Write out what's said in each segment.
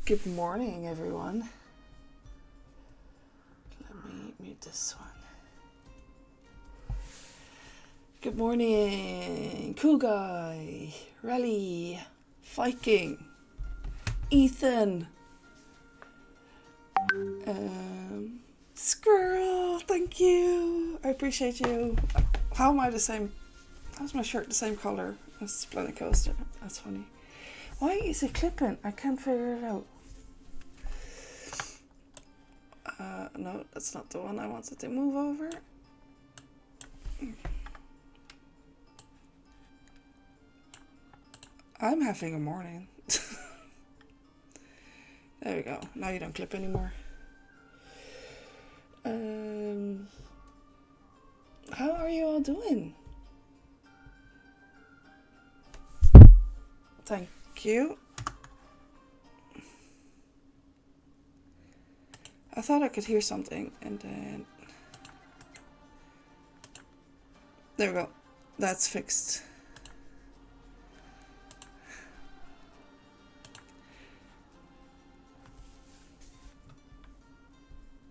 Good morning, everyone. Let me mute this one. Good morning, Cool Guy, Rally, Viking, Ethan, Squirrel, thank you. I appreciate you. How am I the same? How's my shirt the same colour as Planet Coaster? That's funny. Why is it clipping? I can't figure it out. No, that's not the one I wanted to move over. I'm having a morning. There we go. Now you don't clip anymore. How are you all doing? Thank you. I thought I could hear something and then... There we go. That's fixed.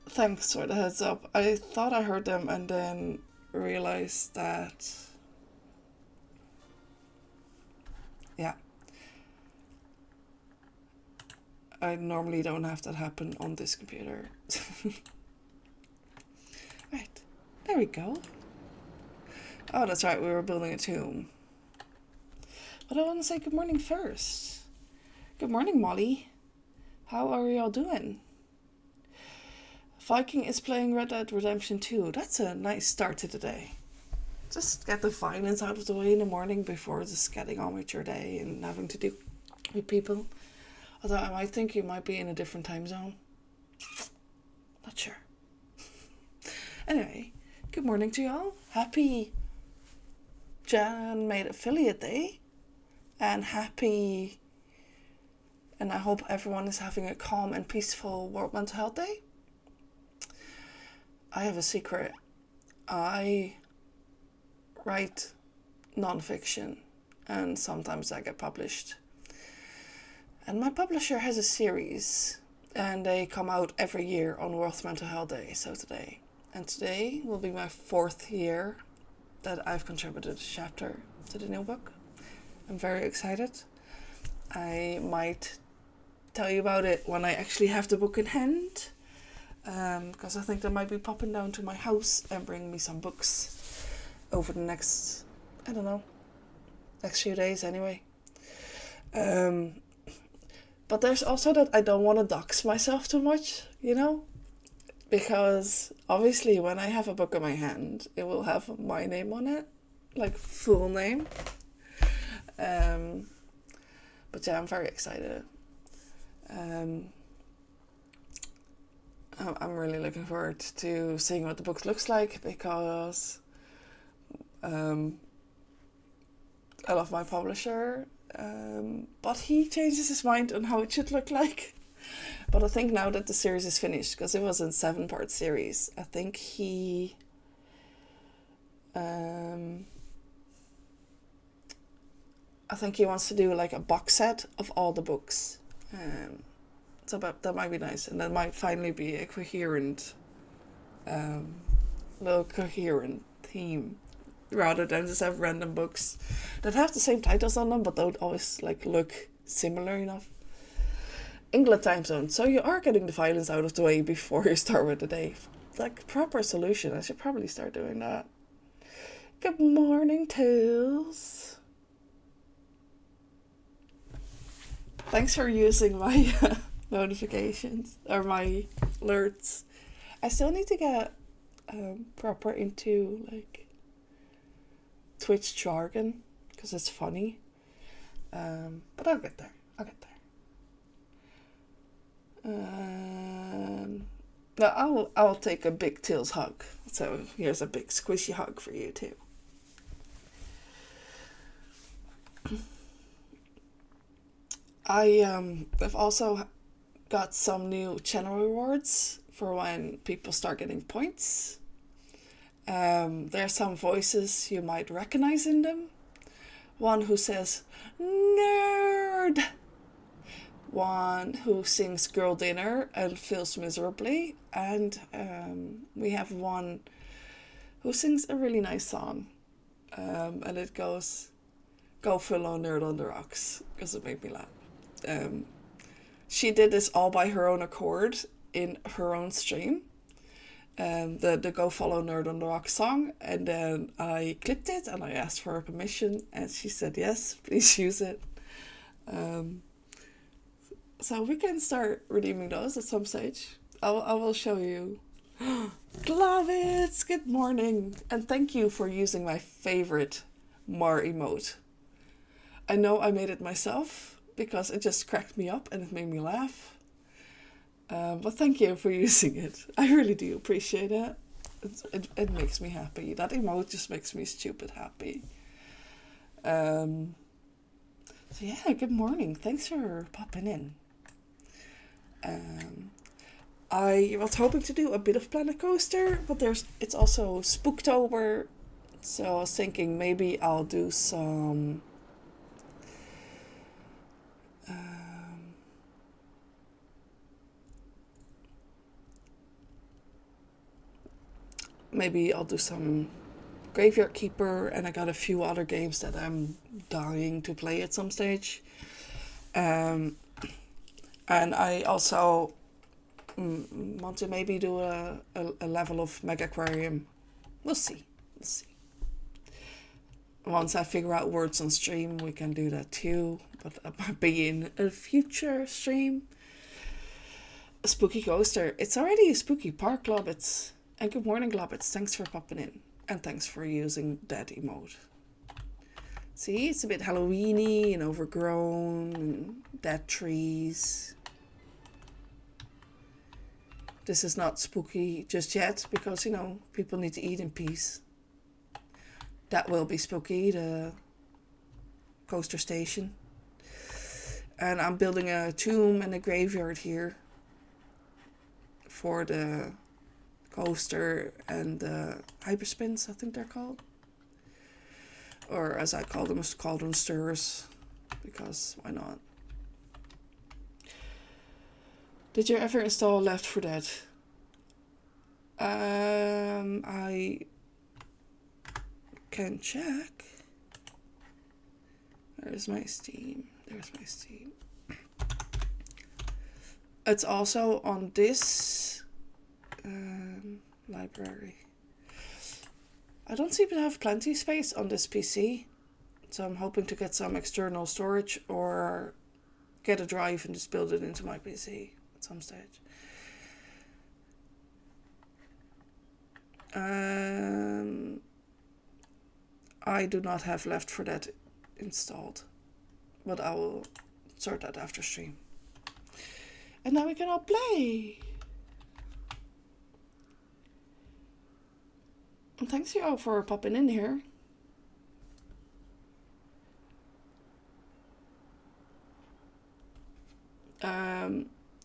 Thanks for the heads up. I thought I heard them and then realized that... Yeah. I normally don't have that happen on this computer. Right. There we go. Oh, that's right. We were building a tomb. But I want to say good morning first. Good morning, Molly. How are y'all doing? Viking is playing Red Dead Redemption 2. That's a nice start to the day. Just get the violence out of the way in the morning before just getting on with your day and having to do with people. Although I might think you might be in a different time zone. Not sure. Anyway, good morning to y'all. Happy Jan Made Affiliate Day. And happy... And I hope everyone is having a calm and peaceful World Mental Health Day. I have a secret. I write non-fiction and sometimes I get published. And my publisher has a series and they come out every year on World Mental Health Day, so today. And today will be my 4th year that I've contributed a chapter to the new book. I'm very excited. I might tell you about it when I actually have the book in hand. Because I think they might be popping down to my house and bring me some books over the next, I don't know, next few days anyway. But there's also that I don't want to dox myself too much, you know? Because obviously when I have a book in my hand, it will have my name on it, like full name. But yeah, I'm very excited. I'm really looking forward to seeing what the book looks like because I love my publisher, but he changes his mind on how it should look like. But I think now that the series is finished, because it was a 7-part series, I think he wants to do like a box set of all the books. So that might be nice, and that might finally be a coherent, little coherent theme, rather than just have random books that have the same titles on them, but don't always like look similar enough. England time zone, so you are getting the violence out of the way before you start with the day. Like proper solution. I should probably start doing that. Good morning, Tools. Thanks for using my notifications or my alerts. I still need to get proper into like Twitch jargon because it's funny. But I'll get there. No, I'll take a big Tails hug. So here's a big squishy hug for you too. I've also got some new channel rewards for when people start getting points. There are some voices you might recognize in them. One who says, nerd! One who sings Girl Dinner and feels miserably. And we have one who sings a really nice song. And it goes, go full on nerd on the rocks, because it made me laugh. She did this all by her own accord in her own stream. The Go Follow Nerd on the Rock song, and then I clipped it and I asked for her permission and she said yes, please use it. So we can start redeeming those at some stage. I will show you Glovitz, good morning. And thank you for using my favorite Mar emote. I know I made it myself because it just cracked me up and it made me laugh. But thank you for using it. I really do appreciate it. It makes me happy. That emote just makes me stupid happy. So yeah, good morning. Thanks for popping in. I was hoping to do a bit of Planet Coaster, but it's also Spooktober, so I was thinking maybe I'll do some maybe I'll do some Graveyard Keeper, and I got a few other games that I'm dying to play at some stage. And I also want to maybe do a level of Mega Aquarium. We'll see. Once I figure out words on stream, we can do that too. But that might be in a future stream. A spooky coaster. It's already a spooky park, Globbits. And good morning, Globbits. Thanks for popping in. And thanks for using that emote. See, it's a bit Halloweeny and overgrown and dead trees. This is not spooky just yet because, people need to eat in peace. That will be spooky, the coaster station. And I'm building a tomb and a graveyard here for the coaster and the hyperspins, I think they're called. Or as I call them, cauldron stirrers, because why not? Did you ever install Left 4 Dead? I can check. There's my Steam. It's also on this library. I don't seem to have plenty of space on this PC, so I'm hoping to get some external storage or get a drive and just build it into my PC at some stage. I do not have Left 4 Dead installed, but I will sort that after stream. And now we can all play. And thanks you all for popping in here.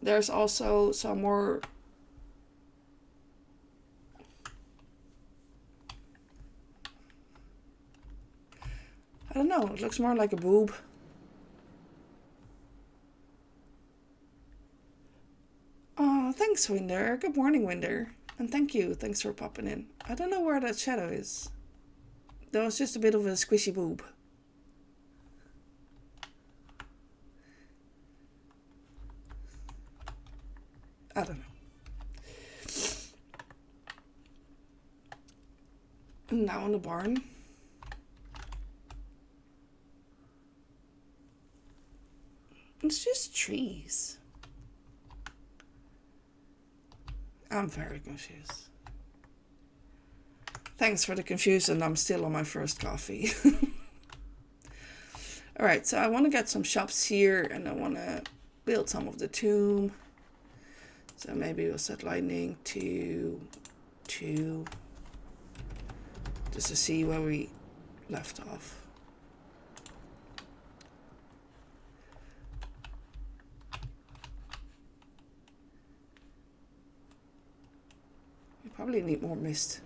There's also some more I don't know, it looks more like a boob. Oh, thanks, Winder. Good morning, Winder. And thanks for popping in. I don't know where that shadow is. That was just a bit of a squishy boob. I don't know. And now in the barn. It's just trees. I'm very confused. Thanks for the confusion. I'm still on my first coffee. Alright, so I want to get some shops here and I want to build some of the tomb. So maybe we'll set lightning to 2. Just to see where we left off. We probably need more mist.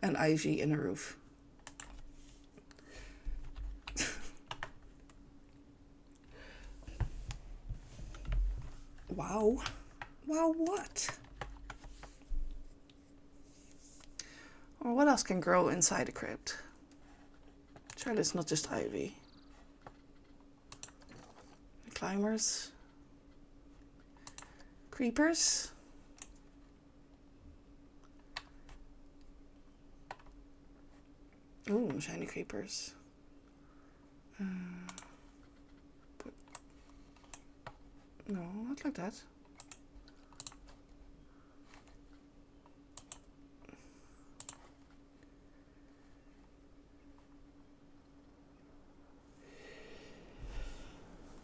And ivy in a roof. Wow. Wow, what? Or what else can grow inside a crypt? Surely it's not just ivy. Climbers. Creepers. Ooh, shiny creepers. No, not like that.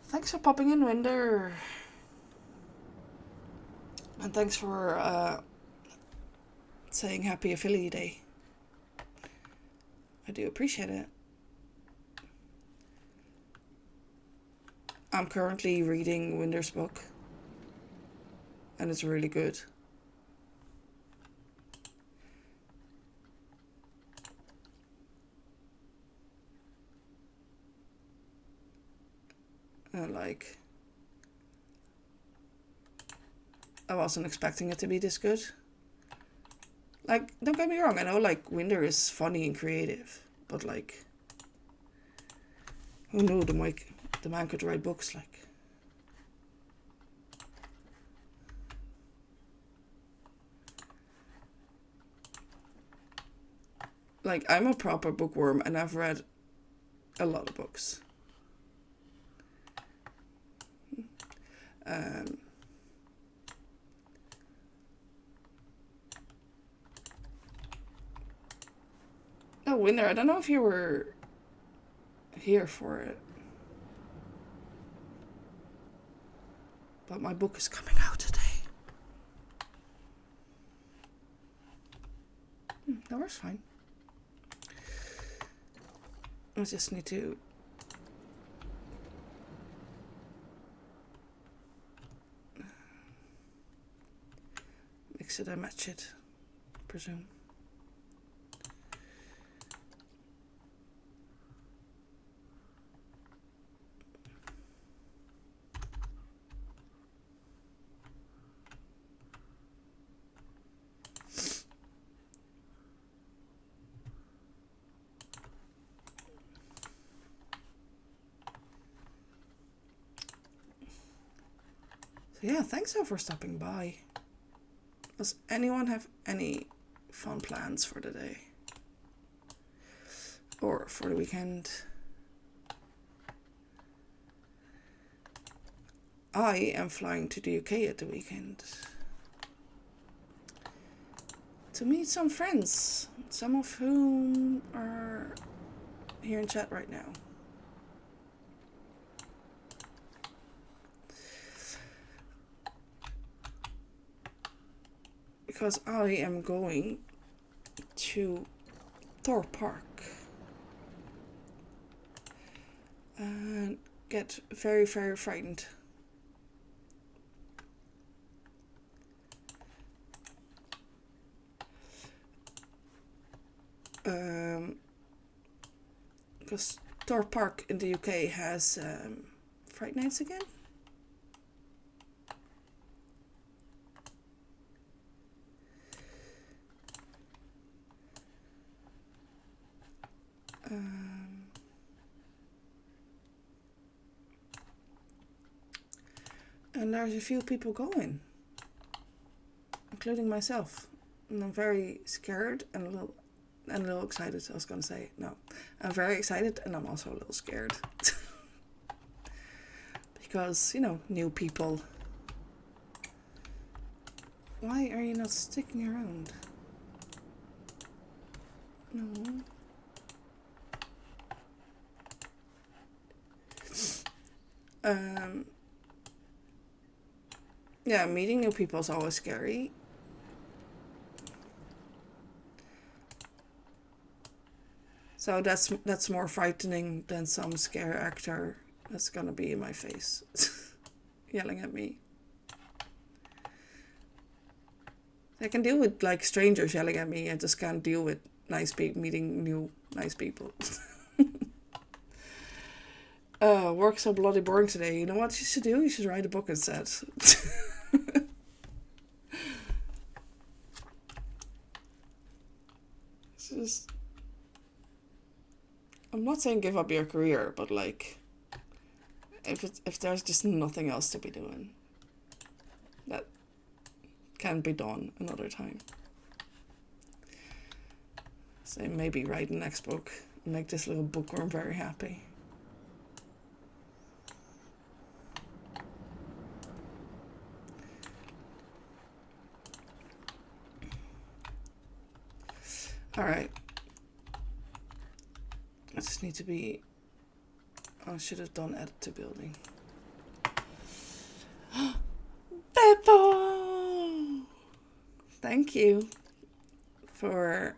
Thanks for popping in, Winder. And thanks for saying happy Affiliate Day. I do appreciate it. I'm currently reading Winder's book. And it's really good. And I wasn't expecting it to be this good. Don't get me wrong, I know Winder is funny and creative, but who knew the man could write books I'm a proper bookworm and I've read a lot of books. Oh, Winder, I don't know if you were here for it, but my book is coming out today. That works fine. I just need to mix it and match it, I presume. Yeah, thanks for stopping by. Does anyone have any fun plans for the day? Or for the weekend? I am flying to the UK at the weekend to meet some friends, some of whom are here in chat right now. Because I am going to Thorpe Park and get very, very frightened. Because Thorpe Park in the UK has Fright Nights again. And there's a few people going, including myself. And I'm very scared and a little excited. I was going to say, no. I'm very excited and I'm also a little scared. Because, new people. Why are you not sticking around? No. Yeah, meeting new people is always scary. So that's more frightening than some scare actor that's gonna be in my face, yelling at me. I can deal with strangers yelling at me. I just can't deal with meeting new nice people. Work's so bloody boring today. You know what you should do? You should write a book instead. It's just... I'm not saying give up your career, but if there's just nothing else to be doing, that can be done another time. So maybe write the next book and make this little bookworm very happy. Alright. I just need to be... I should have done edit to building. Beppo! Thank you for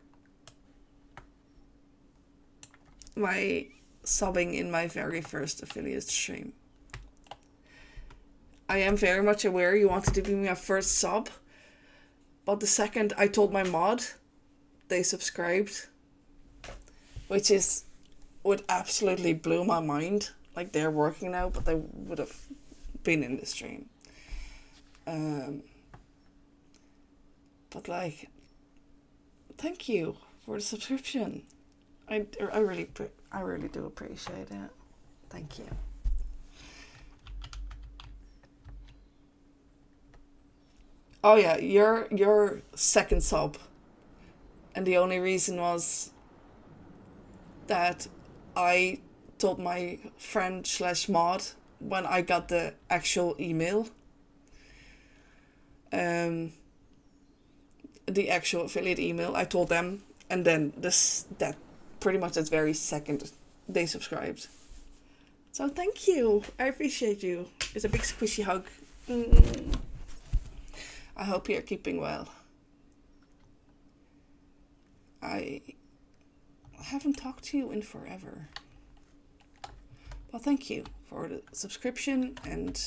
my subbing in my very first affiliate stream. I am very much aware you wanted to be my first sub, but the second I told my mod, they subscribed, which is what absolutely blew my mind. Like, they're working now, but they would have been in the stream. But like, thank you for the subscription. I really do appreciate it. Thank you. Oh yeah, your second sub, and the only reason was that I told my friend / mod when I got the actual email, the actual affiliate email, I told them, and then that pretty much that very second they subscribed. So thank you, I appreciate you. It's a big squishy hug. I hope you're keeping well. I haven't talked to you in forever. Well, thank you for the subscription and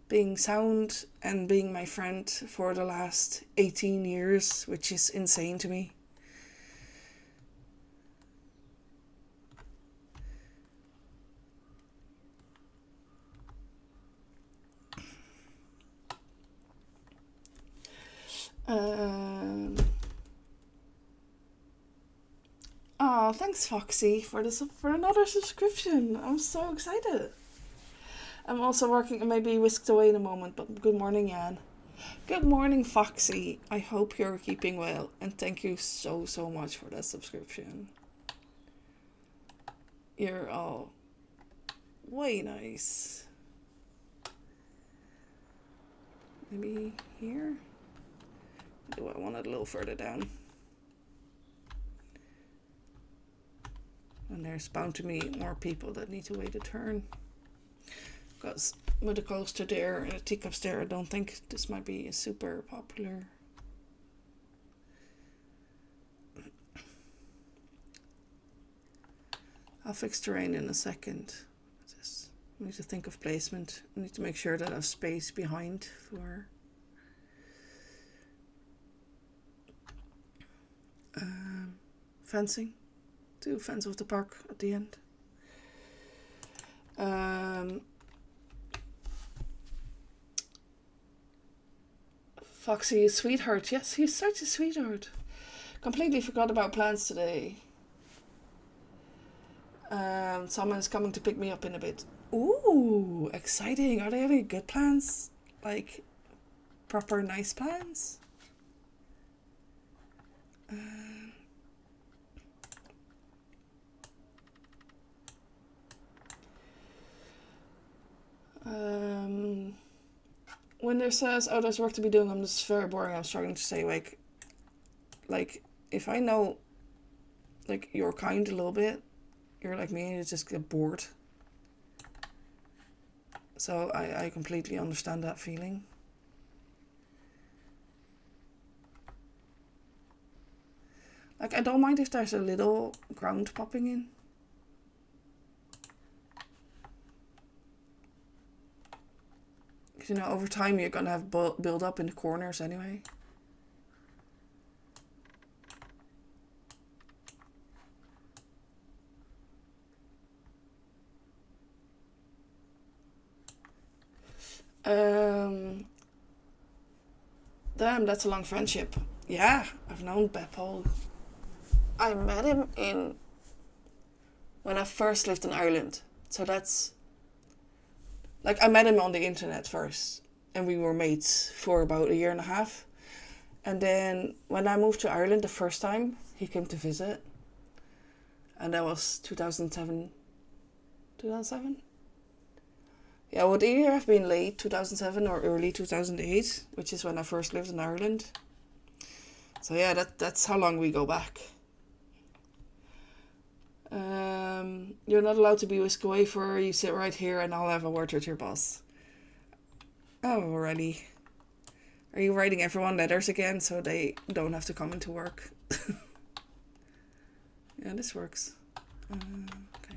being sound and being my friend for the last 18 years, which is insane to me. Oh, thanks Foxy for another subscription. I'm so excited. I'm also working, maybe whisked away in a moment, but good morning, Jan. Good morning, Foxy. I hope you're keeping well, and thank you so much for that subscription. You're all way nice. Maybe here? Do I want it a little further down? And there's bound to be more people that need to wait a turn. Because with a coaster there and a teacups there, I don't think this might be super popular. I'll fix terrain in a second. I need to think of placement. I need to make sure that I have space behind for fencing. To fence off the park at the end. Foxy, sweetheart. Yes, he's such a sweetheart. Completely forgot about plans today. Someone is coming to pick me up in a bit. Ooh, exciting. Are there any good plans? Like, proper nice plans? When there says, oh, there's work to be done, I'm just very boring. I'm struggling to stay awake. Like, if I know, like, your kind a little bit, you're like me, you just get bored. So I completely understand that feeling. Like, I don't mind if there's a little ground popping in. Because, you know, over time you're going to have build up in the corners anyway. Damn, that's a long friendship. Yeah, I've known Beppo. I met him when I first lived in Ireland. So that's... Like, I met him on the internet first. And we were mates for about a year and a half. And then when I moved to Ireland the first time, he came to visit. And that was 2007. 2007? Yeah, it would either have been late 2007 or early 2008, which is when I first lived in Ireland. So yeah, that's how long we go back. You're not allowed to be whisked away for. You sit right here and I'll have a word with your boss. Oh, already. Are you writing everyone letters again so they don't have to come into work? Yeah, this works. Okay.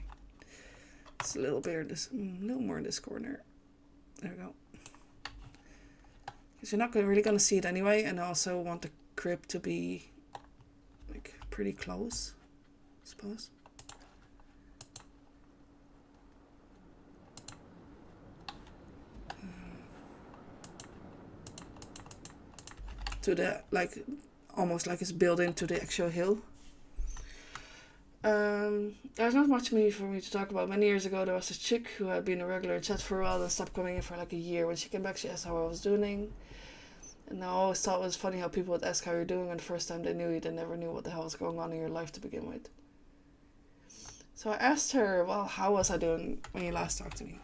It's a little bit a little more in this corner. There we go. Because you're not really going to see it anyway, and I also want the crib to be like pretty close, I suppose. To the, like, almost like it's built into the actual hill. There's not much for me to talk about. Many years ago, there was a chick who had been a regular chat for a while and stopped coming in for like a year. When she came back, she asked how I was doing. And I always thought it was funny how people would ask how you're doing, and the first time they knew you, they never knew what the hell was going on in your life to begin with. So I asked her, well, how was I doing when you last talked to me?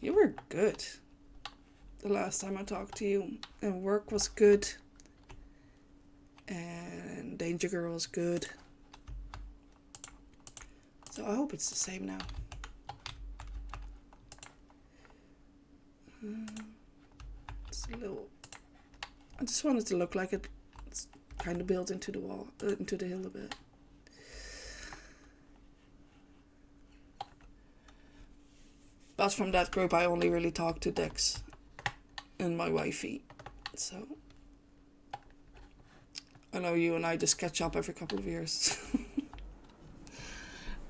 You were good the last time I talked to you. And work was good. And Danger Girl was good. So I hope it's the same now. It's a little... I just want it to look like it's kind of built into the wall, into the hill a bit. But from that group, I only really talk to Dex and my wifey. So I know you and I just catch up every couple of years.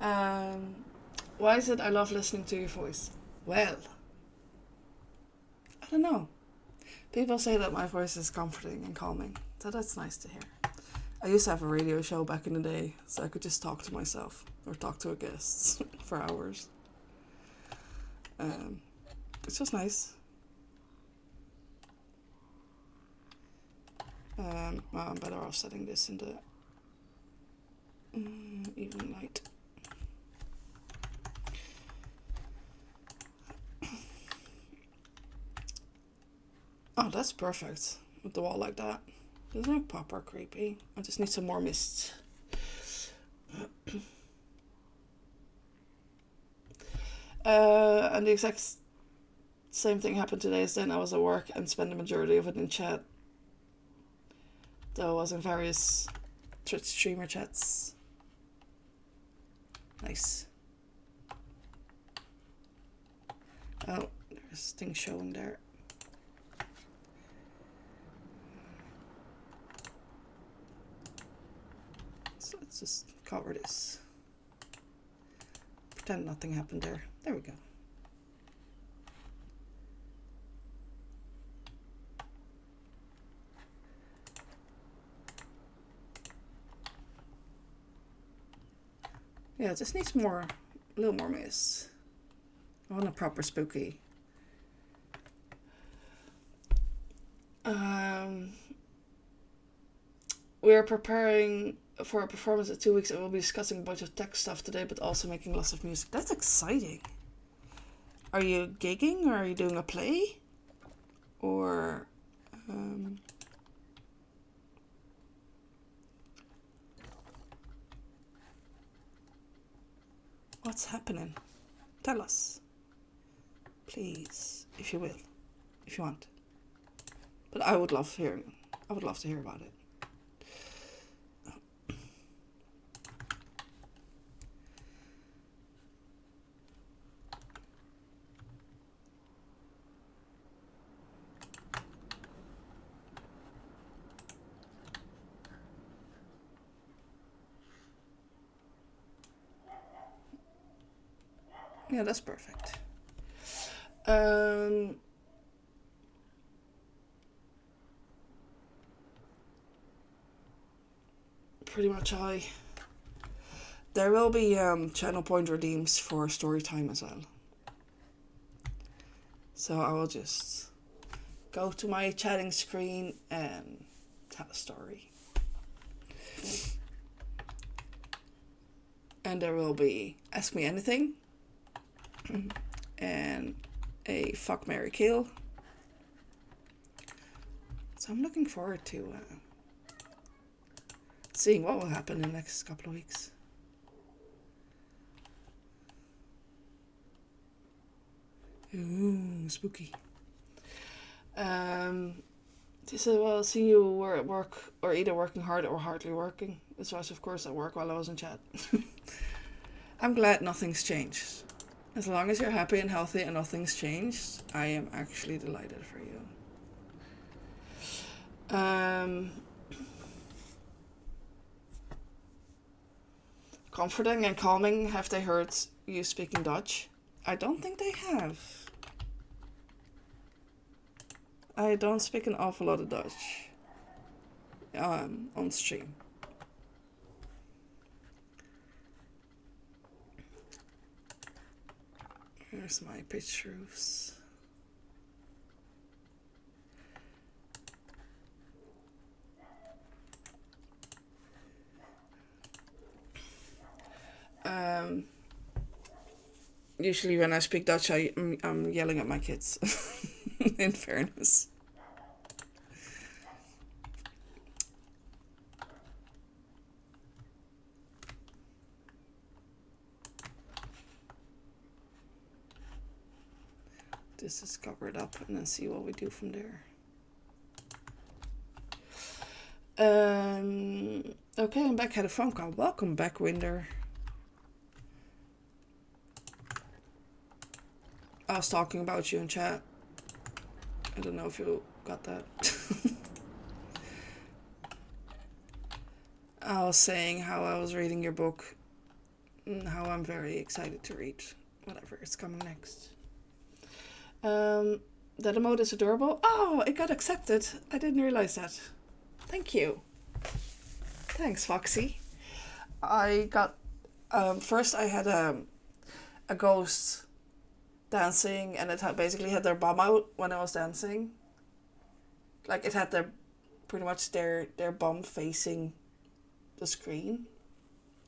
Why is it I love listening to your voice? Well, I don't know. People say that my voice is comforting and calming, so that's nice to hear. I used to have a radio show back in the day, so I could just talk to myself or talk to a guest for hours. It's just nice. I'm better off setting this in the even light. Oh, that's perfect with the wall like that. Doesn't look proper creepy. I just need some more mist. And the exact same thing happened today as then I was at work and spent the majority of it in chat. Though I was in various Twitch streamer chats. Nice. Oh, there's things showing there. So let's just cover this. Pretend nothing happened there. There we go. Yeah, it just needs a little more mist. I want a proper spooky. We're preparing for a performance in 2 weeks and we'll be discussing a bunch of tech stuff today, but also making lots of music. That's exciting. Are you gigging or are you doing a play? Or... what's happening? Tell us. Please, if you will. If you want. But I would love to hear about it. Yeah, that's perfect. Pretty much there will be channel point redeems for story time as well. So I will just go to my chatting screen and tell a story. And there will be Ask Me Anything and a Fuck, Marry, Kill. So I'm looking forward to seeing what will happen in the next couple of weeks. Ooh, spooky. She said, well, seeing you were at work, or either working hard or hardly working. This was, of course, at work while I was in chat. I'm glad nothing's changed. As long as you're happy and healthy and nothing's changed, I am actually delighted for you. Comforting and calming, have they heard you speaking Dutch? I don't think they have. I don't speak an awful lot of Dutch on stream. Here's my pitch roofs. Usually when I speak Dutch, I'm yelling at my kids, in fairness. This is covered up and then see what we do from there. Okay, I'm back. Had a phone call. Welcome back, Winder. I was talking about you in chat. I don't know if you got that. I was saying how I was reading your book and how I'm very excited to read whatever is coming next. That emote is adorable. Oh, it got accepted. I didn't realize that. Thank you. Thanks, Foxy. I got... first I had a ghost dancing, and it had basically had their bum out when I was dancing. Like, it had pretty much their bum facing the screen.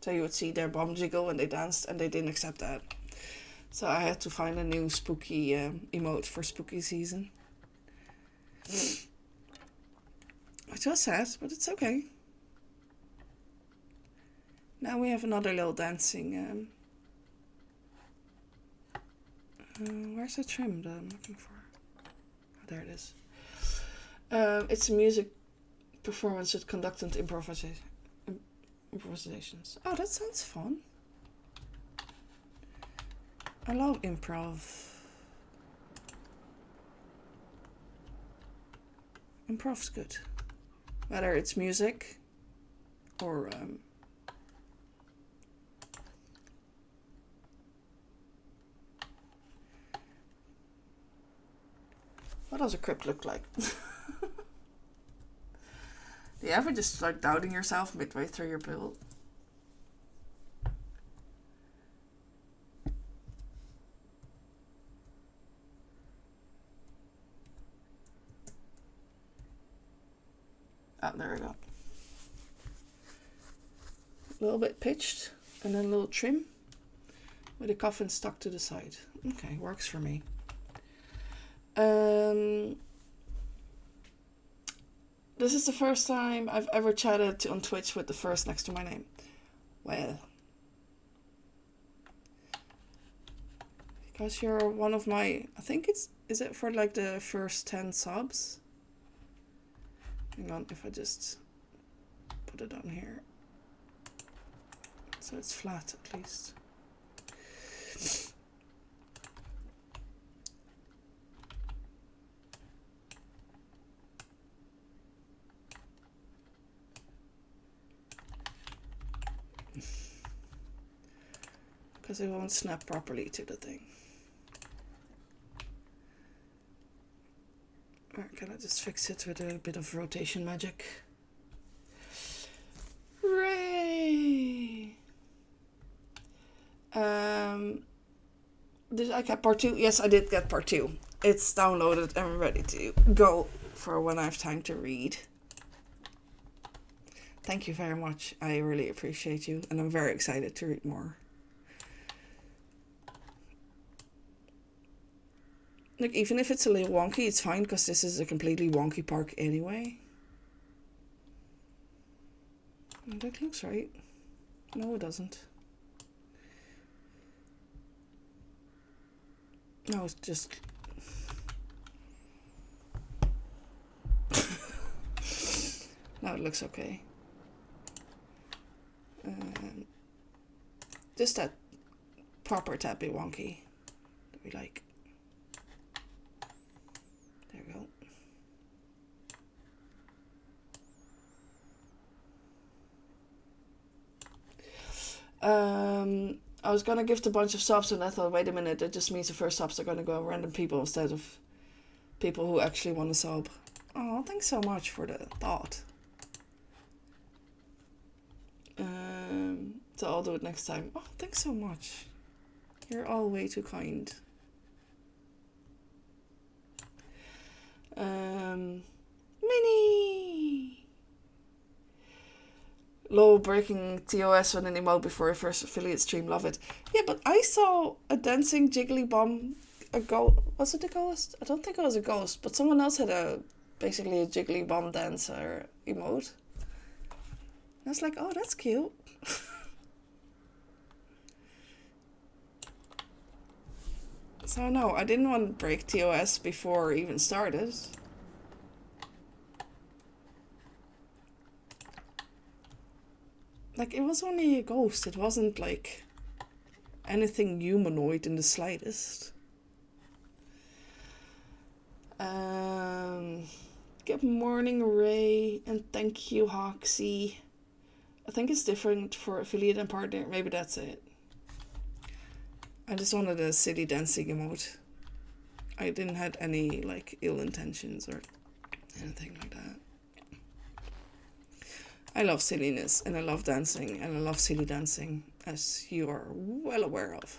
So you would see their bum jiggle when they danced, and they didn't accept that. So I had to find a new spooky emote for spooky season. Which was sad, but it's okay. Now we have another little dancing... where's the trim that I'm looking for? Oh, there it is. It's a music performance with conducted improvisations. Oh, that sounds fun. I love improv. Improv's good. Whether it's music or... What does a crypt look like? Do you ever just start doubting yourself midway through your build? Oh, there we go. A little bit pitched and then a little trim with a coffin stuck to the side. Okay, works for me. This is the first time I've ever chatted on Twitch with the first next to my name. Well, because you're one of my, I think is it for like the first 10 subs? Hang on, if I just put it on here. So it's flat at least. Because it won't snap properly to the thing. Or can I just fix it with a bit of rotation magic? Hooray! Did I get part 2? Yes, I did get part 2. It's downloaded and ready to go for when I have time to read. Thank you very much. I really appreciate you, and I'm very excited to read more. Like, even if it's a little wonky, it's fine, because this is a completely wonky park anyway. That looks right. No, it doesn't. No, it's just... Now it looks okay. Just that proper tappy wonky that we like. There we go. I was gonna gift a bunch of subs and I thought, wait a minute, that just means the first subs are gonna go random people instead of people who actually want to sub. Oh, thanks so much for the thought. So I'll do it next time. Oh, thanks so much. You're all way too kind. Mini! Low breaking TOS on an emote before your first affiliate stream. Love it. Yeah, but I saw a dancing jiggly bomb. Was it a ghost? I don't think it was a ghost, but someone else had basically a jiggly bomb dancer emote. I was like, oh, that's cute. So no, I didn't want to break TOS before it even started. Like, it was only a ghost. It wasn't like anything humanoid in the slightest. Good morning, Ray, and thank you, Hoxie. I think it's different for affiliate and partner. Maybe that's it. I just wanted a silly dancing emote. I didn't have any like ill intentions or anything like that. I love silliness and I love dancing and I love silly dancing, as you are well aware of.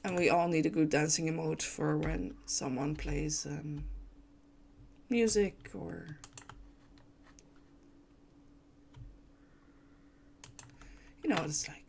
And we all need a good dancing emote for when someone plays music or... You know what it's like.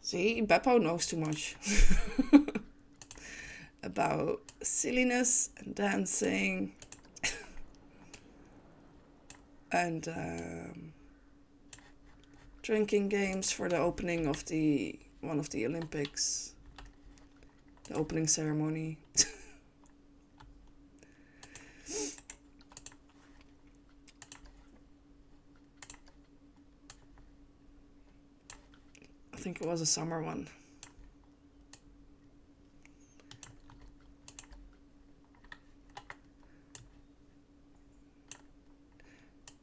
See, Beppo knows too much about silliness and dancing and drinking games for the opening of one of the Olympics, the opening ceremony. I think it was a summer one.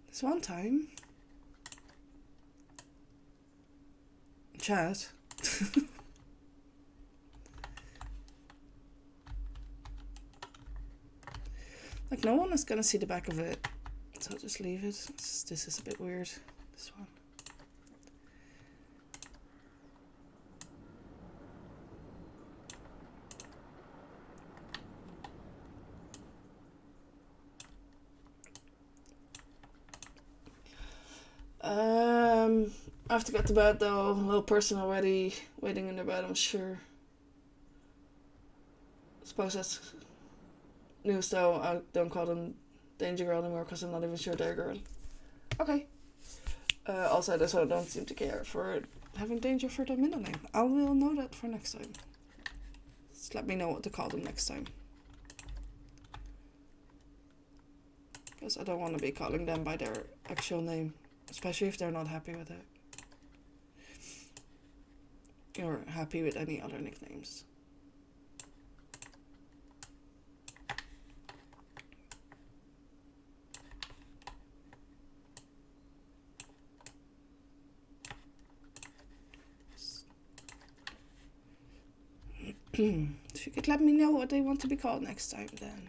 This one time, chat. Like, no one is gonna see the back of it, so I'll just leave it. This is a bit weird, this one. I have to get to bed though. A little person already waiting in their bed, I'm sure. I suppose that's news though. I don't call them Danger Girl anymore because I'm not even sure they're a girl. Okay. Also, this one don't seem to care for having Danger for their middle name. I will know that for next time. Just let me know what to call them next time. Because I don't want to be calling them by their actual name. Especially if they're not happy with it. Or happy with any other nicknames. If you could let me know what they want to be called next time, then.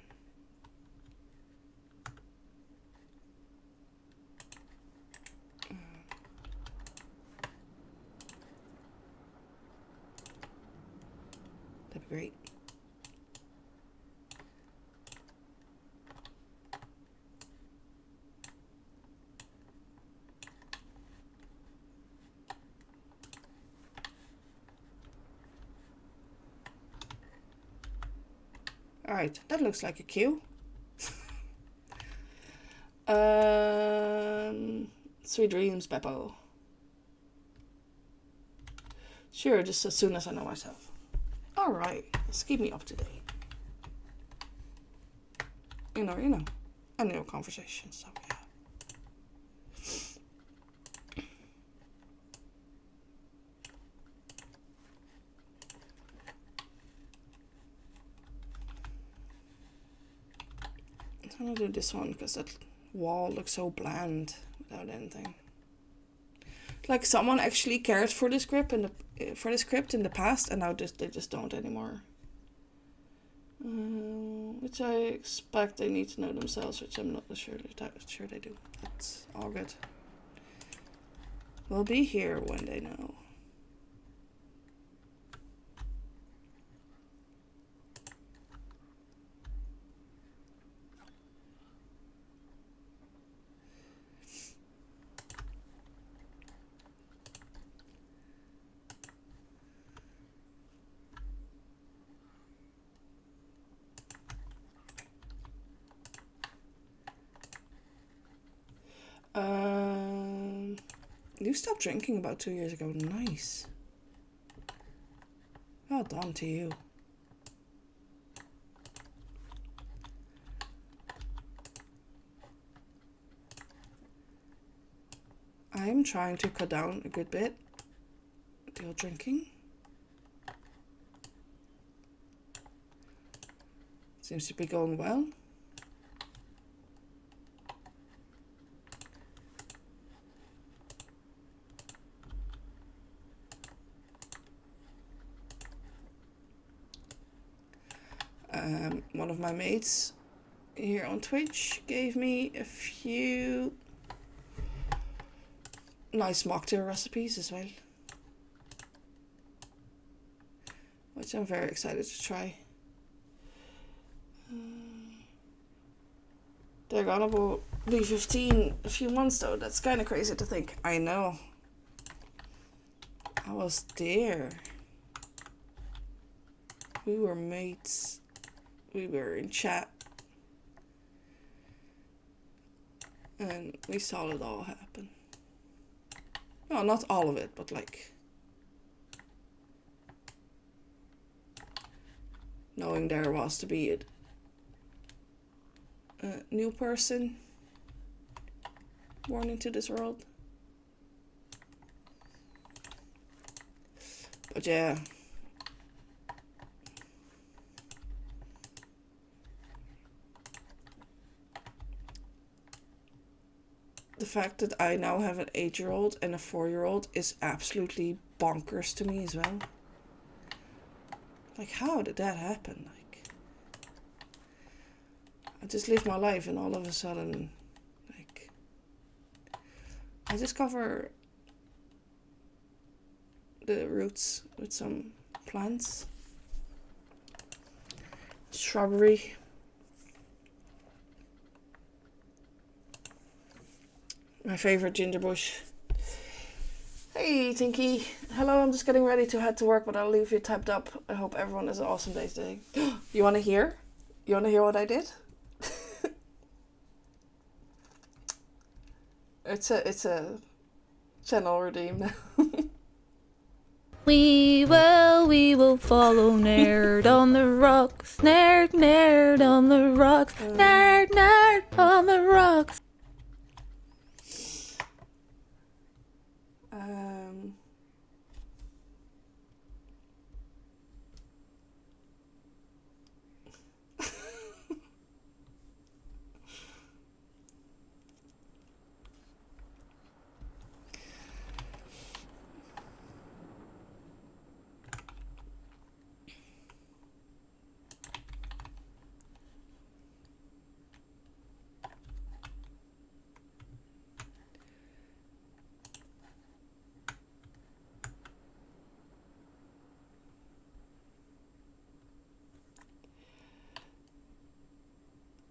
be great. Alright, that looks like a queue. Sweet dreams, Beppo. Sure, just as soon as I know myself. Alright, let's keep me up to date. You know, I know conversations, so yeah. I'm gonna do this one because that wall looks so bland without anything. Like someone actually cared for the script in the past, and now they just don't anymore. Which I expect they need to know themselves, which I'm not sure they do. That's all good. We'll be here when they know. You stopped drinking about 2 years ago. Nice. Well done to you. I'm trying to cut down a good bit the old drinking. Seems to be going well. One of my mates here on Twitch gave me a few nice mocktail recipes as well, which I'm very excited to try. They're gonna be 15 a few months though. That's kind of crazy to think. I know. I was there. We were mates. We were in chat. And we saw it all happen. Well, not all of it, but like knowing there was to be a new person born into this world. But yeah. The fact that I now have an 8-year-old and a 4-year-old is absolutely bonkers to me as well. Like, how did that happen? Like, I just lived my life and all of a sudden, like, I discover the roots with some plants. Shrubbery. My favorite ginger bush. Hey, Tinky. Hello, I'm just getting ready to head to work, but I'll leave you typed up. I hope everyone has an awesome day today. You want to hear? You want to hear what I did? It's a channel redeem now. We will follow Nerd on the rocks. Nerd on the rocks. Nerd on the rocks.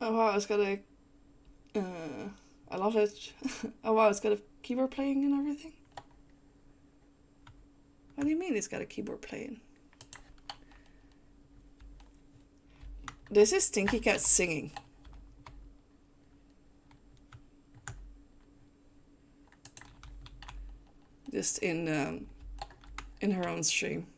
Oh wow, it's got a... I love it. Oh wow, it's got a keyboard playing and everything. What do you mean it's got a keyboard playing? This is Stinky Cat singing. Just in her own stream.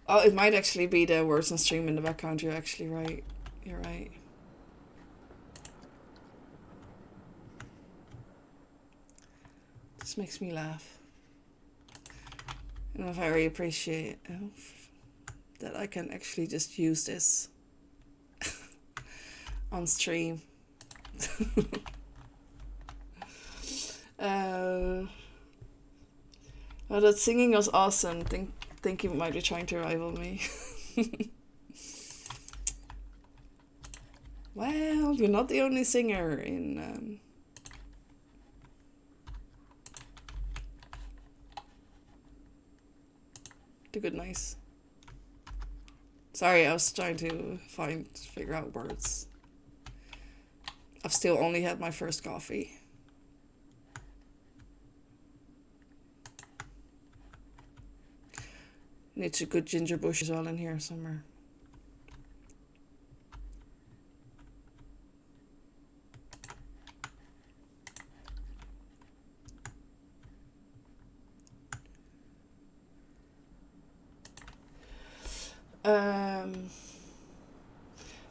Oh, it might actually be the words on stream in the background. You're actually right. You're right. This makes me laugh. And I very appreciate that I can actually just use this on stream. Well, that singing was awesome. Think you might be trying to rival me. Well, you're not the only singer in The Good Nice. Sorry, I was trying to figure out words. I've still only had my first coffee. Needs a good ginger bush as well in here somewhere.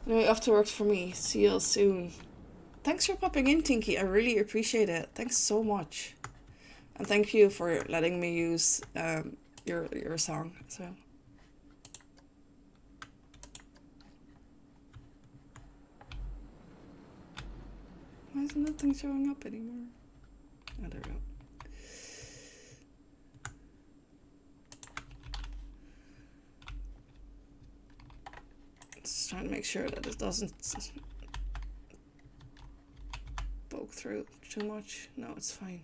Anyway, off to work for me. See you soon. Thanks for popping in, Tinky. I really appreciate it. Thanks so much. And thank you for letting me use your song as well. Why is nothing showing up anymore? Oh, there we go. Just trying to make sure that it doesn't poke through too much. No, it's fine.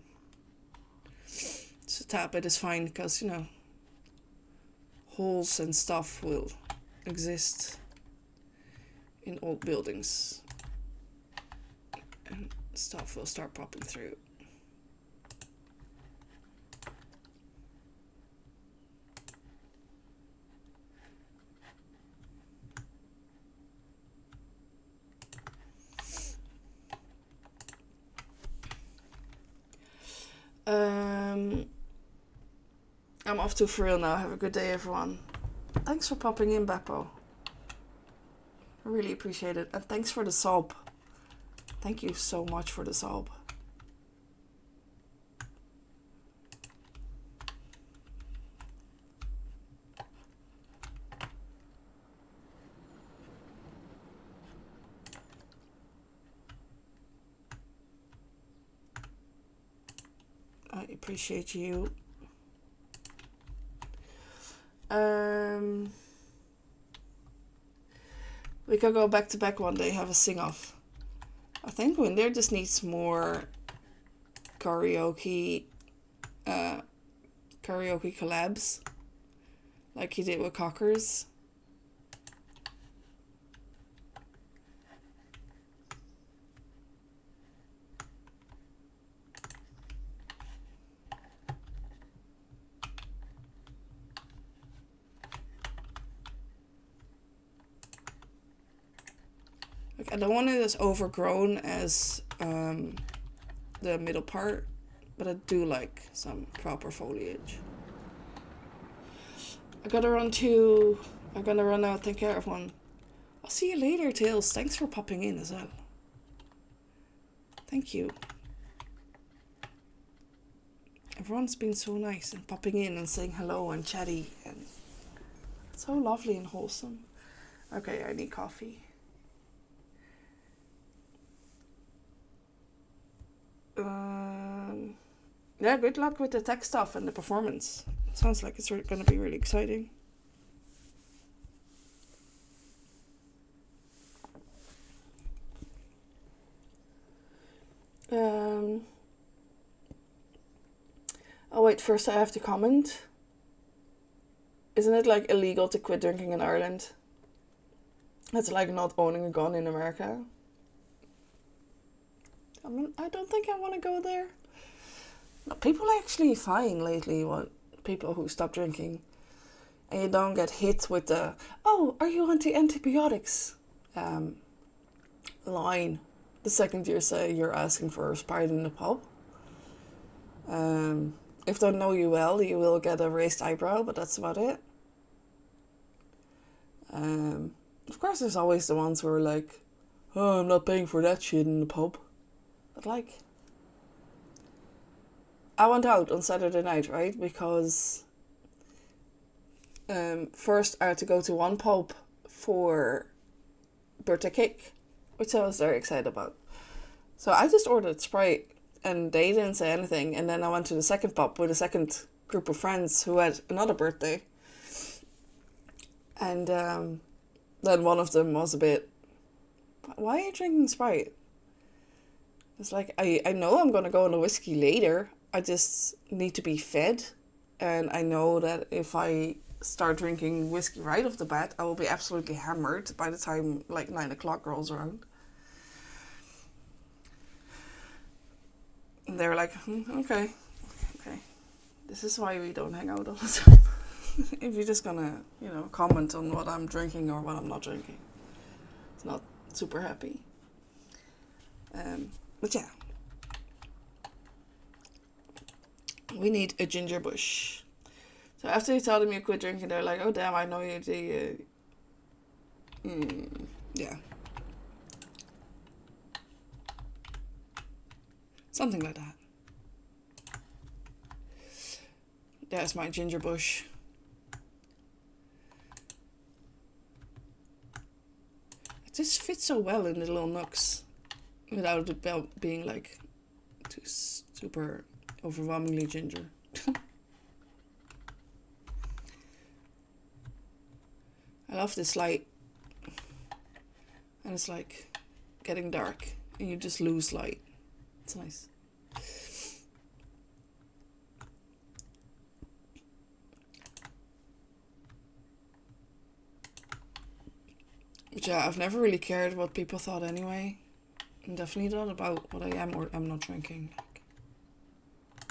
Just a tap it is fine because, you know, holes and stuff will exist in old buildings and stuff will start popping through. I'm off to for real now. Have a good day, everyone. Thanks for popping in, Beppo. I really appreciate it. And thanks for the sub. Thank you so much for the sub. I appreciate you. We could go back to back one day, have a sing off. I think Winder just needs more karaoke collabs, like he did with Cockers. Like, I don't want it as overgrown as the middle part, but I do like some proper foliage. I'm gonna run out, take care of one. I'll see you later, Tails. Thanks for popping in as well. Thank you. Everyone's been so nice and popping in and saying hello and chatty and so lovely and wholesome. Okay, I need coffee. Yeah, good luck with the tech stuff and the performance. It sounds like it's going to be really exciting. wait, first I have to comment. Isn't it like illegal to quit drinking in Ireland? It's like not owning a gun in America. I don't think I want to go there. No, people are actually fine lately. People who stop drinking, and you don't get hit with the "Oh, are you anti antibiotics?" line the second you say you're asking for a Sprite in the pub. If they know you well, you will get a raised eyebrow, but that's about it. Of course, there's always the ones who are like, "Oh, I'm not paying for that shit in the pub." But like, I went out on Saturday night, right? Because first I had to go to one pub for birthday cake, which I was very excited about. So I just ordered Sprite and they didn't say anything. And then I went to the second pub with a second group of friends who had another birthday. And then one of them was a bit, "Why are you drinking Sprite?" It's like, I know I'm going to go on a whiskey later. I just need to be fed. And I know that if I start drinking whiskey right off the bat, I will be absolutely hammered by the time like 9 o'clock rolls around. And they were like, okay. This is why we don't hang out all the time. If you're just gonna, comment on what I'm drinking or what I'm not drinking. It's not super happy. But yeah. We need a ginger bush. So after you tell them you quit drinking, they're like, "Oh damn, I know you do." Yeah. Something like that. There's my ginger bush. It just fits so well in the little nooks without it being like too super overwhelmingly ginger. I love this light. And it's like getting dark and you just lose light. It's nice. But yeah, I've never really cared what people thought anyway. And definitely not about what I am or am not drinking.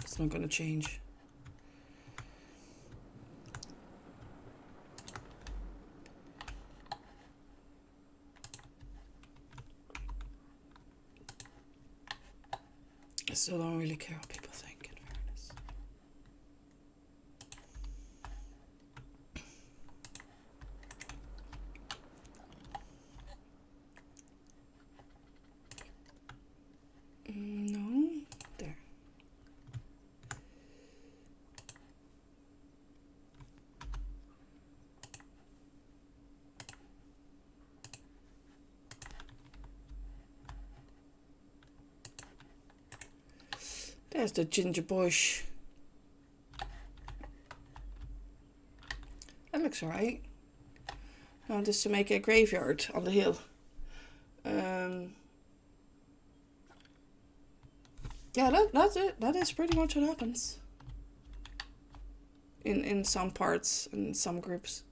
It's not gonna change. I still don't really care what people think, in fairness. No, there. There's the ginger bush. That looks alright. Now just to make a graveyard on the hill. Yeah, that's it. That is pretty much what happens. In some parts, in some groups.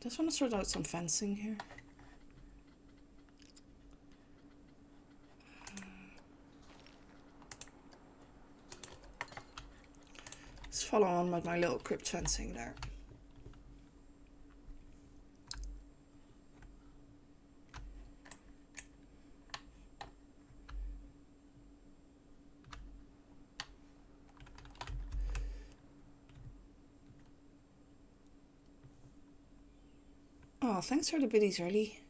Just want to sort out some fencing here. Just follow on with my little crypt fencing there. Oh, thanks for the biddies early.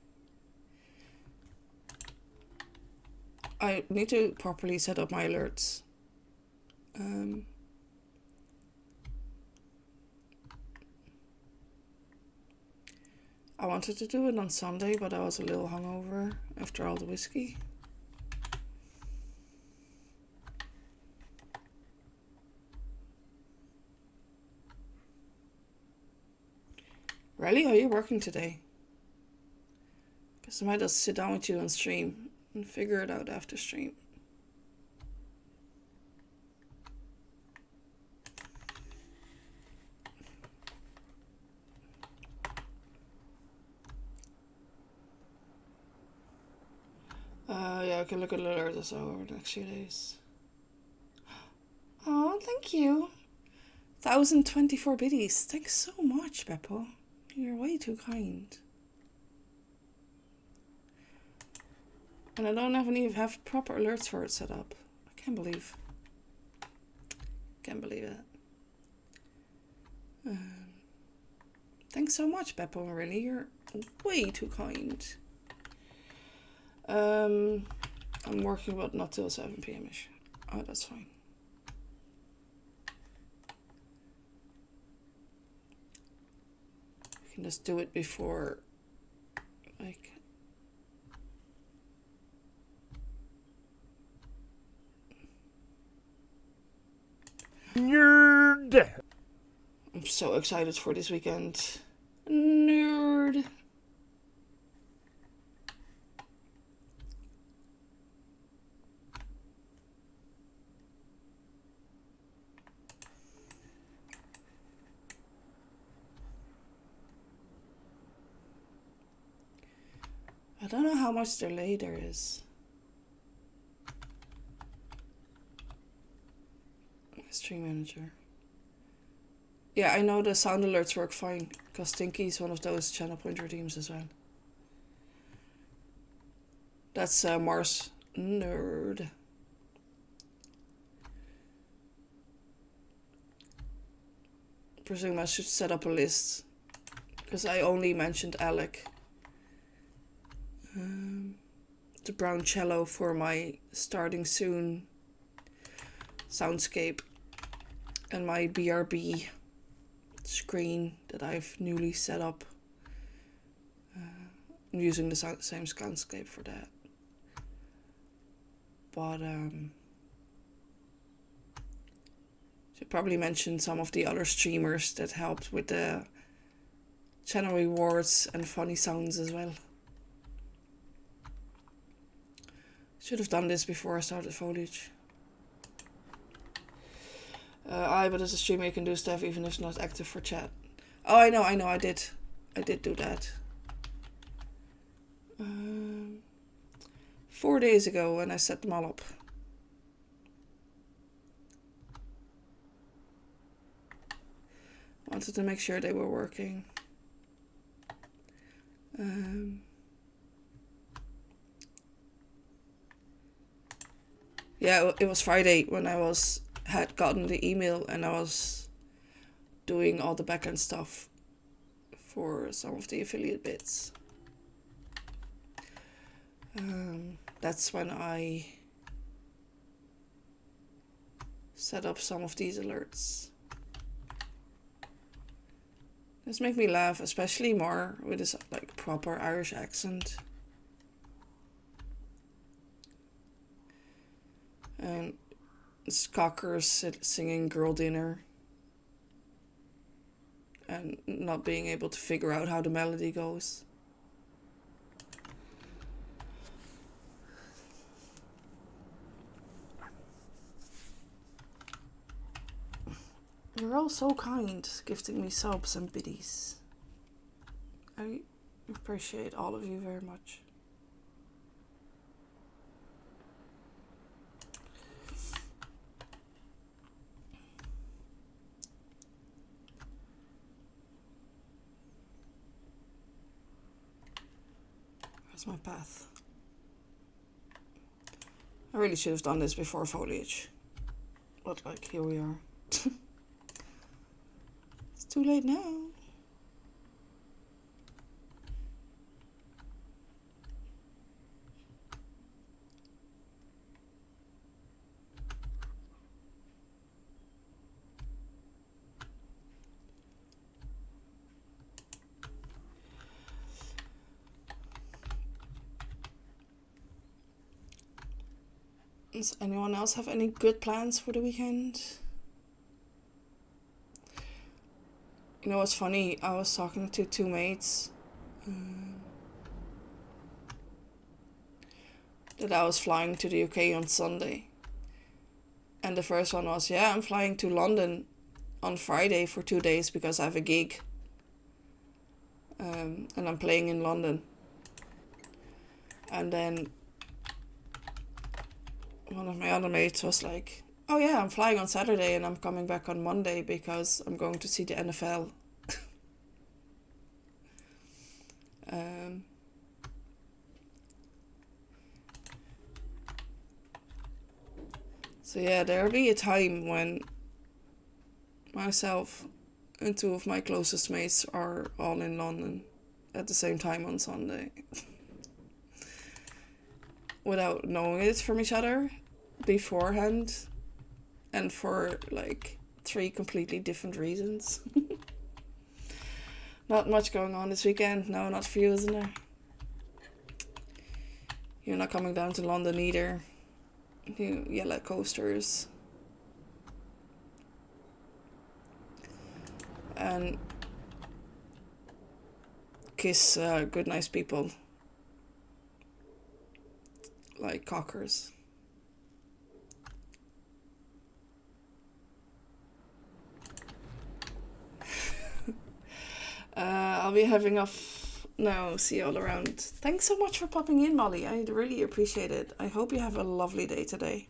I need to properly set up my alerts. I wanted to do it on Sunday, but I was a little hungover after all the whiskey. Really? Are you working today? Guess I might just sit down with you and stream and figure it out after stream. Yeah, I can look at alerts or so over the next few days. Oh, thank you. 1,024 biddies. Thanks so much, Beppo. You're way too kind. And I don't even have proper alerts for it set up. I can't believe it. Thanks so much, Beppo, really. You're way too kind. I'm working, but not till 7 p.m.ish. Oh, that's fine. We can just do it before, like... Nerd! I'm so excited for this weekend. Nerd! I don't know how much delay there is. Stream manager. Yeah, I know the sound alerts work fine, because Stinky's one of those channel pointer teams as well. That's Mars Nerd. Presume I should set up a list, because I only mentioned Alec. The brown cello for my starting soon soundscape, and my BRB screen that I've newly set up. I'm using the same soundscape for that. But should probably mention some of the other streamers that helped with the channel rewards and funny sounds as well. Should have done this before I started foliage. But as a streamer you can do stuff even if it's not active for chat. Oh, I know, I did do that. 4 days ago when I set them all up. Wanted to make sure they were working. Yeah, it was Friday when I had gotten the email and I was doing all the backend stuff for some of the affiliate bits. That's when I set up some of these alerts. This make me laugh, especially more with this like proper Irish accent. And Cockers singing Girl Dinner and not being able to figure out how the melody goes. You're all so kind, gifting me subs and biddies. I appreciate all of you very much. Where's my path? I really should have done this before foliage. But like, here we are. It's too late now. Does anyone else have any good plans for the weekend? You know what's funny? I was talking to two mates that I was flying to the UK on Sunday. And the first one was, yeah, I'm flying to London on Friday for 2 days because I have a gig. And I'm playing in London. And then one of my other mates was like, oh yeah, I'm flying on Saturday and I'm coming back on Monday because I'm going to see the NFL. So yeah, there'll be a time when myself and two of my closest mates are all in London at the same time on Sunday. Without knowing it from each other beforehand, and for like 3 completely different reasons. Not much going on this weekend. No, not for you, isn't there? You're not coming down to London either. You yell at coasters. And kiss good nice people. Like cockers. I'll be having off now. See you all around. Thanks so much for popping in, Molly. I really appreciate it. I hope you have a lovely day today.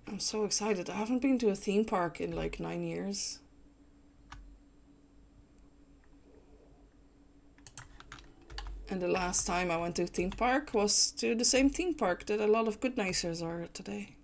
I'm so excited. I haven't been to a theme park in like 9 years. And the last time I went to a theme park was to the same theme park that a lot of good nicers are today.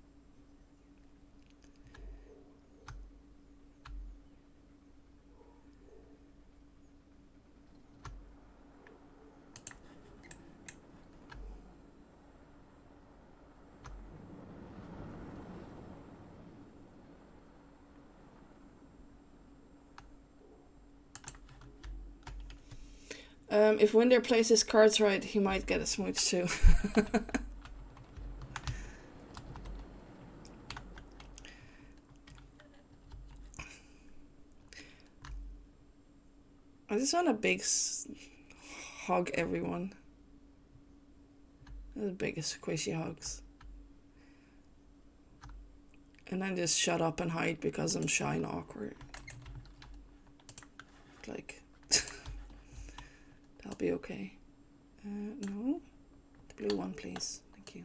If Winder plays his cards right, he might get a smooch too. I just want to hug everyone. The biggest squishy hugs. And then just shut up and hide because I'm shy and awkward. Like... I'll be okay. No? The blue one, please. Thank you.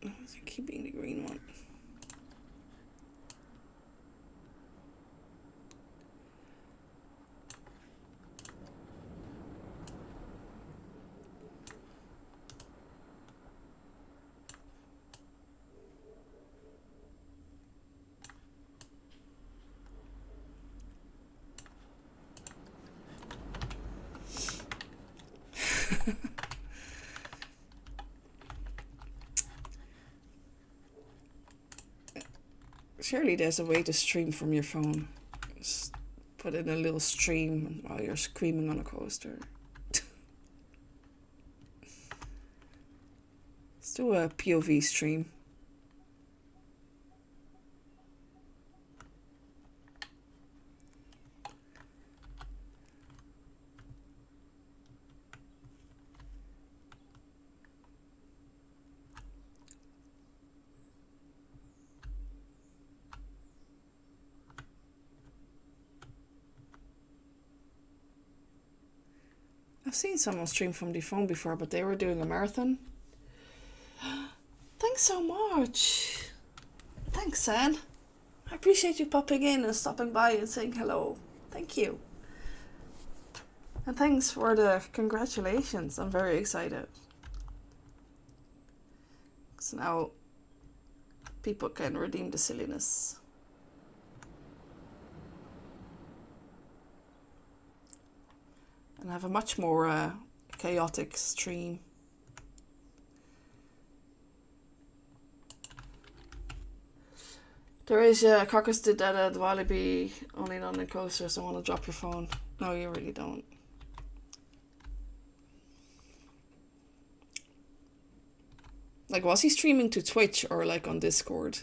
I was keeping the green one. Surely there's a way to stream from your phone. Just put in a little stream while you're screaming on a coaster. Let's do a POV stream. I've seen someone stream from the phone before, but they were doing a marathon. Thanks so much. Thanks, San. I appreciate you popping in and stopping by and saying hello. Thank you. And thanks for the congratulations. I'm very excited. Because now people can redeem the silliness. And have a much more chaotic stream. There is, Caucus did that at Wallaby, only on the coasters. I want to drop your phone. No, you really don't. Like, was he streaming to Twitch or like on Discord?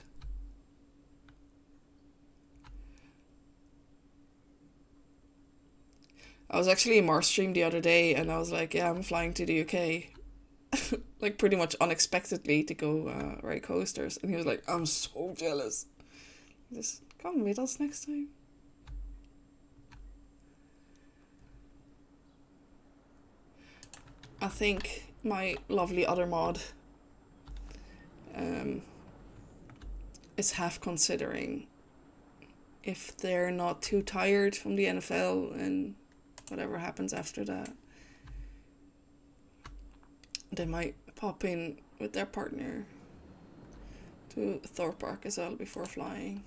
I was actually in Mars stream the other day and I was like, yeah, I'm flying to the UK. Like, pretty much unexpectedly to go ride coasters. And he was like, I'm so jealous. Just come with us next time. I think my lovely other mod is half considering if they're not too tired from the NFL and whatever happens after that, they might pop in with their partner to Thorpe Park as well before flying.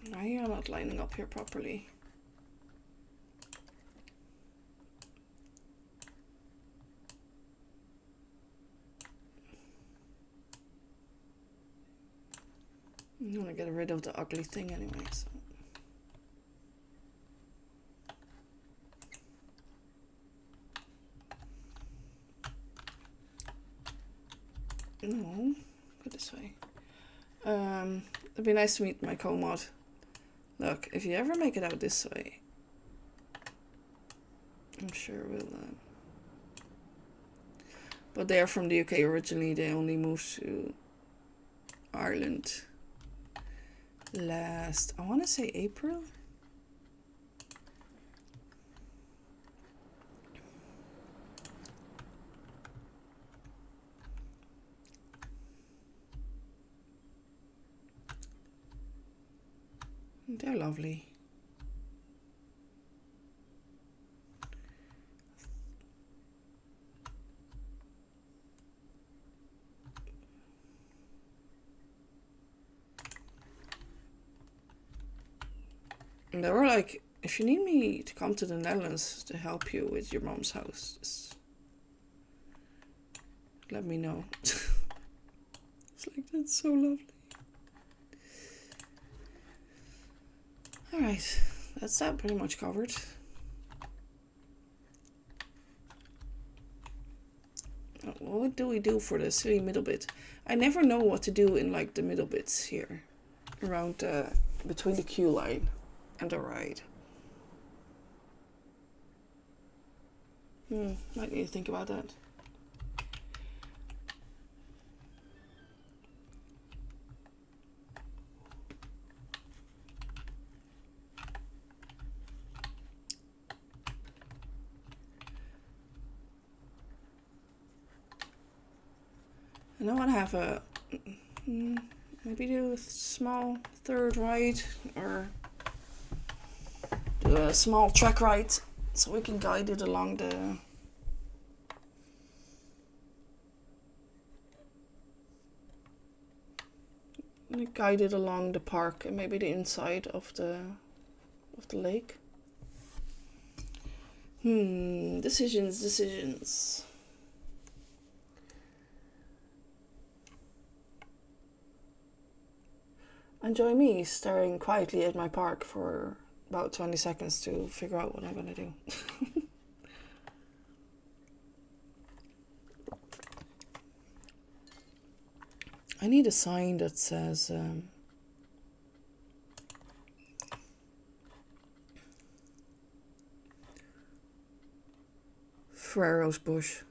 Why are you not lining up here properly? I'm gonna get rid of the ugly thing anyway, so. No, go this way. It'd be nice to meet my co-mod. Look, if you ever make it out this way, I'm sure we'll... But they're from the UK originally. They only moved to Ireland last, I want to say April? They're lovely. And they were like, if you need me to come to the Netherlands to help you with your mom's house, just let me know. It's like, that's so lovely. Alright, that's that pretty much covered. What do we do for the silly middle bit? I never know what to do in like the middle bits here. Around between the queue line and the ride. Might need to think about that. And I want to have a maybe do a small third ride or do a small track ride so we can guide it along the park and maybe the inside of the lake. Decisions. Enjoy me staring quietly at my park for about 20 seconds to figure out what I'm gonna do. I need a sign that says Ferrero's Bush.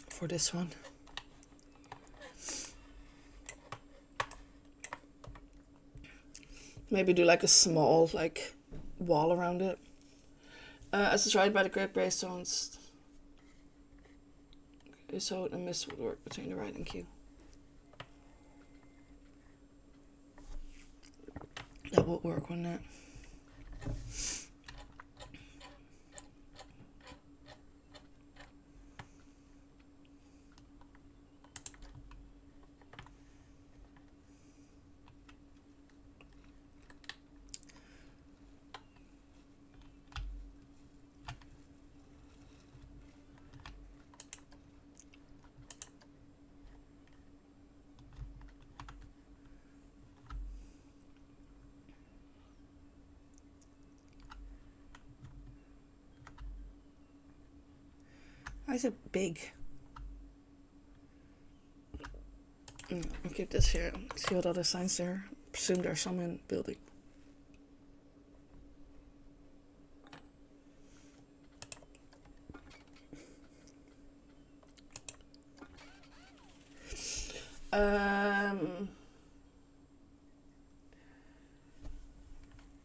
For this one. Maybe do like a small like wall around it. As described by the Great Greystones, so a mist would work between the ride and queue. That would work, wouldn't it? Why is it big? I'll keep this here. See what other signs there. Presume there's some in building.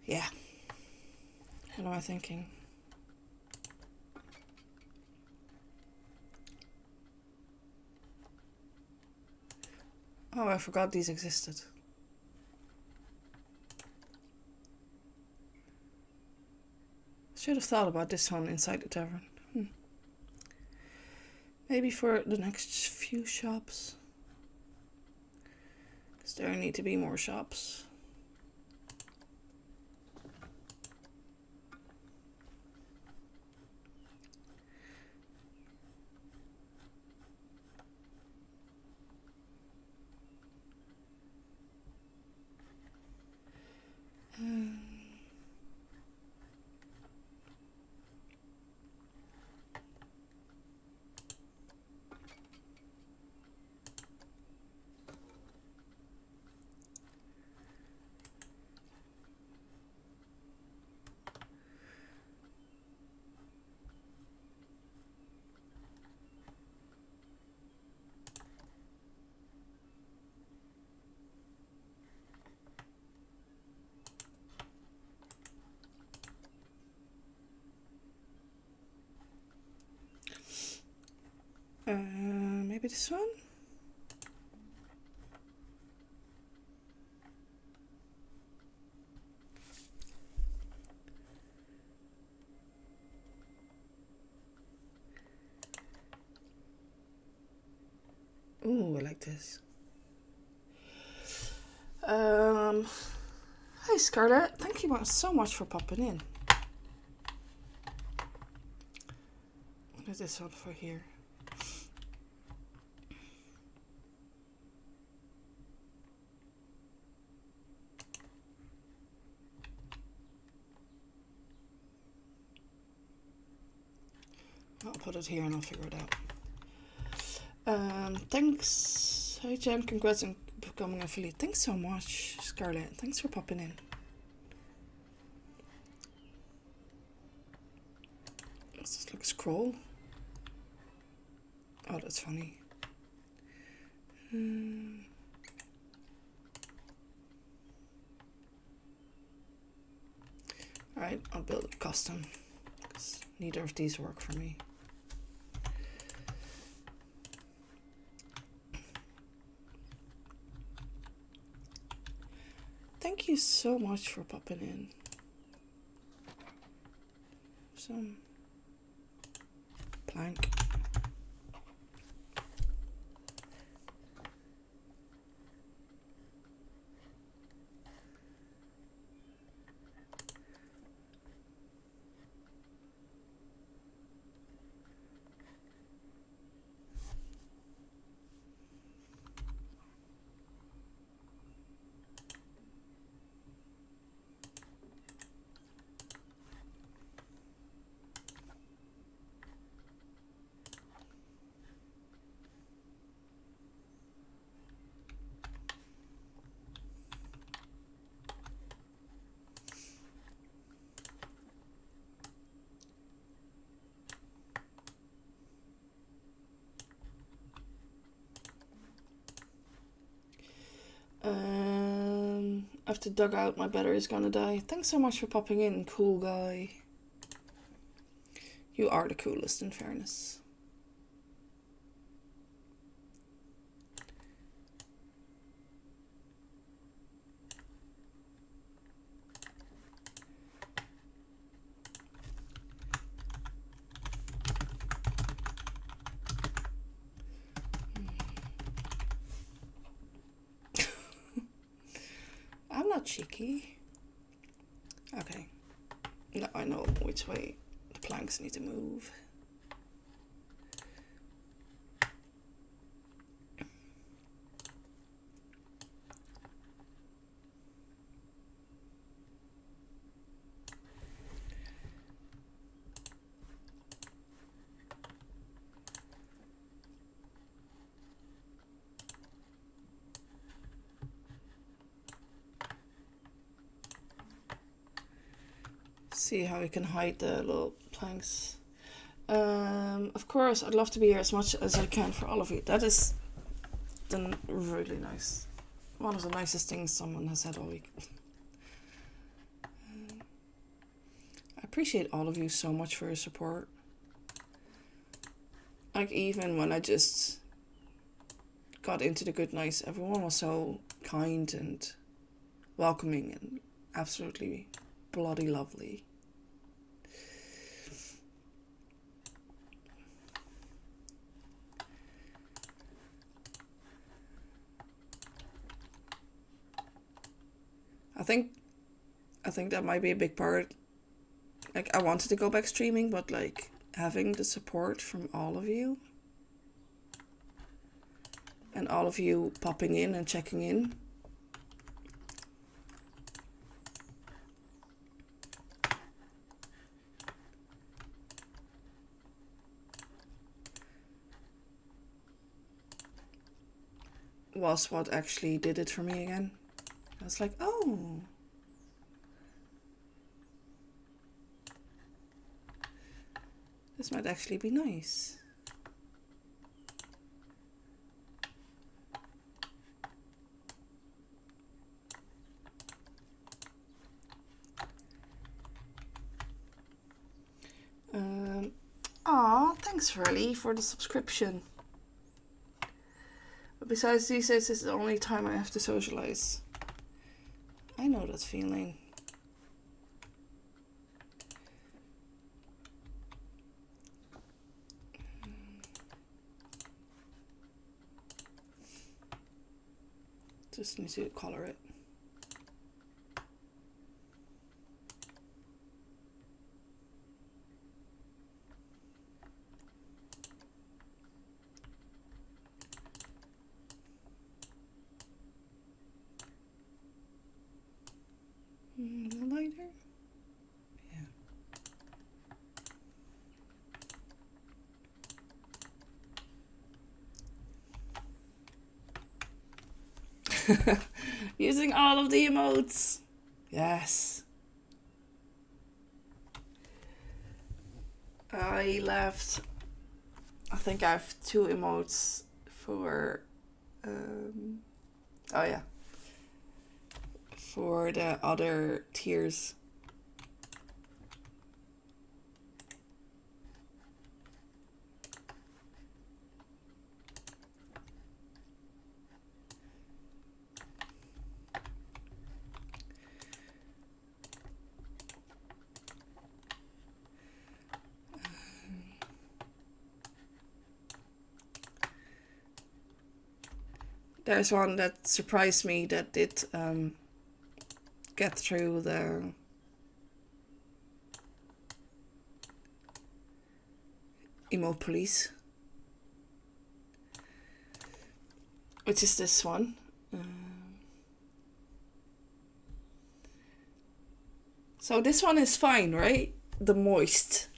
Yeah. What am I thinking? Oh, I forgot these existed. Should have thought about this one inside the tavern. Maybe for the next few shops. Because there need to be more shops. Maybe this one? Ooh, I like this. Hi Scarlett, thank you so much for popping in. What is this one for here? I'll put it here and I'll figure it out. Thanks. Hi Jen, congrats on becoming an affiliate. Thanks so much, Scarlett. Thanks for popping in. Does this like a scroll? Oh, that's funny. Alright, I'll build a custom. Because neither of these work for me. Thank you so much for popping in. Some plank. After dug out, my battery's gonna die. Thanks so much for popping in, cool guy. You are the coolest, in fairness. tricky. Okay. Now I know which way the planks need to move. See how we can hide the little planks. Of course, I'd love to be here as much as I can for all of you. That is then really nice. One of the nicest things someone has said all week. I appreciate all of you so much for your support. Like, even when I just got into the good nights, everyone was so kind and welcoming and absolutely bloody lovely. I think that might be a big part. Like, I wanted to go back streaming, but like having the support from all of you and all of you popping in and checking in. Was what actually did it for me again. I was like, oh. This might actually be nice. Thanks really for the subscription. But besides these days, this is the only time I have to socialize. I know that feeling. Just need to color it. Lighter? Yeah. Using all of the emotes. Yes. I left. I think I have 2 emotes for. Oh yeah. For the other tiers. There's one that surprised me that did get through the emote police, which is this one. So this one is fine, right? The moist.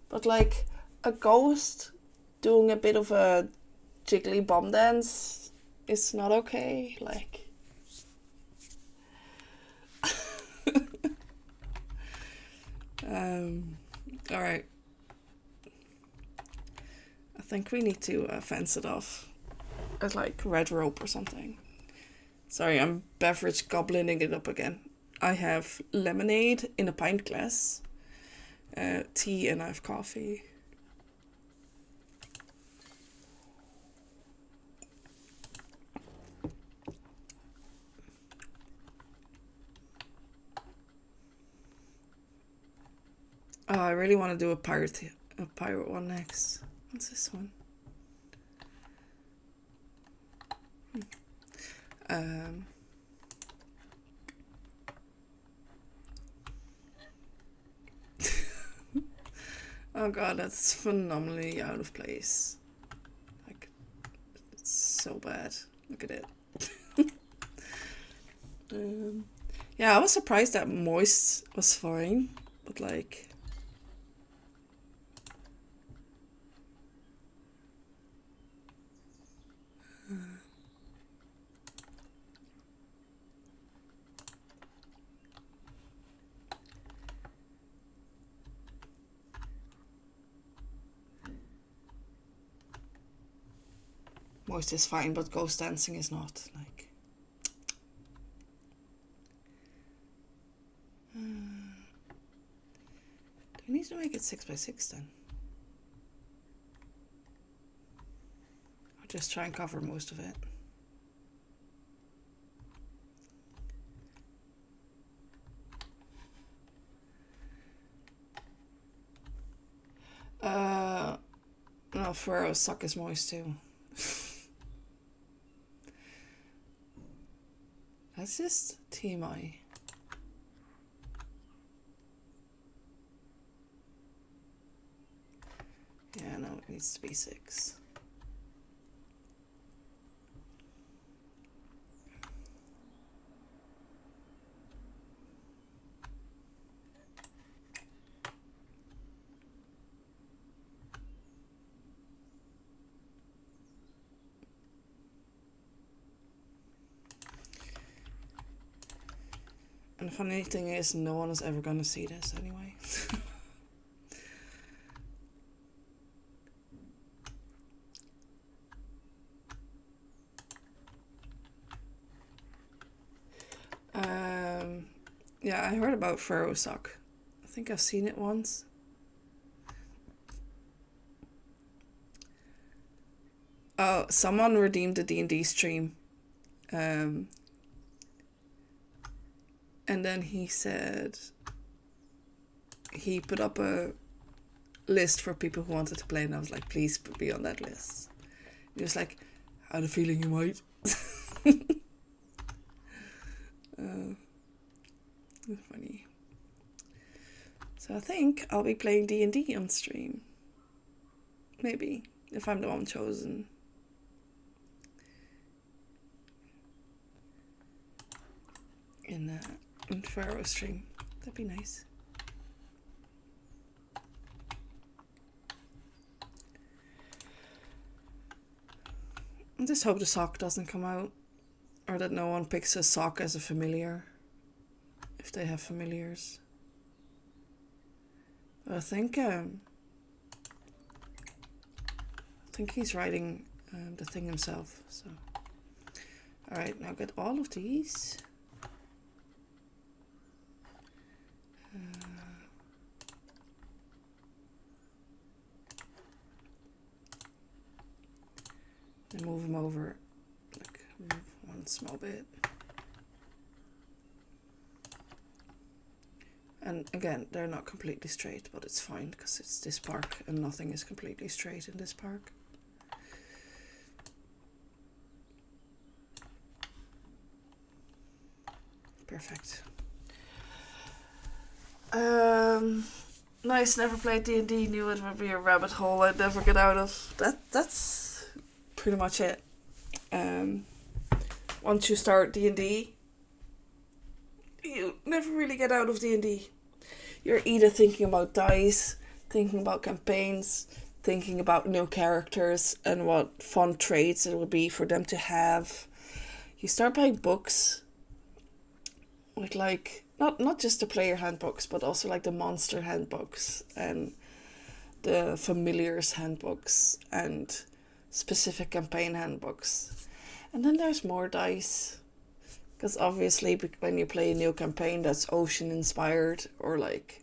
But like a ghost doing a bit of a jiggly bomb dance is not okay. Like, all right. I think we need to fence it off as like red rope or something. Sorry, I'm beverage goblining it up again. I have lemonade in a pint glass, tea, and I have coffee. Oh, I really want to do a pirate one next. What's this one? Oh god, that's phenomenally out of place. Like, it's so bad. Look at it. Yeah, I was surprised that moist was fine, but like... Moist is fine, but ghost dancing is not. Like, do we need to make it 6x6 then? I'll just try and cover most of it. No, Furrow Sock is moist too. That's just TMI. Yeah, no, it needs to be 6. And the funny thing is, no one is ever going to see this anyway. Yeah, I heard about Furrow Sock. I think I've seen it once. Oh, someone redeemed the D&D stream. And then he said he put up a list for people who wanted to play, and I was like, please be on that list. He was like, I had a feeling you might. Funny. So I think I'll be playing D&D on stream. Maybe, if I'm the one chosen. In Furrow stream. That'd be nice. I just hope the sock doesn't come out. Or that no one picks a sock as a familiar. If they have familiars. But I think he's writing the thing himself. So, all right, now get all of these. And move them over, like move one small bit. And again, they're not completely straight, but it's fine because it's this park and nothing is completely straight in this park. Perfect. Nice, never played D&D, knew it would be a rabbit hole I'd never get out of. That's pretty much it. Once you start D&D, you never really get out of D&D. You're either thinking about dice, thinking about campaigns, thinking about new characters and what fun traits it would be for them to have. You start buying books with like not just the player handbooks, but also like the monster handbooks and the familiars handbooks and specific campaign handbooks. And then there's more dice. Because obviously when you play a new campaign that's ocean inspired or like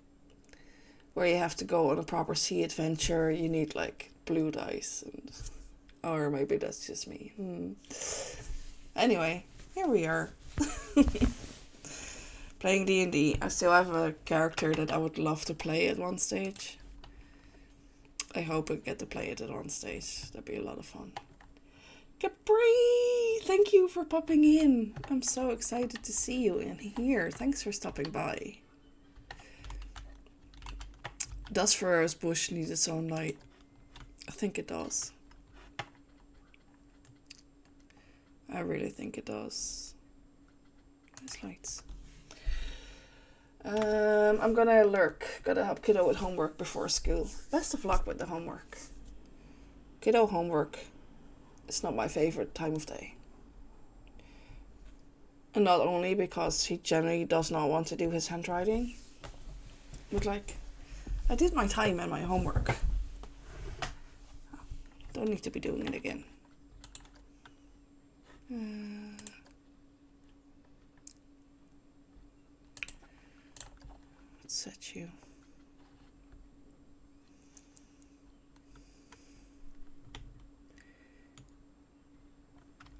where you have to go on a proper sea adventure, you need like blue dice. Or maybe that's just me. Anyway, here we are. Playing D&D. I still have a character that I would love to play at one stage. I hope I get to play it at one stage. That'd be a lot of fun. Capri! Thank you for popping in. I'm so excited to see you in here. Thanks for stopping by. Does Ferrer's bush need its own light? I think it does. I really think it does. Nice lights. I'm gonna lurk. Gotta help kiddo with homework before school. Best of luck with the homework. Kiddo homework. It's not my favourite time of day. And not only because he generally does not want to do his handwriting, but like, I did my time and my homework. Don't need to be doing it again. Let's set you.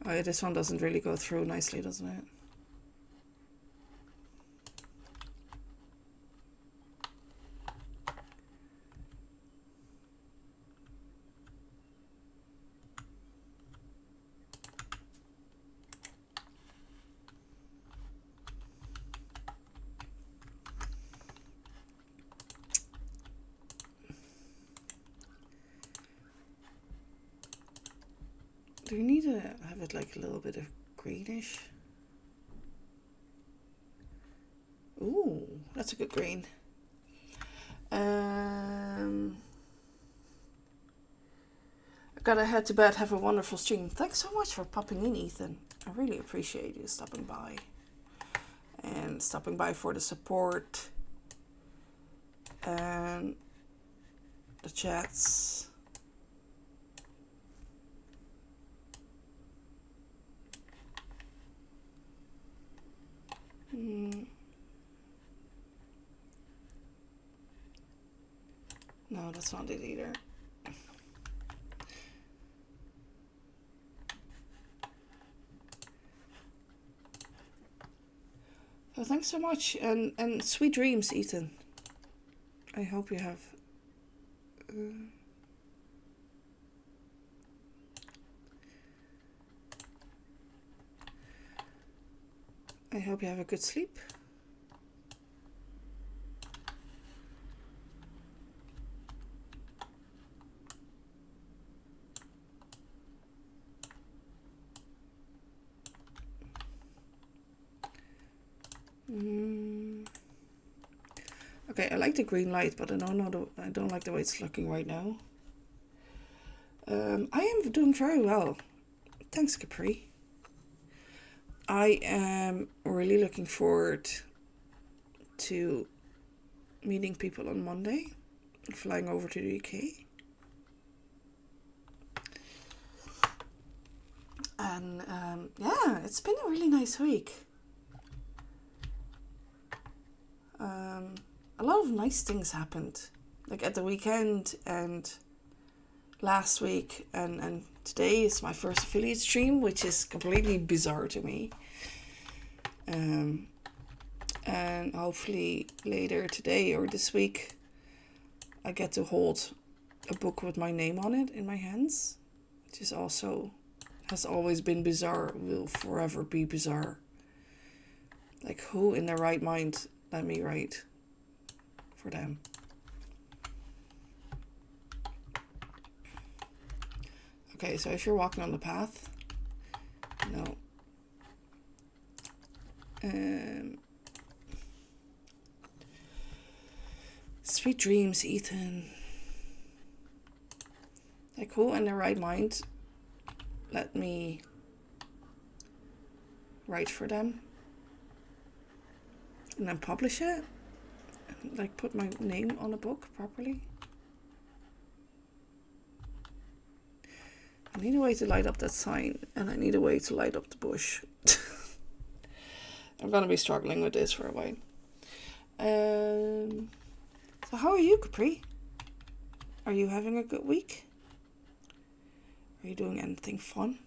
Oh yeah, this one doesn't really go through nicely, doesn't it? Do we need to have it like a little bit of greenish? Ooh, that's a good green. I gotta head to bed. Have a wonderful stream. Thanks so much for popping in, Ethan. I really appreciate you stopping by. And stopping by for the support. And the chats. No, that's not it either. So thanks so much, and sweet dreams, Ethan. I hope you have. I hope you have a good sleep. Okay, I like the green light, but I don't like the way it's looking right now. I am doing very well. Thanks, Capri. I am really looking forward to meeting people on Monday, flying over to the UK. And yeah, it's been a really nice week. A lot of nice things happened, like at the weekend and last week, and today is my first affiliate stream, which is completely bizarre to me. And hopefully later today or this week, I get to hold a book with my name on it in my hands, which is also has always been bizarre, will forever be bizarre. Like, who in their right mind let me write for them? Okay, so if you're walking on the path, no. Sweet dreams, Ethan. Like, who in their right mind let me write for them and then publish it? Like, put my name on a book properly? I need a way to light up that sign, and I need a way to light up the bush. I'm gonna be struggling with this for a while. So how are you, Capri? Are you having a good week? Are you doing anything fun?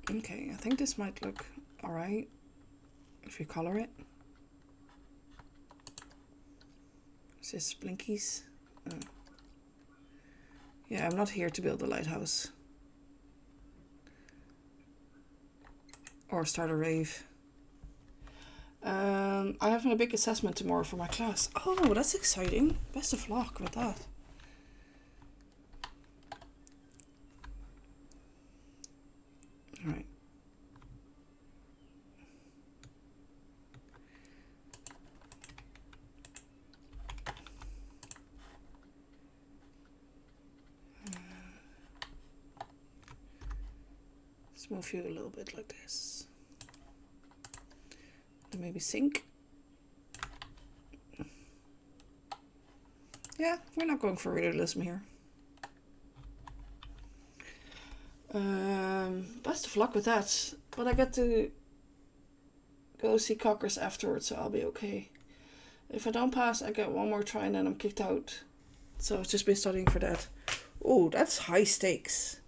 Okay, I think this might look alright if you color it. Is this blinkies? Yeah, I'm not here to build a lighthouse. Or start a rave. I have a big assessment tomorrow for my class. Oh, that's exciting. Best of luck with that. Alright. Let's move you a little bit like this. And maybe sink. Yeah, we're not going for realism here. Best of luck with that. But I get to go see Cockers afterwards, so I'll be okay. If I don't pass, I get one more try and then I'm kicked out. So I've just been studying for that. Oh, that's high stakes.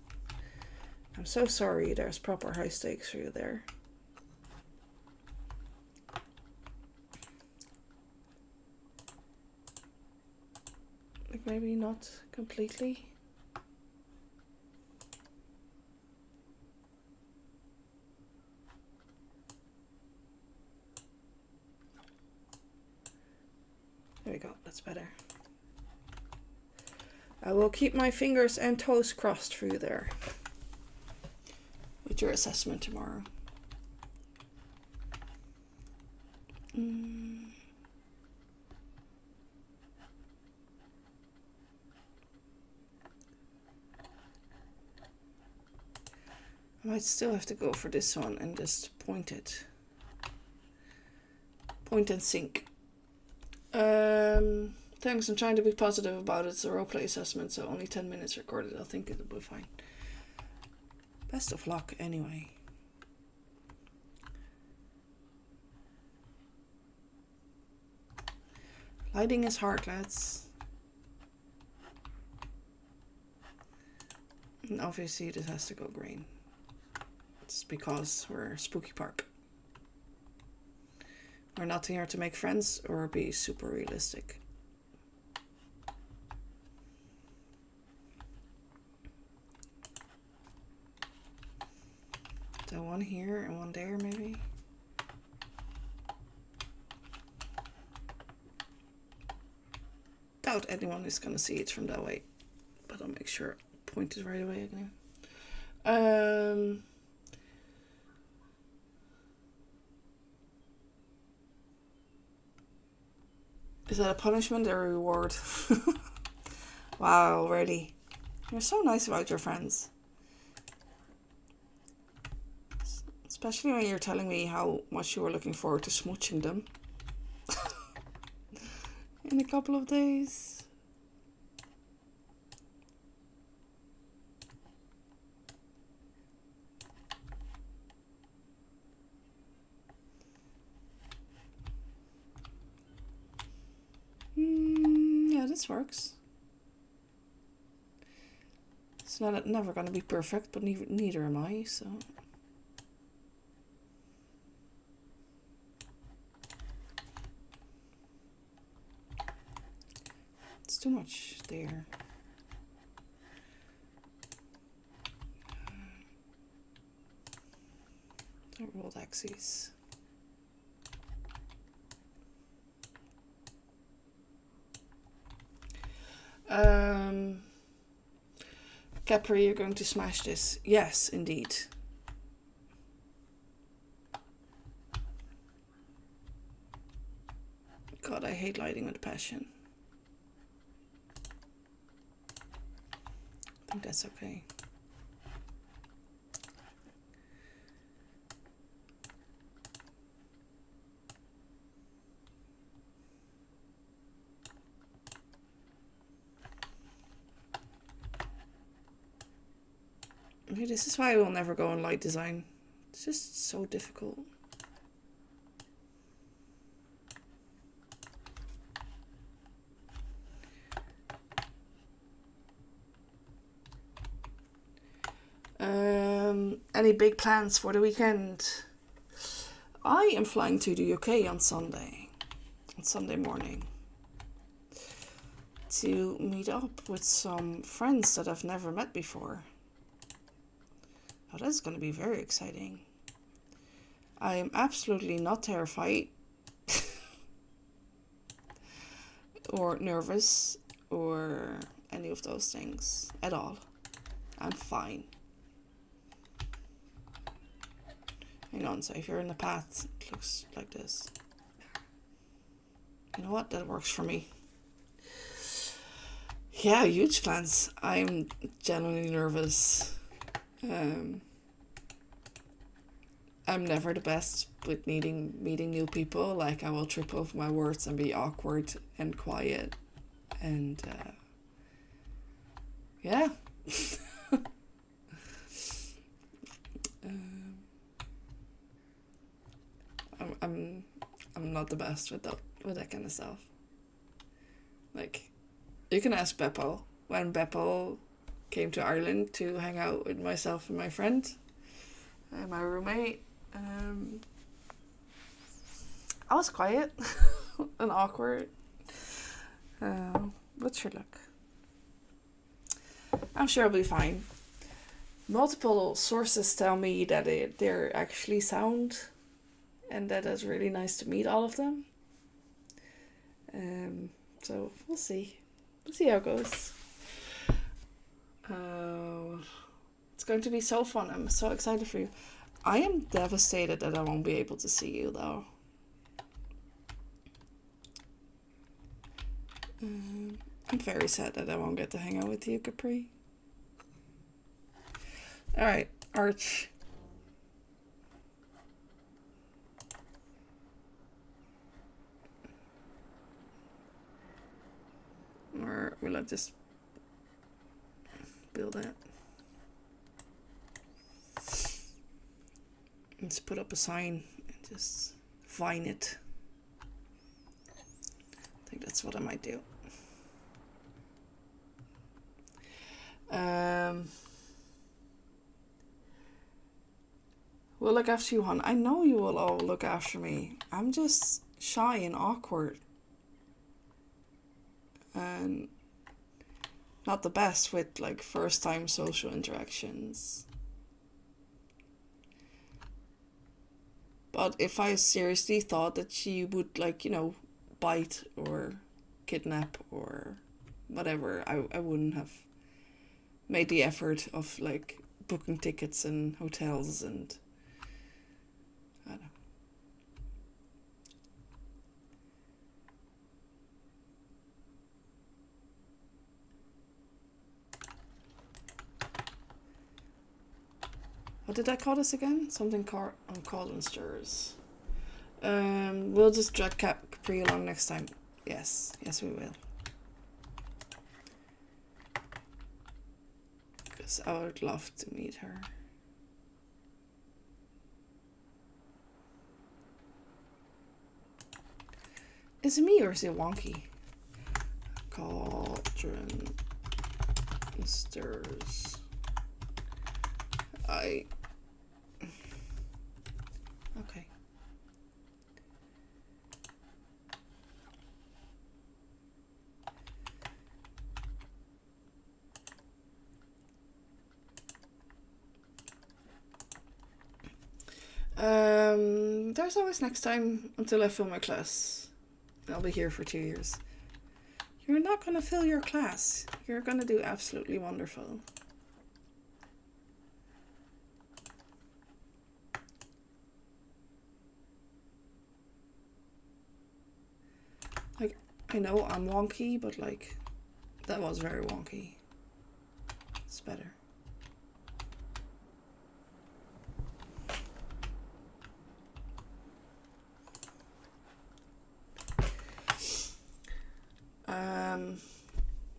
I'm so sorry, there's proper high stakes for you there. Like maybe not completely. There we go, that's better. I will keep my fingers and toes crossed for you there. With your assessment tomorrow. I might still have to go for this one and just point it. Point and sink. Thanks, I'm trying to be positive about it. It's a roleplay assessment, so only 10 minutes recorded. I think it'll be fine. Best of luck anyway. Lighting is hard, lads. And obviously this has to go green. It's because we're a spooky park. We're not here to make friends or be super realistic. So one here and one there maybe. Doubt anyone is gonna see it from that way. But I'll make sure I point it right away again. Is that a punishment or a reward? Wow, already. You're so nice about your friends. Especially when you're telling me how much you were looking forward to smooching them. In a couple of days. Yeah, this works. It's never going to be perfect, but neither am I, so... It's too much there. Rolled axes. Capri, you're going to smash this. Yes, indeed. God, I hate lighting with passion. I think that's okay. Okay, this is why I will never go on light design. It's just so difficult. Any big plans for the weekend? I am flying to the UK on Sunday morning, to meet up with some friends that I've never met before. Oh, that's going to be very exciting. I am absolutely not terrified or nervous or any of those things at all. I'm fine. Hang on, so if you're in the path, it looks like this. You know what? That works for me. Yeah, huge plans. I'm genuinely nervous. I'm never the best with meeting new people. Like, I will trip over my words and be awkward and quiet. And yeah. I'm not the best with that kind of stuff. Like, you can ask Beppo. When Beppo came to Ireland to hang out with myself and my friend and my roommate, I was quiet and awkward. But sure, look, I'm sure I'll be fine. Multiple sources tell me that they're actually sound, and that it's really nice to meet all of them. So we'll see. We'll see how it goes. It's going to be so fun. I'm so excited for you. I am devastated that I won't be able to see you, though. I'm very sad that I won't get to hang out with you, Capri. Alright, Arch. Or will I just build that? Let's put up a sign and just vine it. I think that's what I might do. We'll look after you, hon. I know you will all look after me. I'm just shy and awkward. And not the best with, like, first time social interactions. But if I seriously thought that she would, like, you know, bite or kidnap or whatever, I wouldn't have made the effort of, like, booking tickets and hotels and I don't know. What did I call this again? Something called and stirs. We'll just drag Capri along next time. Yes, we will. Because I would love to meet her. Is it me or is it wonky? Cauldron stirs. Okay. There's always next time until I fill my class. I'll be here for 2 years. You're not gonna fill your class. You're gonna do absolutely wonderful. Like, I know I'm wonky, but like, that was very wonky. It's better.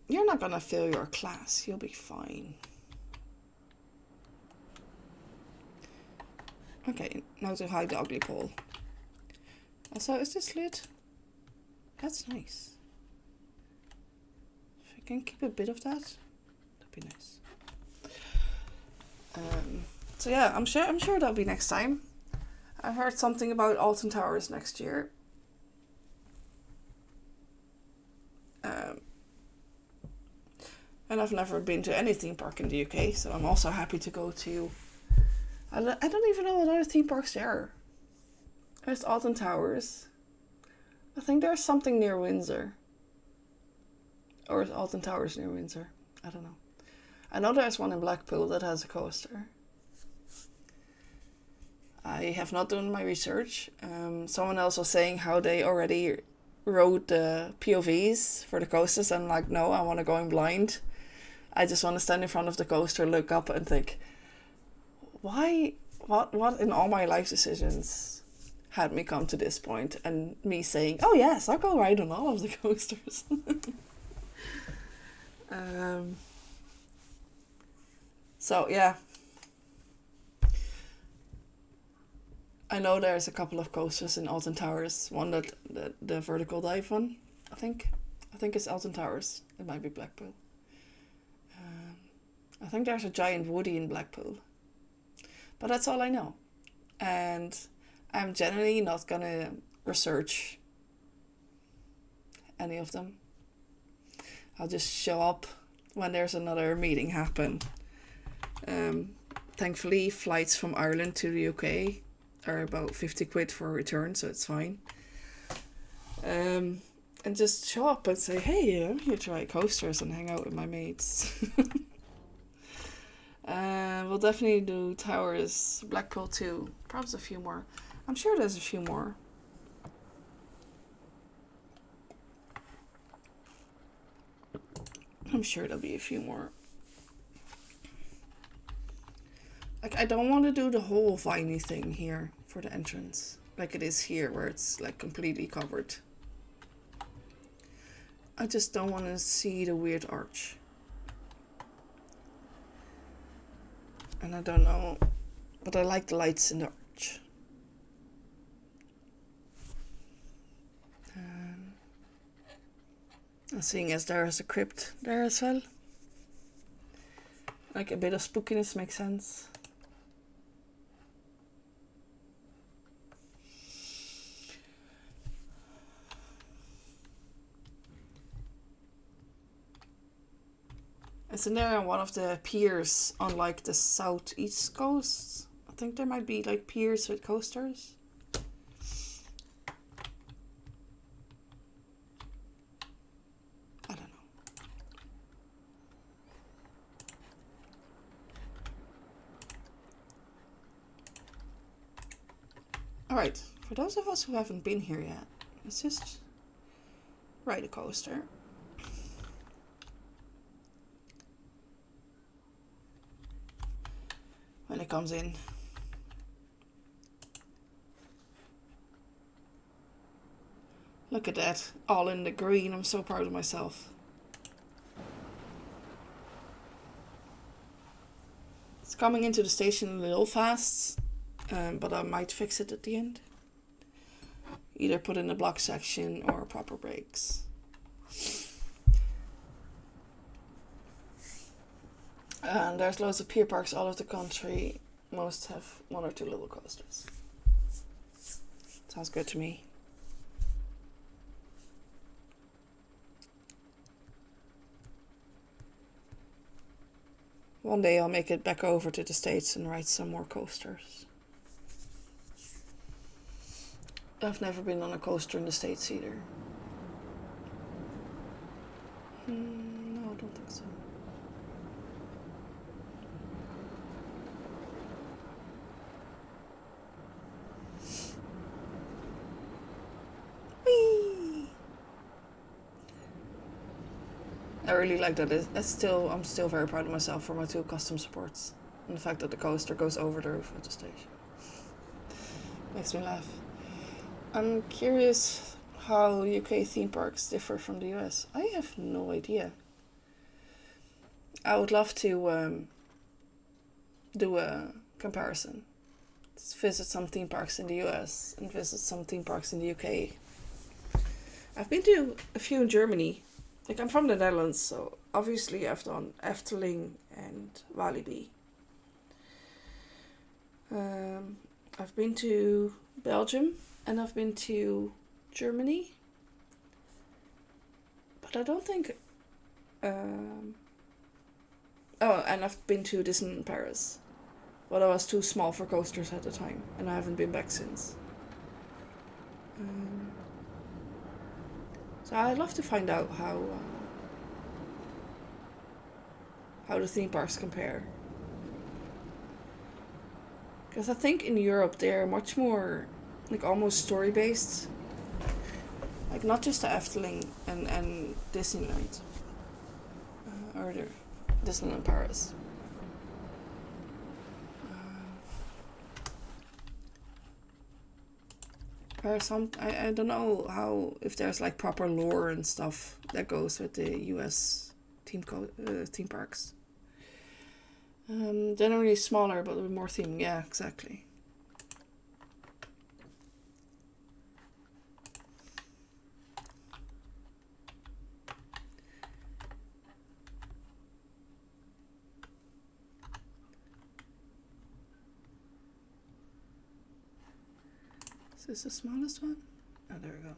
You're not gonna fail your class. You'll be fine. Okay, now to hide the ugly pole. Also, is this lit? That's nice. If I can keep a bit of that, that'd be nice. So yeah, I'm sure that'll be next time. I heard something about Alton Towers next year. And I've never been to any theme park in the UK, so I'm also happy to go to... I don't even know what other theme parks there are. There's Alton Towers. I think there's something near Windsor. Or is Alton Towers near Windsor? I don't know. I know there's one in Blackpool that has a coaster. I have not done my research. Someone else was saying how they already wrote the POVs for the coasters. And like, no, I want to go in blind. I just want to stand in front of the coaster, look up and think, why, what in all my life decisions had me come to this point? And me saying, oh yes, I'll go ride on all of the coasters. So yeah. I know there's a couple of coasters in Alton Towers. One that the vertical dive one, I think it's Alton Towers. It might be Blackpool. I think there's a giant Woody in Blackpool. But that's all I know. And I'm generally not gonna research any of them. I'll just show up when there's another meeting happen. Thankfully, flights from Ireland to the UK are about 50 quid for a return, so it's fine. And just show up and say, hey, I'm here to ride coasters and hang out with my mates. We'll definitely do Towers, Blackpool too. Perhaps a few more. I'm sure there's a few more. I'm sure there'll be a few more. Like, I don't want to do the whole viney thing here for the entrance. Like it is here, where it's like completely covered. I just don't want to see the weird arch. And I don't know, but I like the lights in the arch. And seeing as there is a crypt there as well, like a bit of spookiness makes sense. Isn't there one of the piers on like the southeast coast? I think there might be like piers with coasters. I don't know. Alright, for those of us who haven't been here yet, let's just ride a coaster. When it comes in. Look at that, all in the green. I'm so proud of myself. It's coming into the station a little fast, but I might fix it at the end. Either put in a block section or proper brakes. And there's loads of pier parks all over the country. Most have one or two little coasters. Sounds good to me. One day I'll make it back over to the States and ride some more coasters. I've never been on a coaster in the States either. No, I don't think so. I really like that. I'm still very proud of myself for my 2 custom supports. And the fact that the coaster goes over the roof of the station. Makes me laugh. I'm curious how UK theme parks differ from the US. I have no idea. I would love to do a comparison. Let's visit some theme parks in the US and visit some theme parks in the UK. I've been to a few in Germany. Like, I'm from the Netherlands, so obviously I've done Efteling and Walibi. I've been to Belgium and I've been to Germany, but I don't think. Oh, and I've been to Disneyland Paris, but I was too small for coasters at the time, and I haven't been back since. So I'd love to find out how the theme parks compare. Because I think in Europe they're much more like almost story based. Like not just the Efteling and Disneyland. Or the Disneyland Paris. I don't know how if there's like proper lore and stuff that goes with the US theme parks. Generally smaller, but with more theme. Yeah, exactly. Is this the smallest one? Oh, there we go.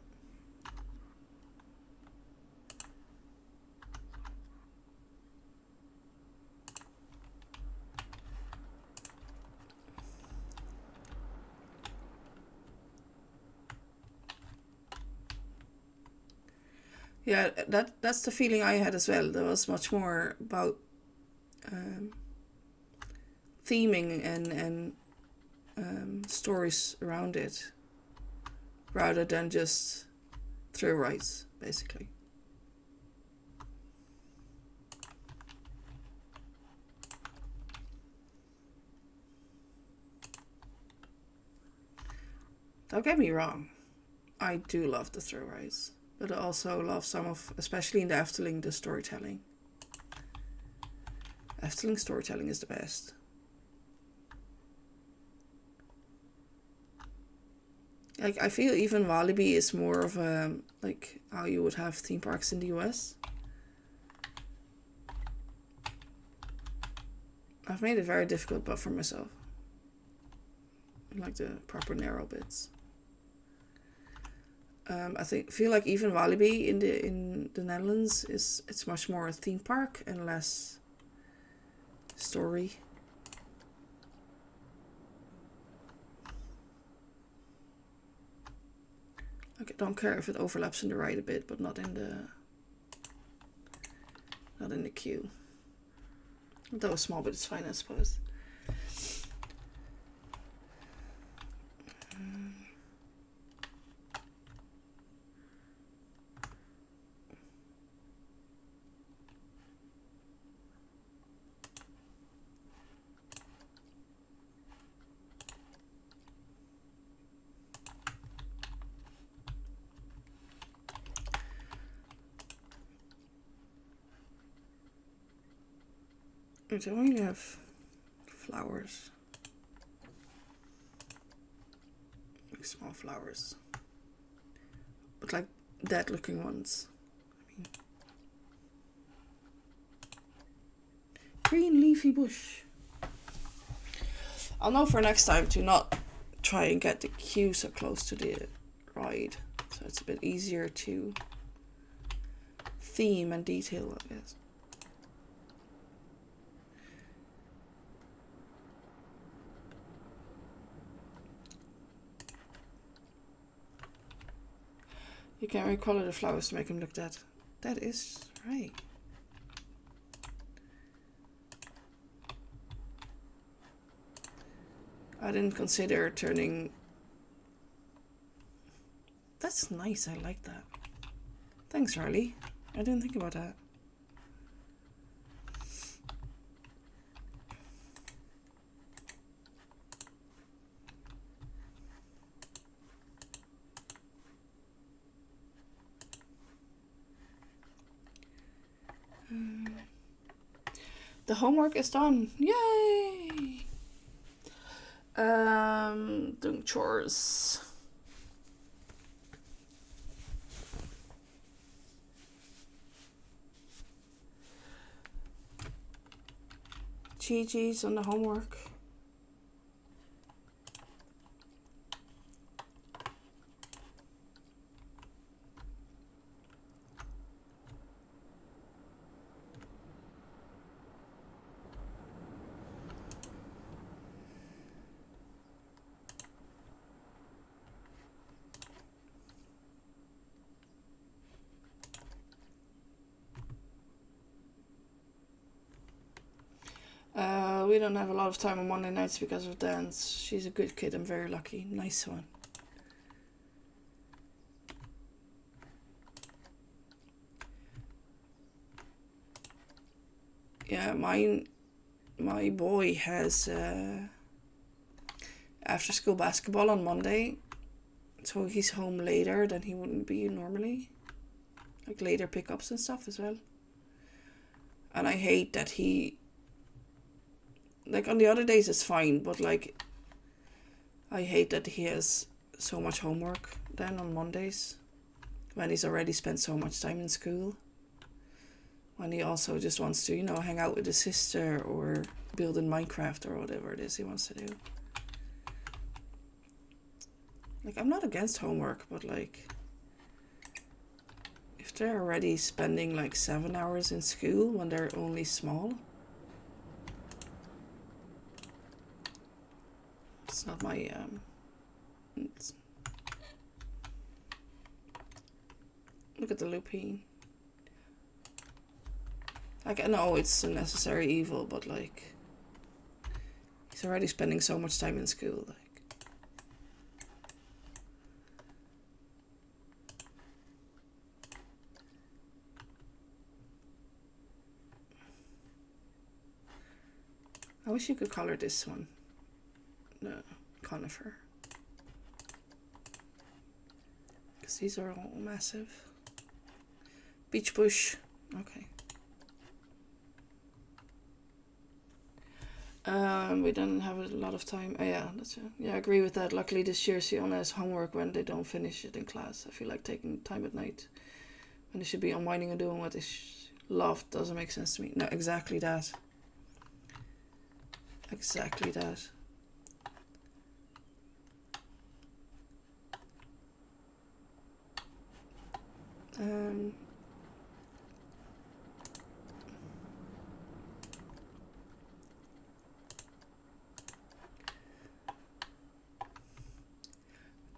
Yeah, that's the feeling I had as well. There was much more about theming and stories around it, rather than just thrill rides, basically. Don't get me wrong, I do love the thrill rides, but I also love some of, especially in the Efteling, the storytelling. Efteling storytelling is the best. Like I feel even Walibi is more of a like how you would have theme parks in the US. I've made it very difficult, but for myself. I like the proper narrow bits. I feel like even Walibi in the Netherlands it's much more a theme park and less story. Like I don't care if it overlaps in the ride a bit, but not in the queue. That was small, but it's fine, I suppose. I don't really have flowers. Like small flowers. But like dead looking ones. I mean, green leafy bush. I'll know for next time to not try and get the queue so close to the ride. So it's a bit easier to theme and detail, I guess. You can't recolor the flowers to make them look dead. That is right. I didn't consider turning... That's nice, I like that. Thanks, Riley. I didn't think about that. The homework is done. Yay! Doing chores. Gigi's on the homework. we don't have a lot of time on Monday nights because of dance. She's a good kid. I'm very lucky. Nice one. Yeah, my boy has after school basketball on Monday, so he's home later than he wouldn't be normally. Like later pickups and stuff as well. And I hate that he, like on the other days it's fine, but like I hate that he has so much homework then on Mondays when he's already spent so much time in school. When he also just wants to, hang out with his sister or build in Minecraft or whatever it is he wants to do. Like, I'm not against homework, but like, if they're already spending like 7 hours in school when they're only small, it's not my, look at the lupine. Like, I know it's a necessary evil, but like, he's already spending so much time in school, like. I wish you could color this one. The conifer. Because these are all massive. Beach bush. Okay. We didn't have a lot of time. Oh, yeah, that's it. Yeah, I agree with that. Luckily this year she only has homework when they don't finish it in class. I feel like taking time at night when they should be unwinding and doing what they love doesn't make sense to me. No, exactly that. Exactly that.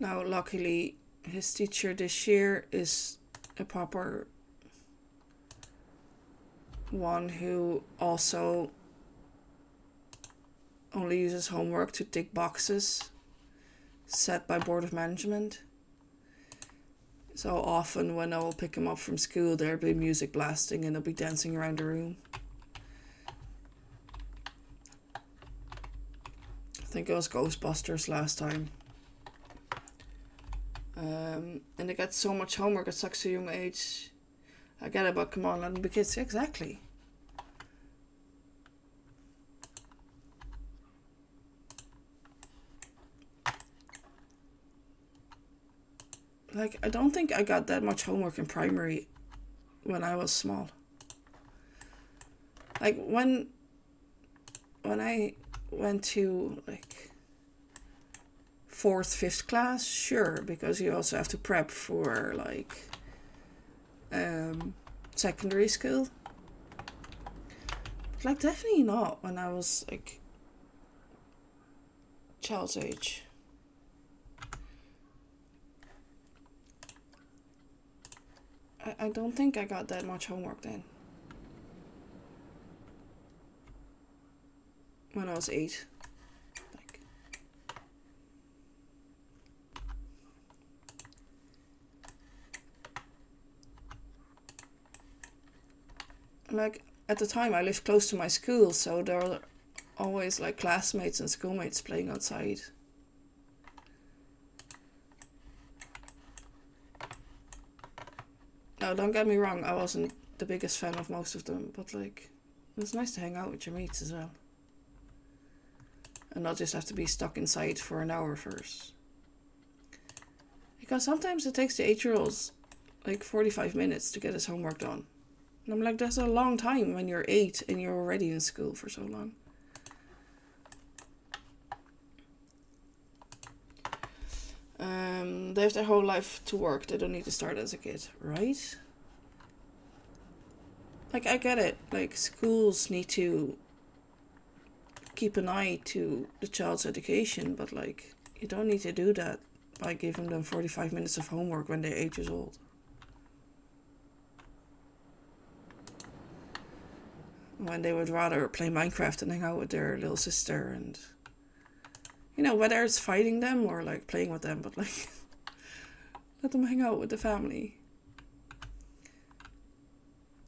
Now, luckily, his teacher this year is a proper one who also only uses homework to tick boxes set by Board of Management. So often when I will pick him up from school, there'll be music blasting and they'll be dancing around the room. I think it was Ghostbusters last time. And they get so much homework at such a young age. I get it, but come on, let them be kids. Exactly. Like, I don't think I got that much homework in primary when I was small. Like, when I went to, like, 4th, 5th class, sure, because you also have to prep for, like, secondary school. But, like, definitely not when I was, like, child's age. I don't think I got that much homework then. When I was 8. Like, at the time I lived close to my school, so there were always like classmates and schoolmates playing outside. Now, don't get me wrong, I wasn't the biggest fan of most of them, but like, it was nice to hang out with your mates as well. And not just have to be stuck inside for an hour first. Because sometimes it takes the 8-year-olds like 45 minutes to get his homework done. And I'm like, that's a long time when you're 8 and you're already in school for so long. They have their whole life to work. They don't need to start as a kid, right? Like, I get it. Like, schools need to keep an eye to the child's education, but like, you don't need to do that by giving them 45 minutes of homework when they're 8 years old. when they would rather play Minecraft and hang out with their little sister, and you know, whether it's fighting them or like playing with them, but like let them hang out with the family.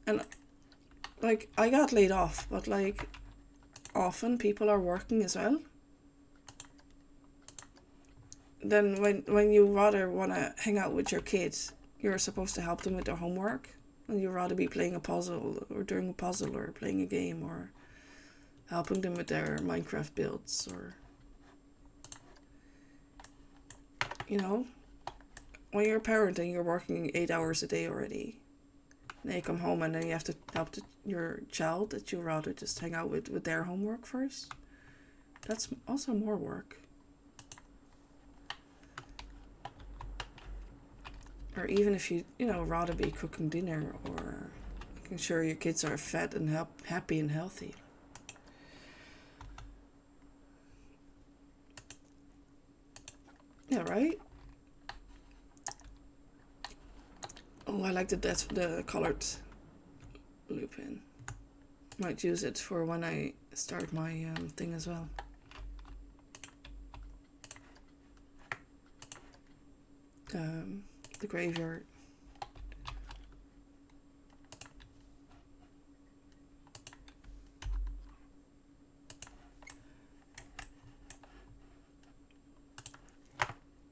And like I got laid off, but like often people are working as well. Then when you rather want to hang out with your kids, you're supposed to help them with their homework, and you'd rather be playing a puzzle or doing a puzzle or playing a game or helping them with their Minecraft builds, or you know, when you're a parent and you're working 8 hours a day already, and then you come home and then you have to help your child that you rather just hang out with their homework first. That's also more work. Or even if you know, rather be cooking dinner or making sure your kids are fed and happy and healthy. Yeah, right? Oh, I like the colored lupin. Might use it for when I start my thing as well. The graveyard.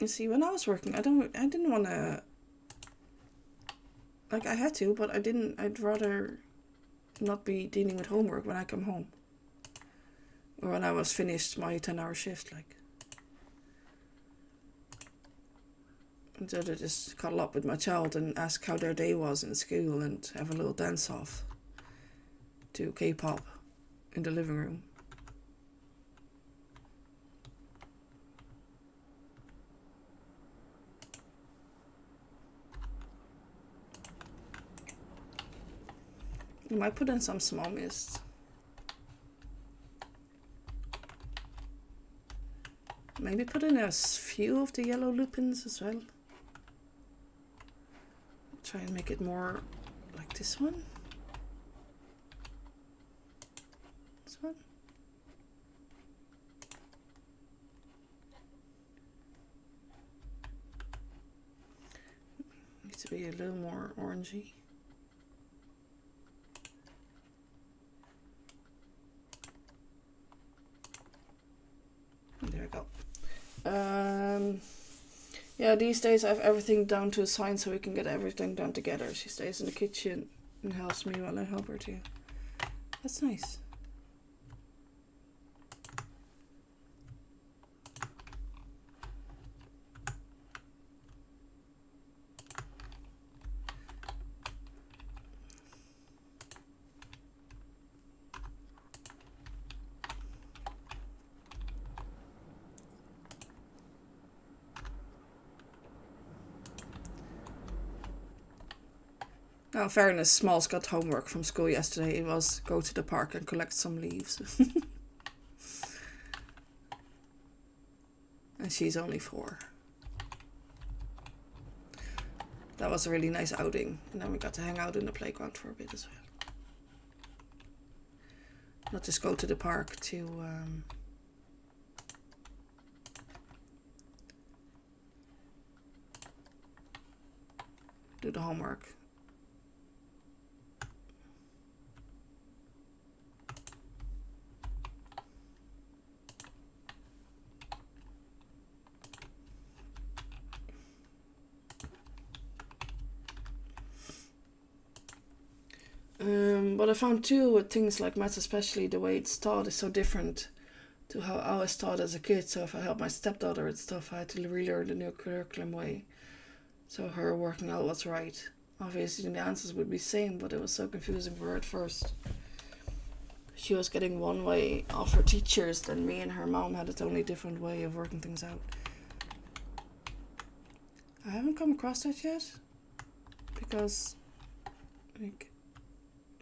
You see, when I was working, I didn't want to, like, I had to, but I didn't. I'd rather not be dealing with homework when I come home, or when I was finished my 10-hour shift, like. So to just cuddle up with my child and ask how their day was in school and have a little dance off to K-pop in the living room. You might put in some small mist. Maybe put in a few of the yellow lupins as well. Try and make it more like this one. This one. Needs to be a little more orangey. There we go. Yeah, these days I have everything down to a science so we can get everything done together. She stays in the kitchen and helps me while I help her too. That's nice. Now, in fairness, Smalls got homework from school yesterday. It was go to the park and collect some leaves. And she's only 4. That was a really nice outing. And then we got to hang out in the playground for a bit as well. Not just go to the park to do the homework. But I found too with things like maths, especially the way it's taught is so different to how I was taught as a kid. So if I helped my stepdaughter with stuff, I had to relearn the new curriculum way. So her working out what's right. Obviously the answers would be the same, but it was so confusing for her at first. She was getting one way off her teachers, then me and her mom had a totally different way of working things out. I haven't come across that yet, because like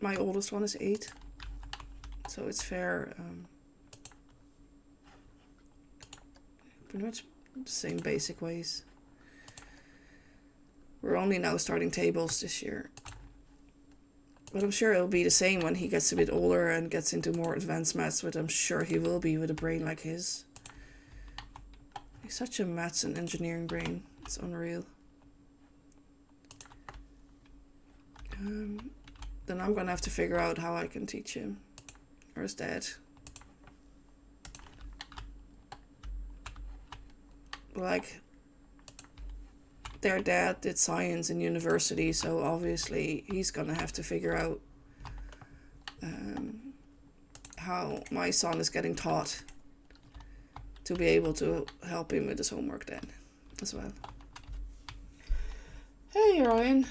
my oldest one is 8, so it's fair. Pretty much the same basic ways. We're only now starting tables this year. But I'm sure it'll be the same when he gets a bit older and gets into more advanced maths, which I'm sure he will be with a brain like his. He's such a maths and engineering brain. It's unreal. Then I'm gonna have to figure out how I can teach him. Or his dad. Like, their dad did science in university, so obviously he's gonna have to figure out how my son is getting taught to be able to help him with his homework then as well. Hey Ryan.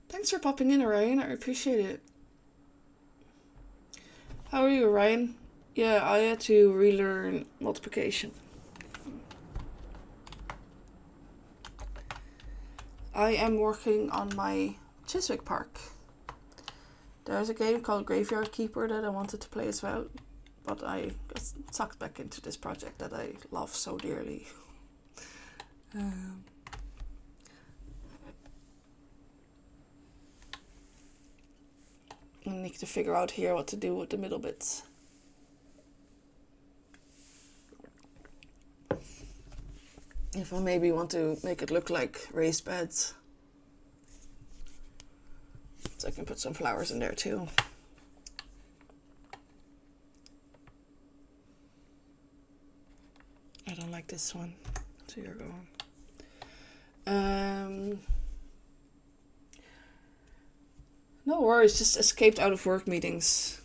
Thanks for popping in, Ryan. I appreciate it. How are you, Ryan? Yeah, I had to relearn multiplication. I am working on my Chiswick Park. There's a game called Graveyard Keeper that I wanted to play as well, but I got sucked back into this project that I love so dearly. I need to figure out here what to do with the middle bits. If I maybe want to make it look like raised beds. So I can put some flowers in there too. I don't like this one. So you're going. No worries, just escaped out of work meetings.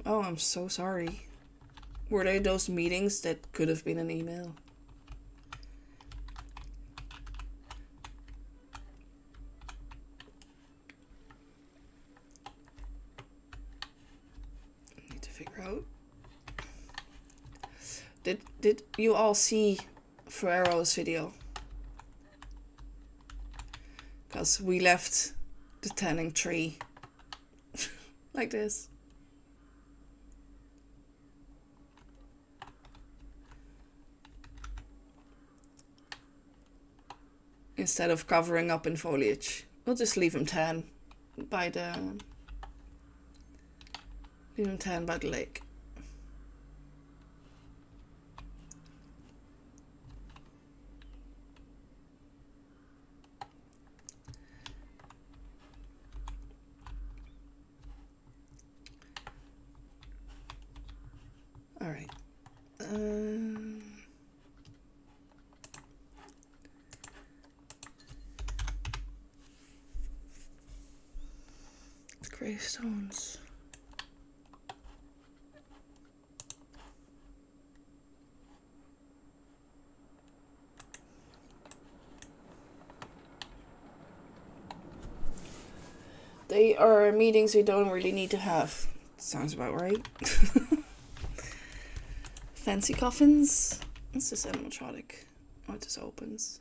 Oh, I'm so sorry. Were they those meetings that could have been an email? I need to figure out. Did you all see Ferrero's video? Because we left the tanning tree like this. Instead of covering up in foliage. We'll just leave him tan by the lake. All right. The gravestones. They are meetings we don't really need to have. Sounds about right. Fancy coffins. What's this animatronic? Oh, it just opens.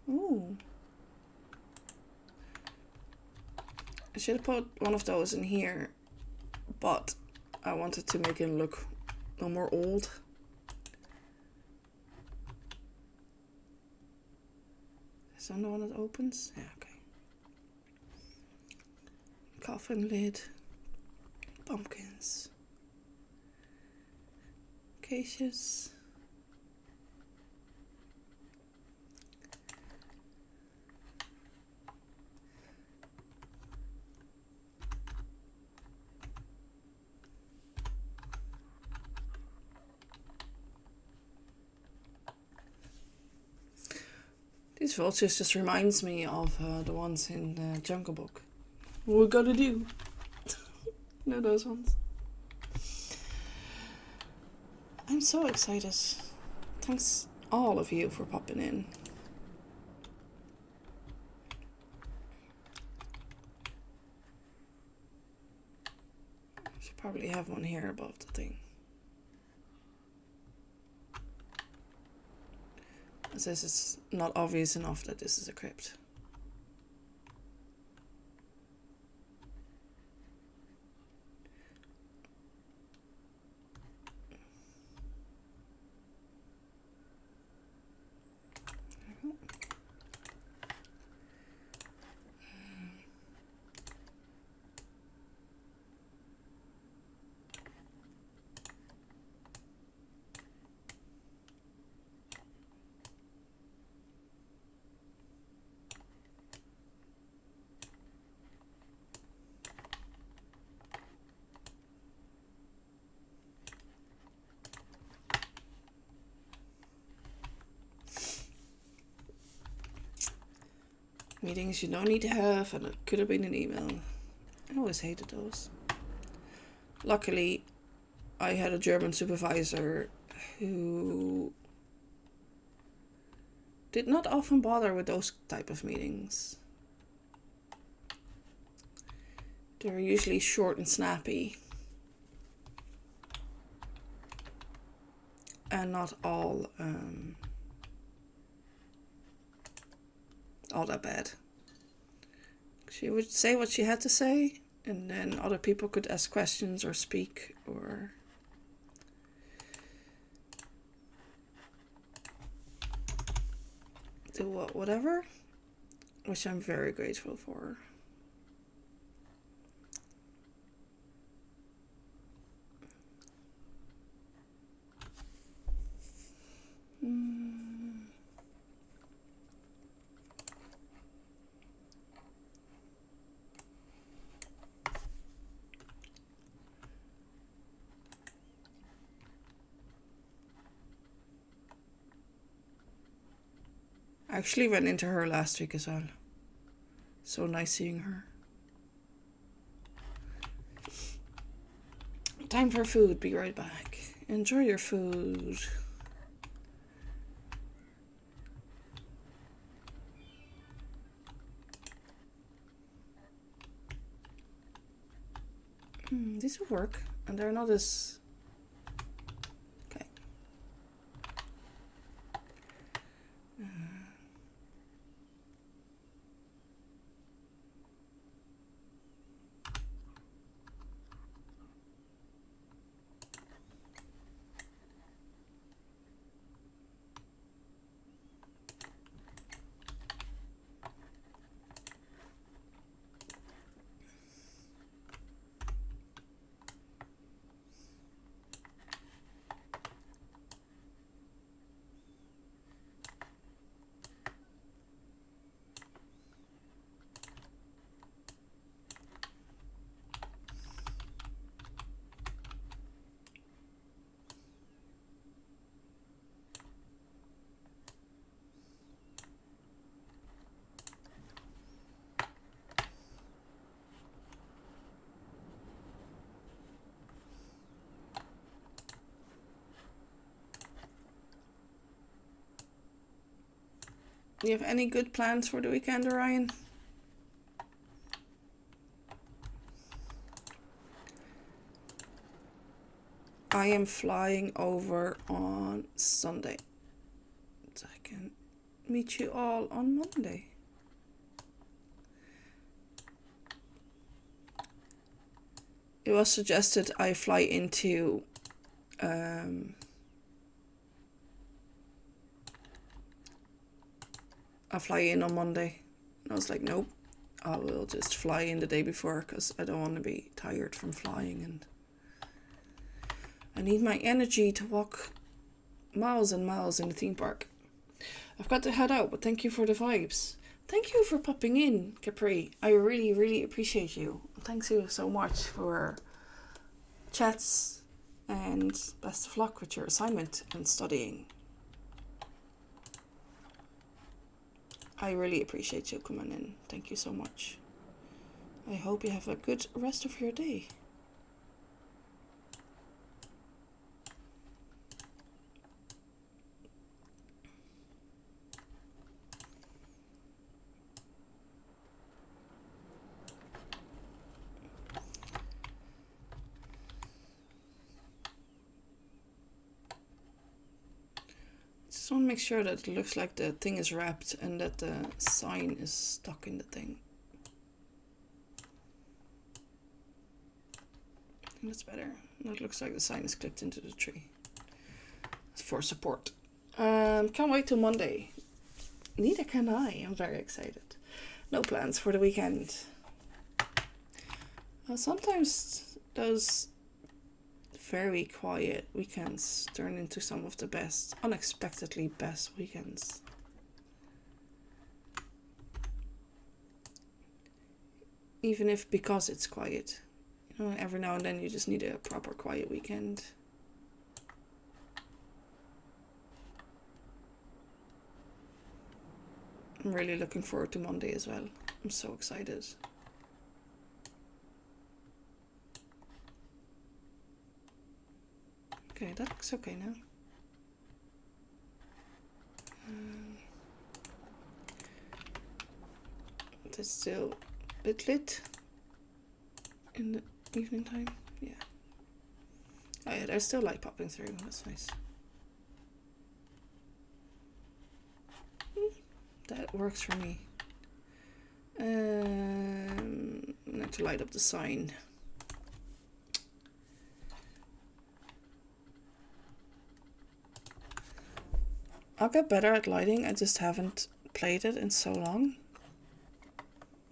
Ooh. I should have put one of those in here, but I wanted to make him look no more old. Is that the one that opens? Yeah, okay. Coffin lid. Pumpkins. Acacias. These vultures just reminds me of the ones in Jungle Book. What we gotta do? You know those ones? I'm so excited. Thanks all of you for popping in. Should probably have one here above the thing. As this is not obvious enough that this is a crypt. Meetings you don't need to have, and it could have been an email. I always hated those. Luckily, I had a German supervisor who did not often bother with those type of meetings. They're usually short and snappy. And not all that bad. She would say what she had to say, and then other people could ask questions or speak or do whatever, which I'm very grateful for. I actually ran into her last week as well. So nice seeing her. Time for food. Be right back. Enjoy your food. These will work, and they're not as... Okay. Do you have any good plans for the weekend, Orion? I am flying over on Sunday, so I can meet you all on Monday. It was suggested I fly into I fly in on Monday. And I was like, nope, I will just fly in the day before because I don't want to be tired from flying, and I need my energy to walk miles and miles in the theme park. I've got to head out, but thank you for the vibes. Thank you for popping in, Capri. I really, really appreciate you. Thanks you so much for chats, and best of luck with your assignment and studying. I really appreciate you coming in. Thank you so much. I hope you have a good rest of your day. Just want to make sure that it looks like the thing is wrapped and that the sign is stuck in the thing. That's better. That looks like the sign is clipped into the tree. It's for support. Can't wait till Monday. Neither can I. I'm very excited. No plans for the weekend. Sometimes those very quiet weekends turn into some of the best, unexpectedly best weekends. Even if because it's quiet. You know, every now and then you just need a proper quiet weekend. I'm really looking forward to Monday as well. I'm so excited. Okay, that looks okay now. It's still a bit lit in the evening time. Yeah. Oh yeah, there's still light popping through. That's nice. That works for me. Need to light up the sign. I'll get better at lighting. I just haven't played it in so long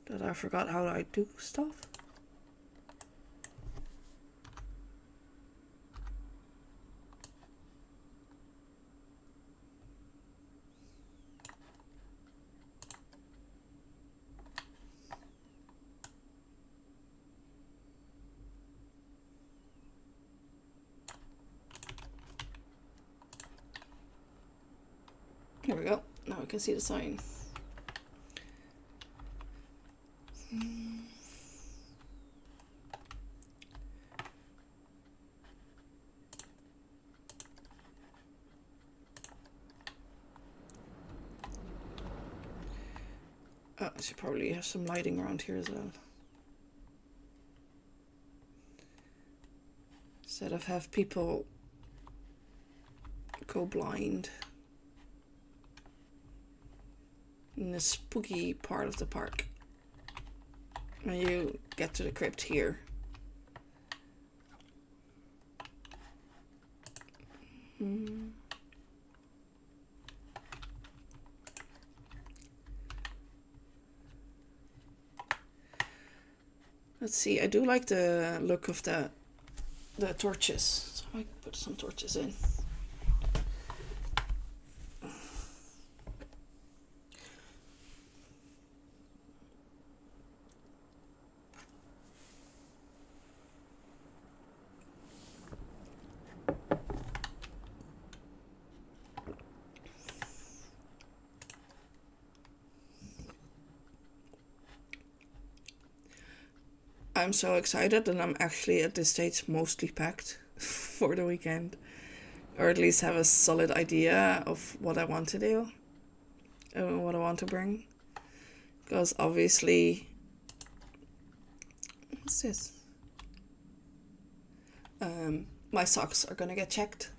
that I forgot how I do stuff. Here we go. Now we can see the sign. Oh, I should probably have some lighting around here as well. Instead of have people go blind in the spooky part of the park. When you get to the crypt here. Let's see, I do like the look of the torches. So I might put some torches in. I'm so excited, and I'm actually at this stage mostly packed for the weekend, or at least have a solid idea of what I want to do, what I want to bring. Because obviously, what's this? My socks are gonna get checked.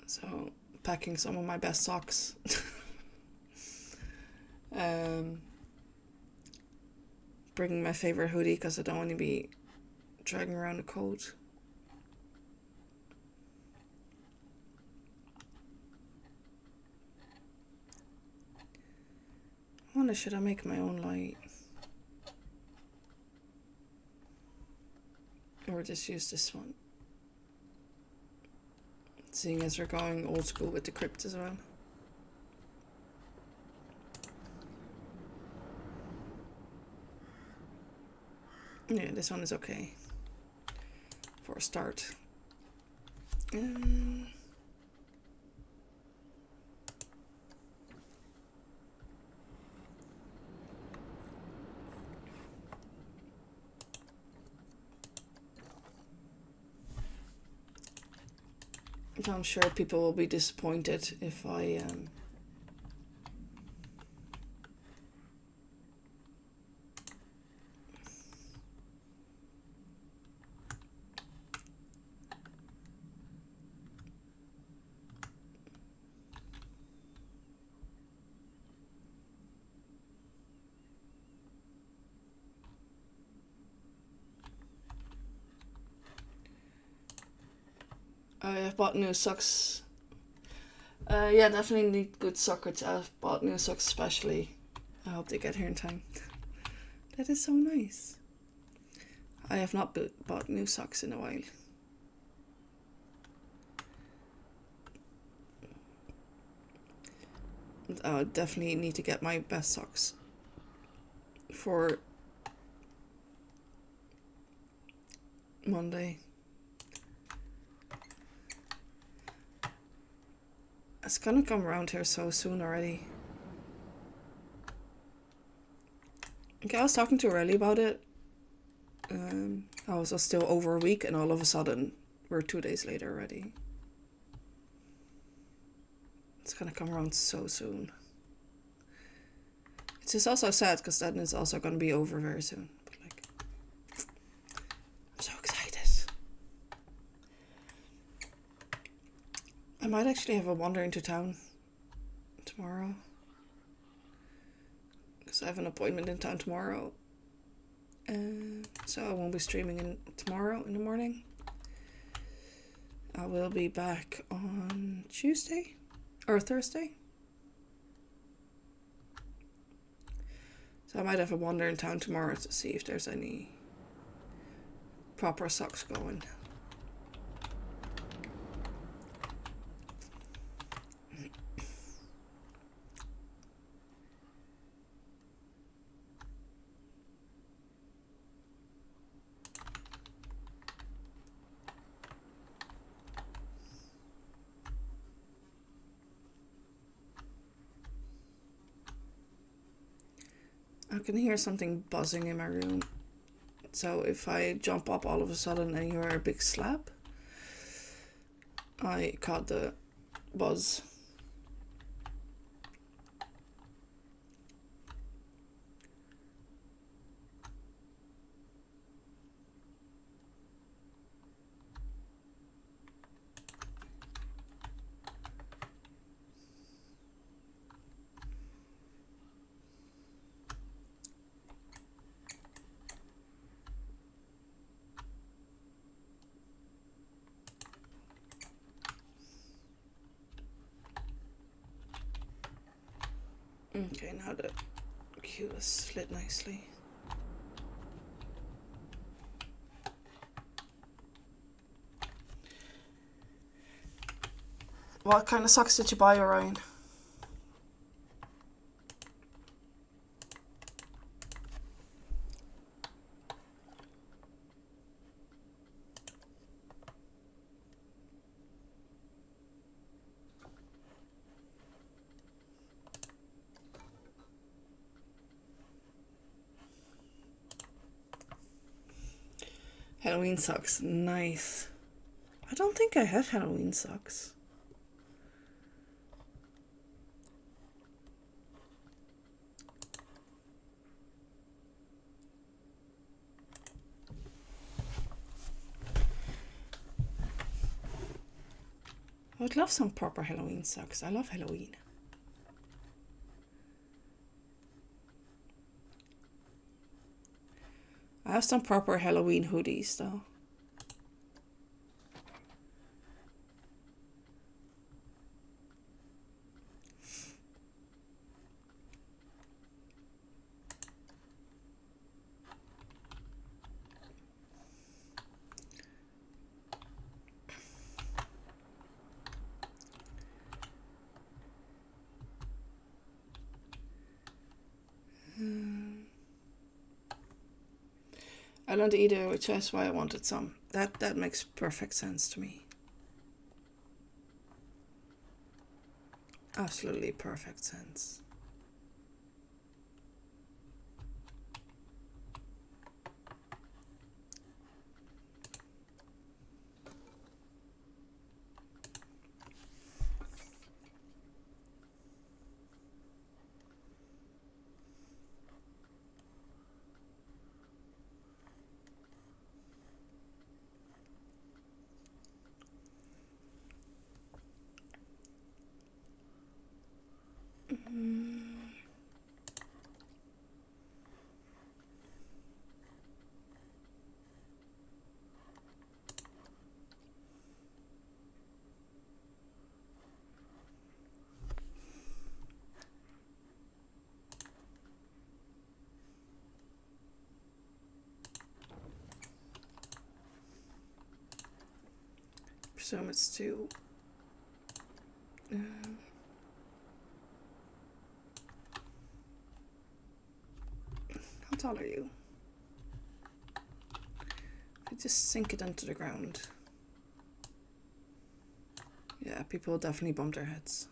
So, packing some of my best socks. Bringing my favorite hoodie because I don't want to be dragging around a coat. I wonder, should I make my own light? Or just use this one? Seeing as we're going old school with the crypt as well. Yeah, this one is okay for a start. I'm sure people will be disappointed if I have bought new socks. Yeah, definitely need good sockets. I've bought new socks especially. I hope they get here in time. That is so nice. I have not bought new socks in a while. I definitely need to get my best socks for Monday. It's gonna come around here so soon already. Okay, I was talking to Riley about it. I was still over a week, and all of a sudden, we're 2 days later already. It's gonna come around so soon. It's just also sad because then it's also gonna be over very soon. But like, I'm so excited. I might actually have a wander into town tomorrow. Because I have an appointment in town tomorrow. So I won't be streaming tomorrow in the morning. I will be back on Tuesday or Thursday. So I might have a wander in town tomorrow to see if there's any proper socks going. I can hear something buzzing in my room. So if I jump up all of a sudden and you hear a big slap, I caught the buzz. Okay, now the queue is slid nicely. What kind of socks did you buy, Orion? Halloween socks, nice. I don't think I have Halloween socks. I would love some proper Halloween socks. I love Halloween. I have some proper Halloween hoodies though. I don't either, which is why I wanted some. That makes perfect sense to me. Absolutely perfect sense. Presume it's two. How tall are you? just sink it into the ground. Yeah, people will definitely bump their heads.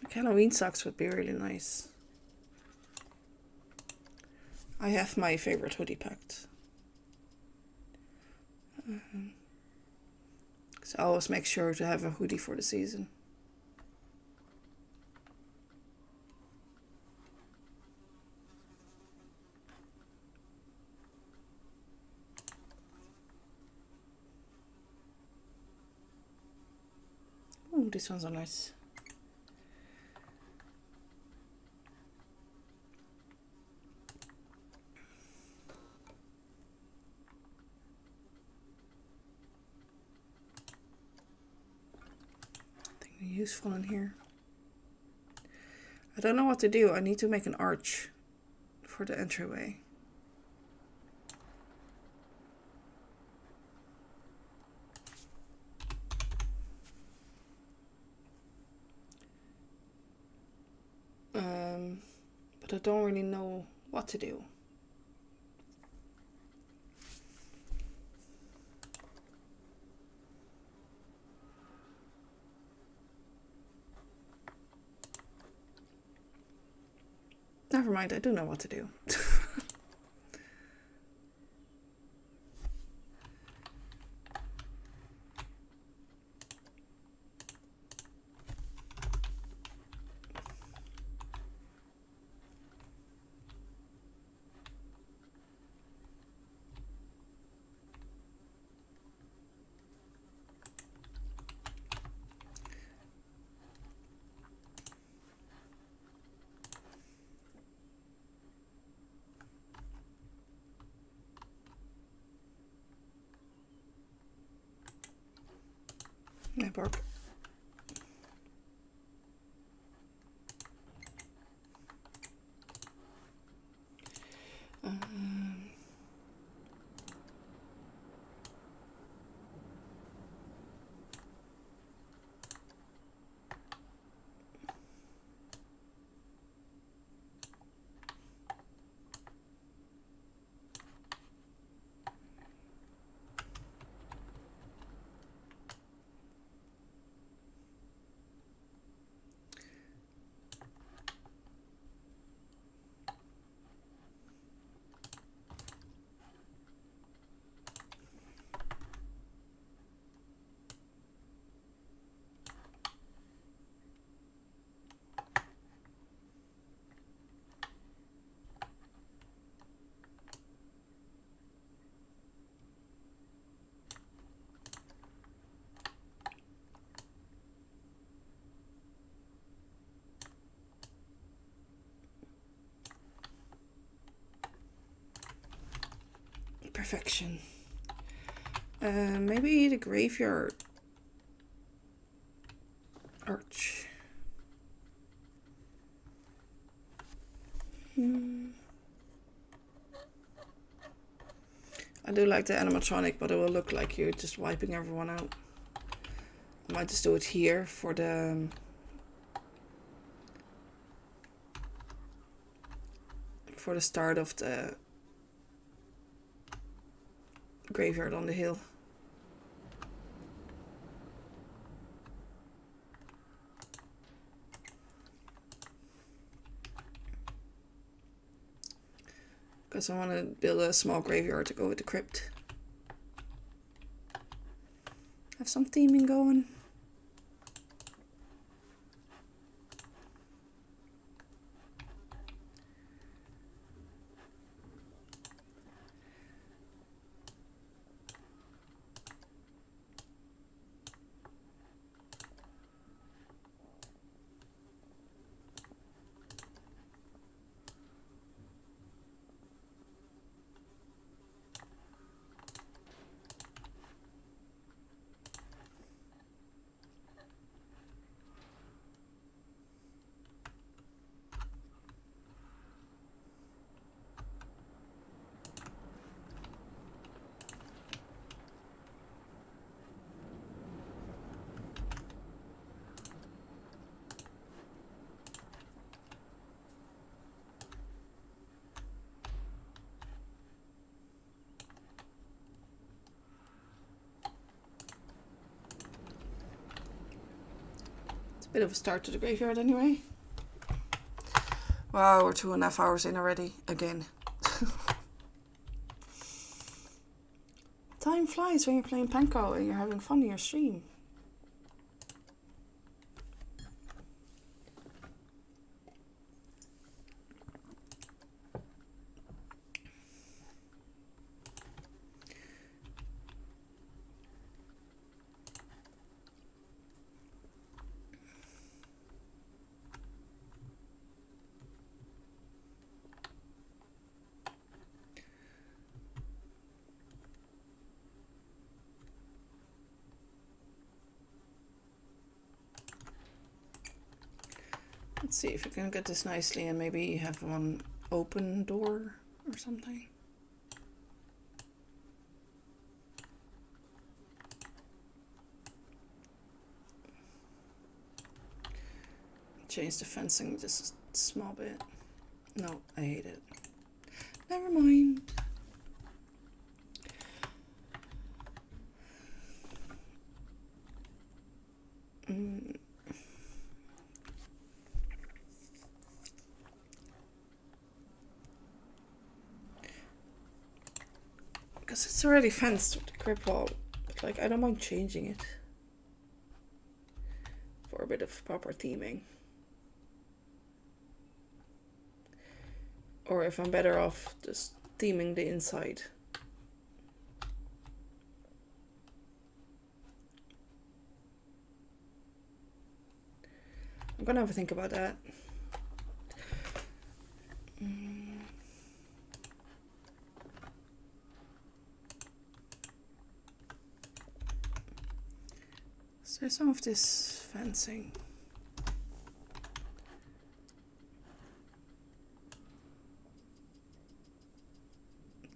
Like Halloween socks would be really nice. I have my favorite hoodie packed. So I always make sure to have a hoodie for the season. Ooh, these ones are nice. Useful in here. I don't know what to do. I need to make an arch for the entryway. But I don't really know what to do. Never mind, I do know what to do. My bark. Perfection. Maybe the graveyard arch. I do like the animatronic, but it will look like you're just wiping everyone out. I might just do it here for the start of the graveyard on the hill. Because I want to build a small graveyard to go with the crypt. Have some theming going. Bit of a start to the graveyard anyway. Wow, we're 2.5 hours in already. Again. Time flies when you're playing Panko and you're having fun in your stream. Let's see if we can get this nicely and maybe have one open door or something. Change the fencing just a small bit. No, I hate it. Never mind. Because it's already fenced with the grip wall, but like I don't mind changing it for a bit of proper theming. Or if I'm better off just theming the inside. I'm gonna have a think about that. So there's some of this fencing.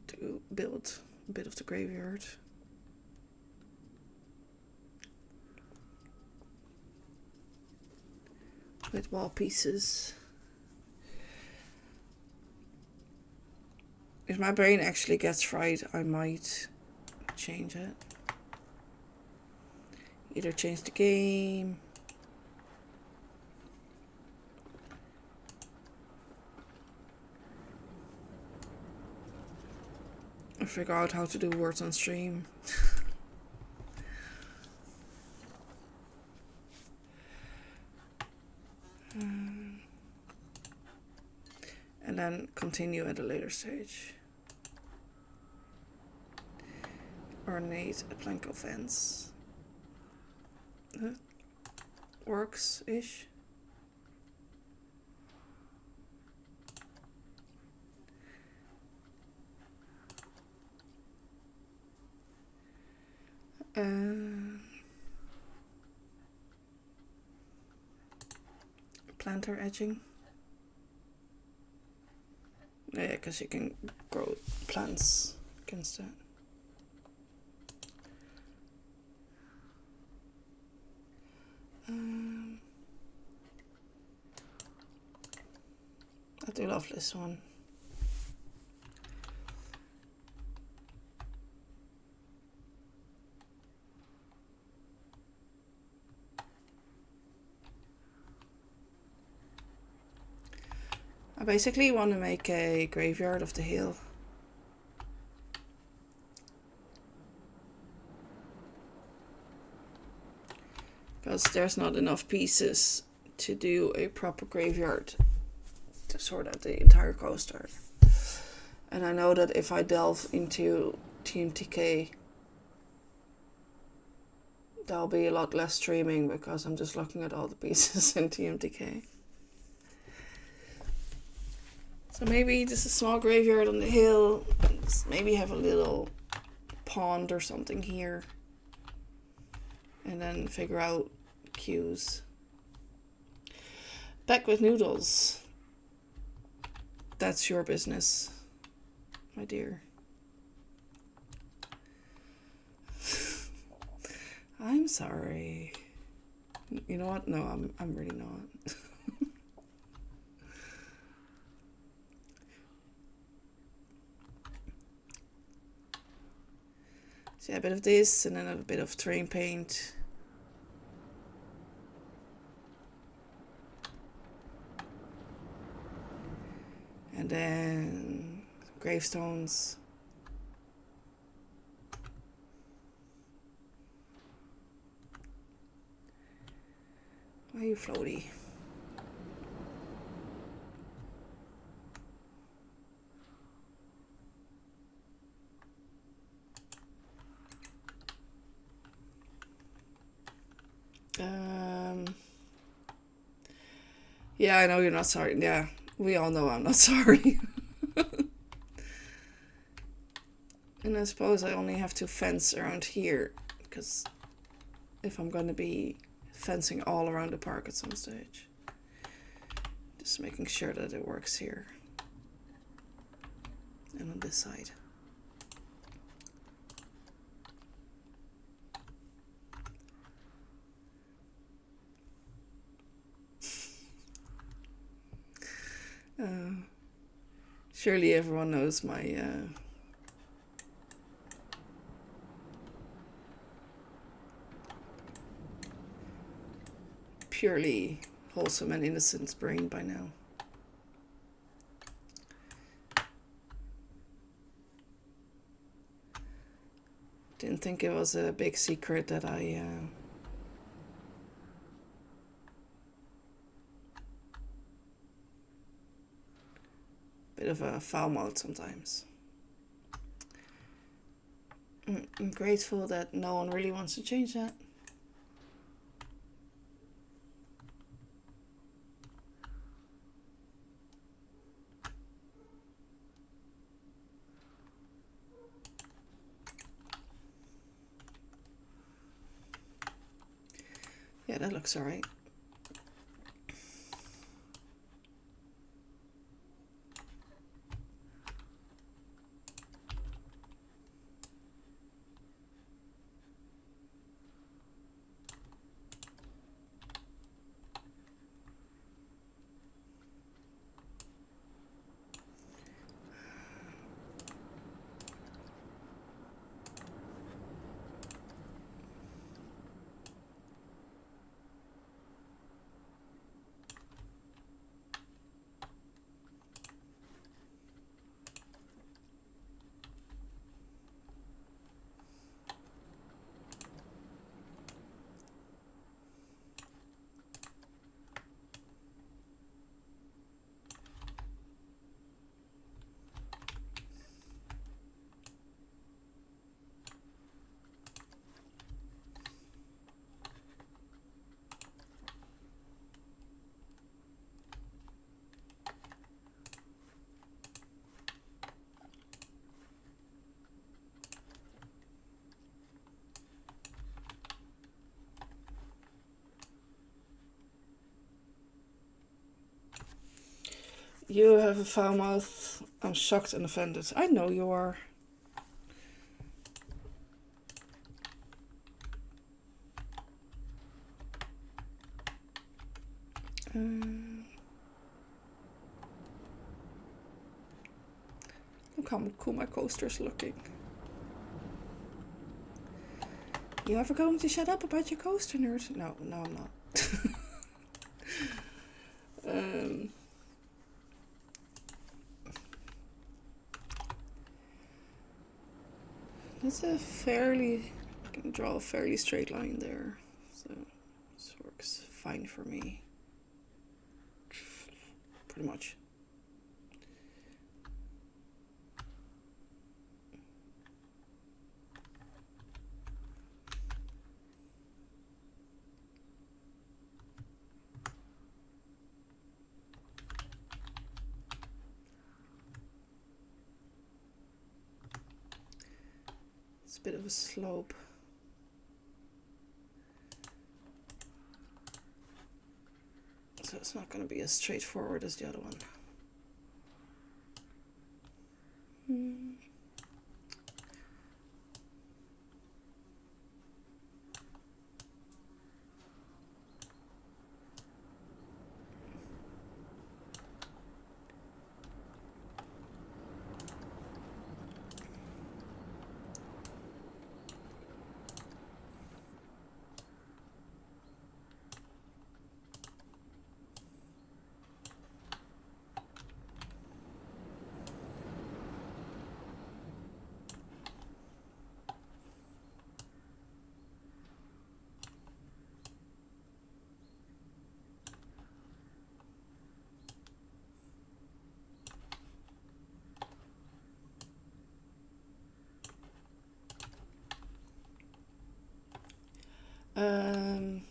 To build a bit of the graveyard. With wall pieces. If my brain actually gets fried, I might change it. Either change the game. Or figure out how to do words on stream. And then continue at a later stage. Ornate a plank of fence. Works-ish. Planter edging. Yeah, because you can grow plants against it. I do love this one. I basically want to make a graveyard of the hill. Because there's not enough pieces to do a proper graveyard to sort out the entire coaster. And I know that if I delve into TMTK, there'll be a lot less streaming because I'm just looking at all the pieces in TMTK. So maybe just a small graveyard on the hill, maybe have a little pond or something here. And then figure out cues. Back with noodles. That's your business, my dear. I'm sorry. You know what? No, I'm really not. So yeah, a bit of this and then a bit of terrain paint. then gravestones. Why are you floaty? Yeah, I know you're not sorry. Yeah, we all know I'm not sorry. And I suppose I only have to fence around here, because if I'm going to be fencing all around the park at some stage. Just making sure that it works here. And on this side. Surely everyone knows my purely wholesome and innocent brain by now. Didn't think it was a big secret that I bit of a foul mouth sometimes. I'm grateful that no one really wants to change that. Yeah, that looks alright. You have a foul mouth. I'm shocked and offended. I know you are. Look how cool my coaster's looking. You ever going to shut up about your coaster, nerd? No, I'm not. That's a fairly, I can draw a fairly straight line there, so this works fine for me, pretty much. It's a bit of a slope. So it's not going to be as straightforward as the other one.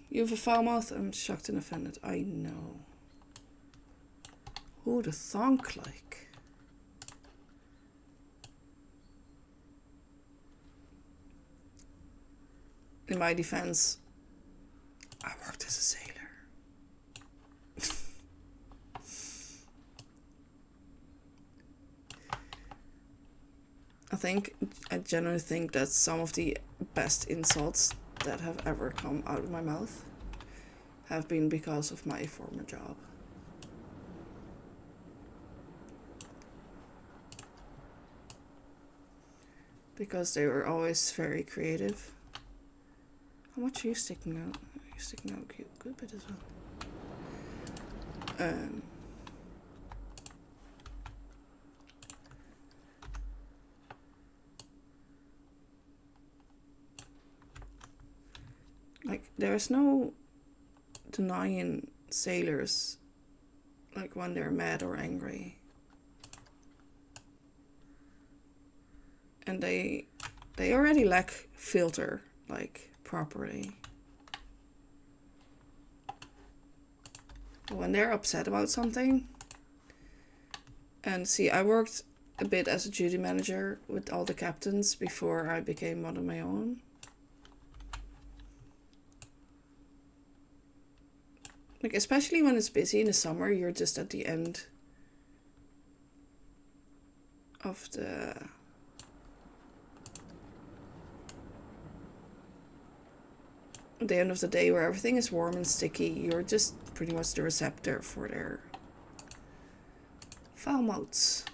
You have a foul mouth. I'm shocked and offended. I know. Who'd have thunk like? In my defense, I worked as a sailor. I genuinely think that some of the best insults that have ever come out of my mouth have been because of my former job. Because they were always very creative. How much are you sticking out? You're sticking out a good bit as well. Like, there's no denying sailors, like, when they're mad or angry. And they already lack filter, like, properly. When they're upset about something, and see, I worked a bit as a duty manager with all the captains before I became one of my own. Like, especially when it's busy in the summer, you're just at the end of the end of the day where everything is warm and sticky. You're just pretty much the receptor for their foul mouths.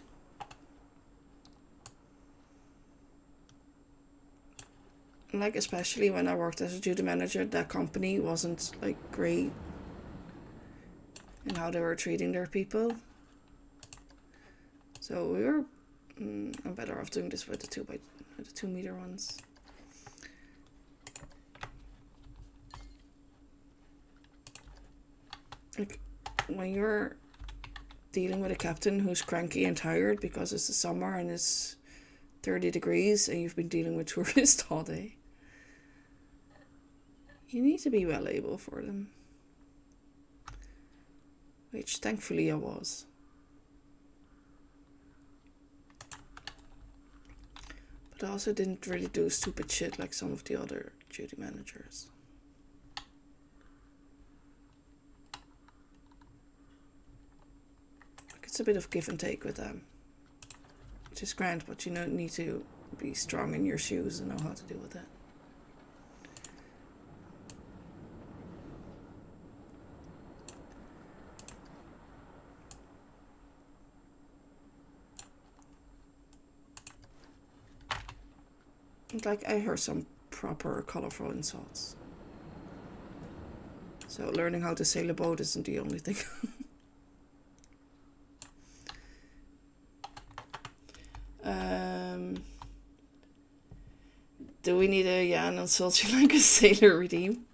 And like, especially when I worked as a duty manager, that company wasn't like great in how they were treating their people. So we were I'm better off doing this with the 2 meter ones. Like, when you're dealing with a captain who's cranky and tired because it's the summer and it's 30 degrees and you've been dealing with tourists all day, you need to be well able for them. Which thankfully I was. But I also didn't really do stupid shit like some of the other duty managers. Like, it's a bit of give and take with them. Which is grand, but you need to be strong in your shoes and know how to deal with it. Like, I heard some proper colourful insults. So learning how to sail a boat isn't the only thing. Do we need a Jan insult you like a sailor redeem?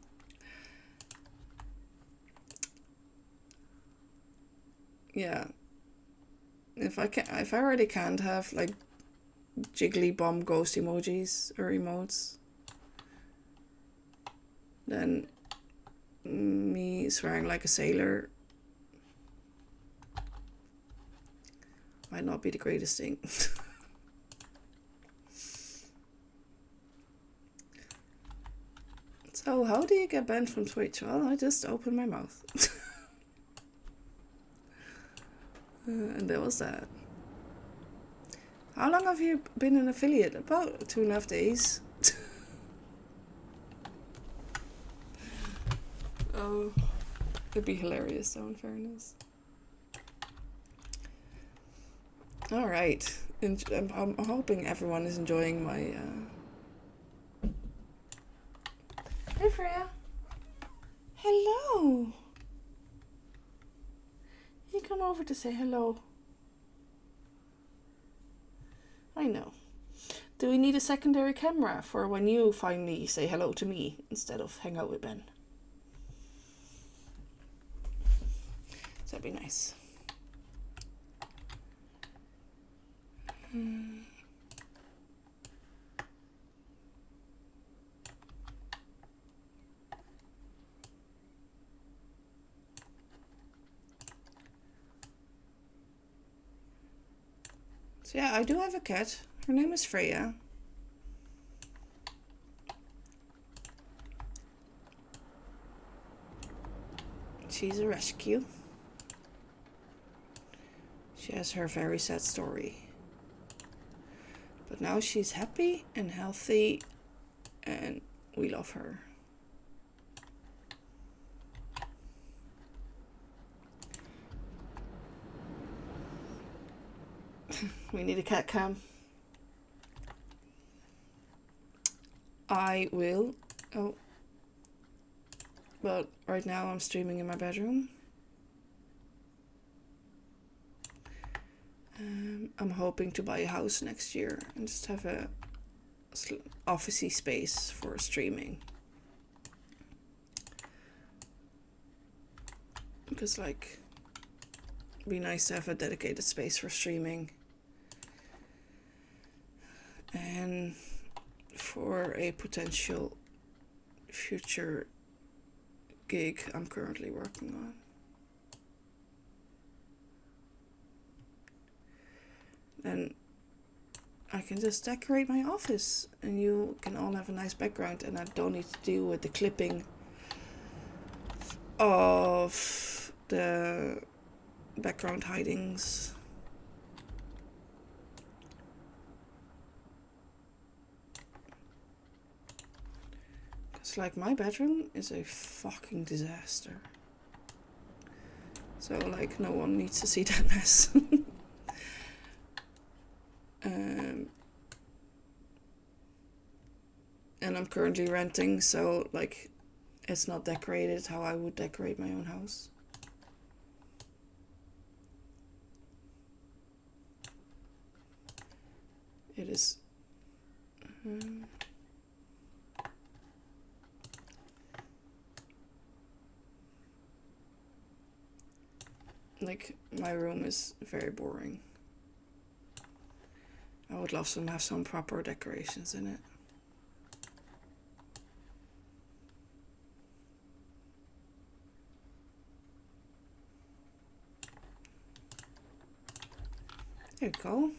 Yeah. If I already can't have like jiggly bomb ghost emojis or emotes, then me swearing like a sailor might not be the greatest thing. So how do you get banned from Twitch? Well, I just opened my mouth. And that was that. How long have you been an affiliate? About 2.5 days. Oh, it'd be hilarious though, in fairness. Alright, I'm hoping everyone is enjoying my... Hey Freya. Hello. You come over to say hello. I know. Do we need a secondary camera for when you finally say hello to me instead of hang out with Ben? That'd be nice. So yeah, I do have a cat. Her name is Freya. She's a rescue. She has her very sad story. But now she's happy and healthy and we love her. We need a cat cam. I will. Oh. But right now I'm streaming in my bedroom. I'm hoping to buy a house next year and just have a officey space for streaming. Because like, it'd be nice to have a dedicated space for streaming. And for a potential future gig I'm currently working on. Then I can just decorate my office and you can all have a nice background and I don't need to deal with the clipping of the background hidings. It's like my bedroom is a fucking disaster. So like no one needs to see that mess. And I'm currently renting, so like it's not decorated how I would decorate my own house. It is like my room is very boring. I would love to have some proper decorations in it. There you go.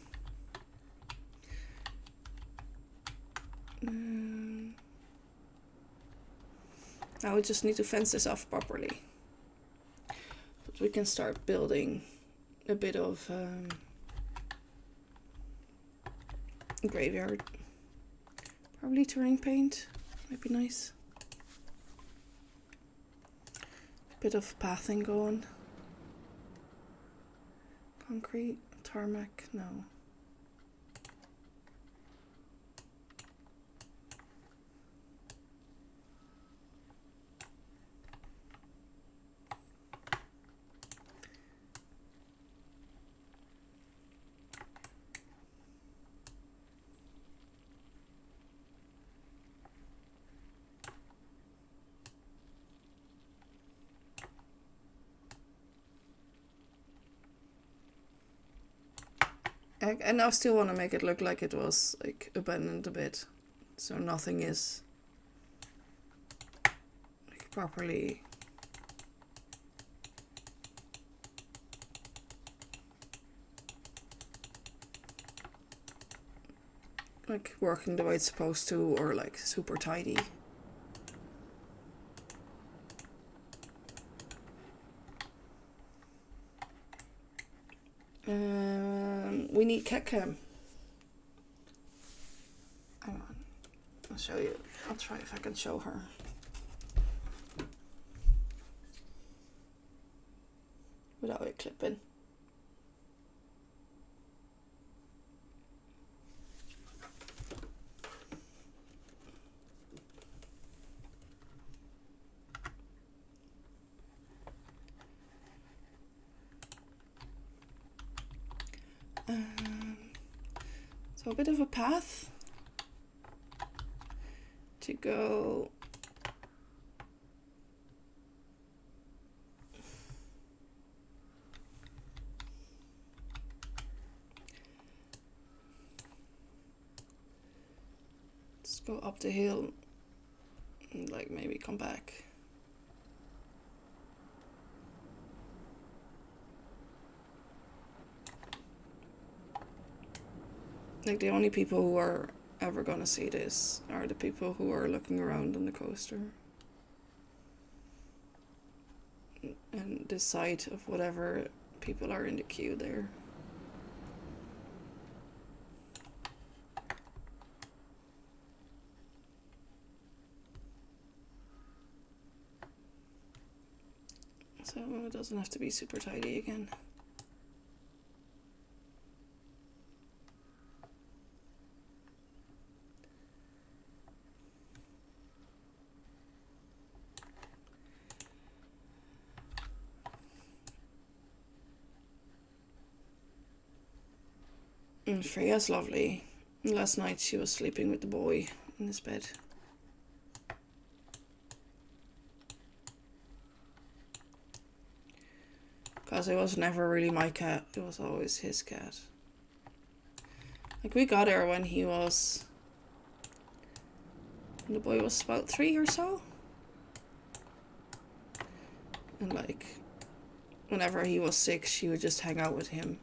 Now we just need to fence this off properly. But we can start building a bit of graveyard. Probably terrain paint might be nice. Bit of pathing going. Concrete, tarmac, no. And I still want to make it look like it was like abandoned a bit, so nothing is like properly like working the way it's supposed to, or like super tidy. We need cat cam. Hang on, I'll show you. I'll try if I can show her. Without it clipping. So a bit of a path to go just go up the hill and like maybe come back. Like, the only people who are ever going to see this are the people who are looking around on the coaster. And the sight of whatever people are in the queue there. So it doesn't have to be super tidy again. And Freya's lovely. Last night she was sleeping with the boy in his bed. Because it was never really my cat, it was always his cat. Like, we got her when the boy was about 3 or so. And like, whenever he was sick, she would just hang out with him.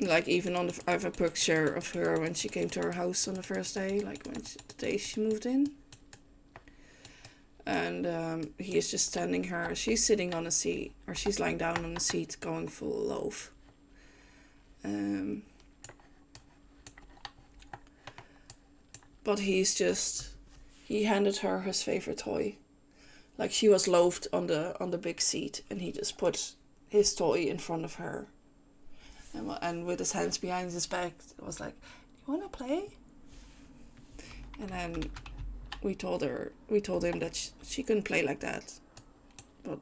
Like, even I have a picture of her when she came to our house on the first day, like the day she moved in. And he is just standing her. She's sitting on a seat, or she's lying down on a seat, going full loaf. But he handed her his favorite toy. Like, she was loafed on the big seat, and he just put his toy in front of her. And with his hands behind his back, it was like, "Do you want to play?" And then we told him that she couldn't play like that, but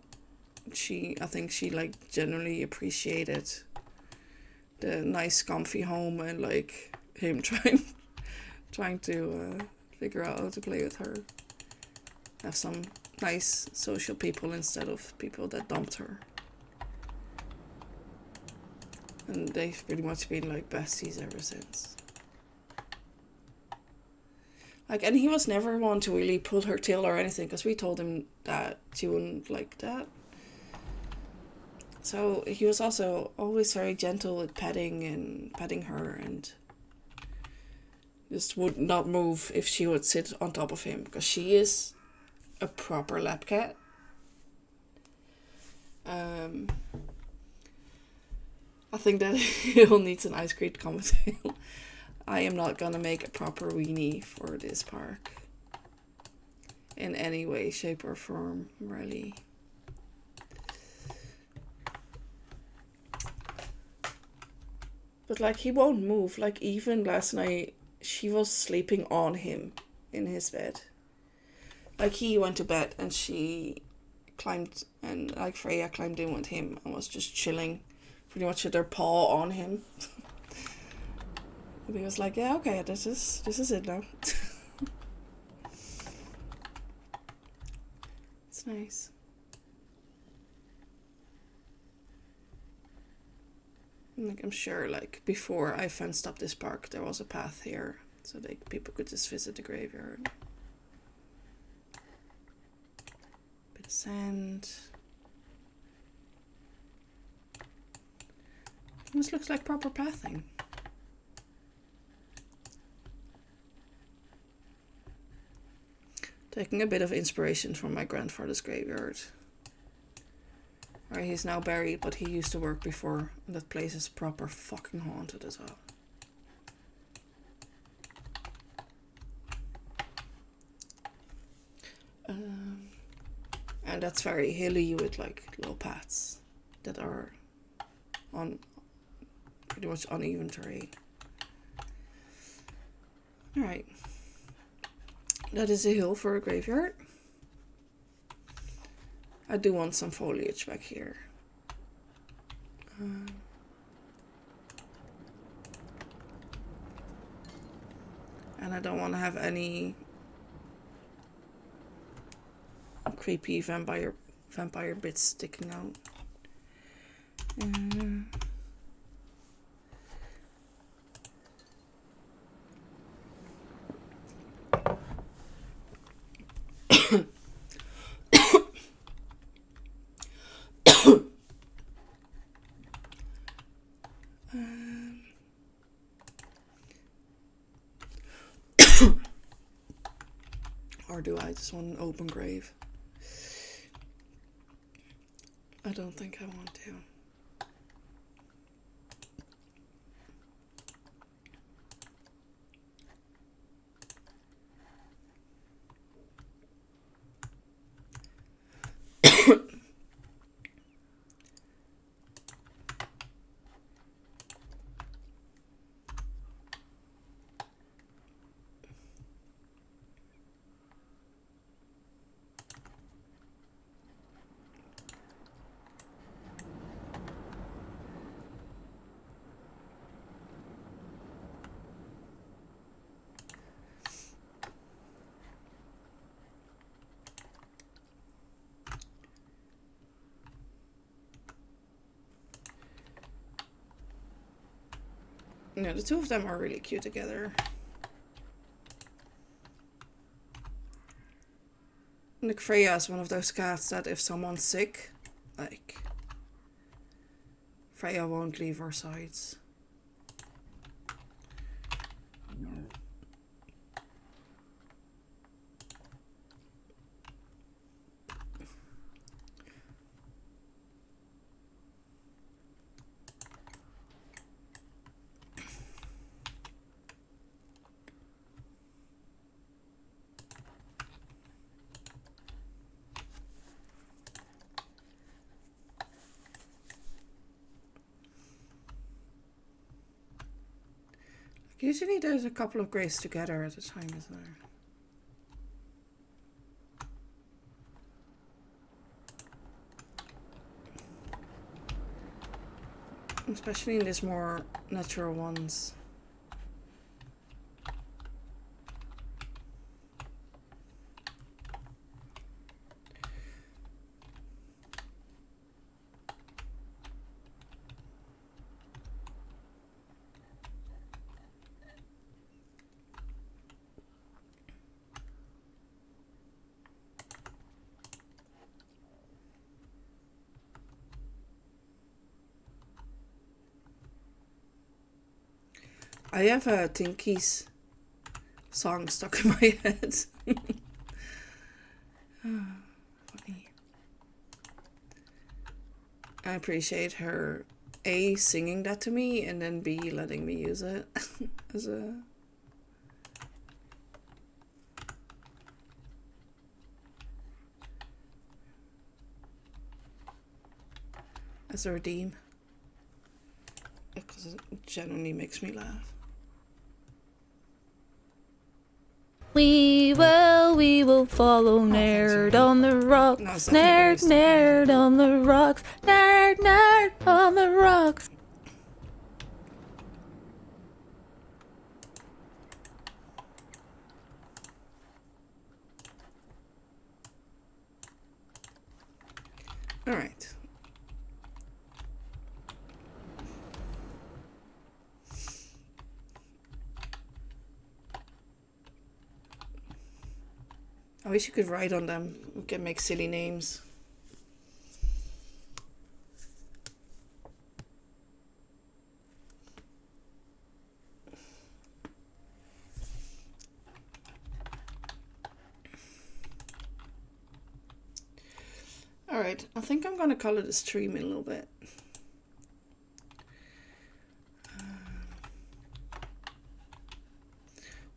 I think she like generally appreciated the nice, comfy home and like him trying to figure out how to play with her. Have some nice social people instead of people that dumped her. And they've pretty much been like besties ever since. Like, and he was never one to really pull her tail or anything, because we told him that she wouldn't like that. So he was also always very gentle with petting her, and just would not move if she would sit on top of him, because she is a proper lap cat. I think that he'll need an ice cream cocktail. I am not gonna make a proper weenie for this park. In any way, shape or form, really. But like, he won't move. Like, even last night, she was sleeping on him in his bed. Like, he went to bed and she climbed, and like Freya climbed in with him and was just chilling, pretty much with her paw on him. And he was like, "Yeah, okay, this is it now." It's nice. Like, I'm sure, like, before I fenced up this park, there was a path here, so people could just visit the graveyard. Bit of sand. This looks like proper pathing. Taking a bit of inspiration from my grandfather's graveyard, where he's now buried, but he used to work before, and that place is proper fucking haunted as well. And that's very hilly with like low paths that are on pretty much uneven terrain. Alright. That is a hill for a graveyard. I do want some foliage back here. And I don't want to have any creepy vampire bits sticking out. I just want an open grave. I don't think I want to. No, the two of them are really cute together. Like Freya is one of those cats that if someone's sick, like, Freya won't leave her sides. Usually there's a couple of graves together at a time, isn't there? Especially in these more natural ones. I have a Tinkies song stuck in my head. Funny. I appreciate her A, singing that to me, and then B, letting me use it as a... as a redeem. Because it genuinely makes me laugh. We will follow Nerd on the rocks. No, Nerd, nerd on the rocks. Nerd, nerd on the rocks. All right. I wish you could write on them. We can make silly names. Alright, I think I'm gonna color the stream in a little bit.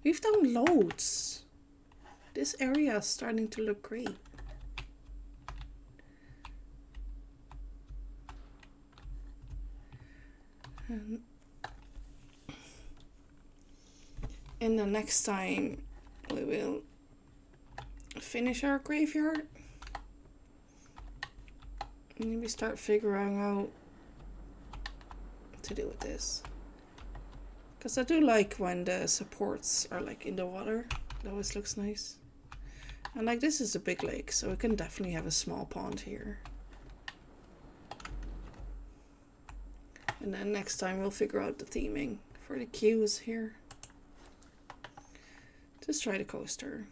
We've done loads. This area is starting to look great. And the next time we will finish our graveyard. And maybe start figuring out what to do with this. Because I do like when the supports are like in the water. It always looks nice. And like this is a big lake, so we can definitely have a small pond here. And then next time we'll figure out the theming for the cues here. Just try the coaster.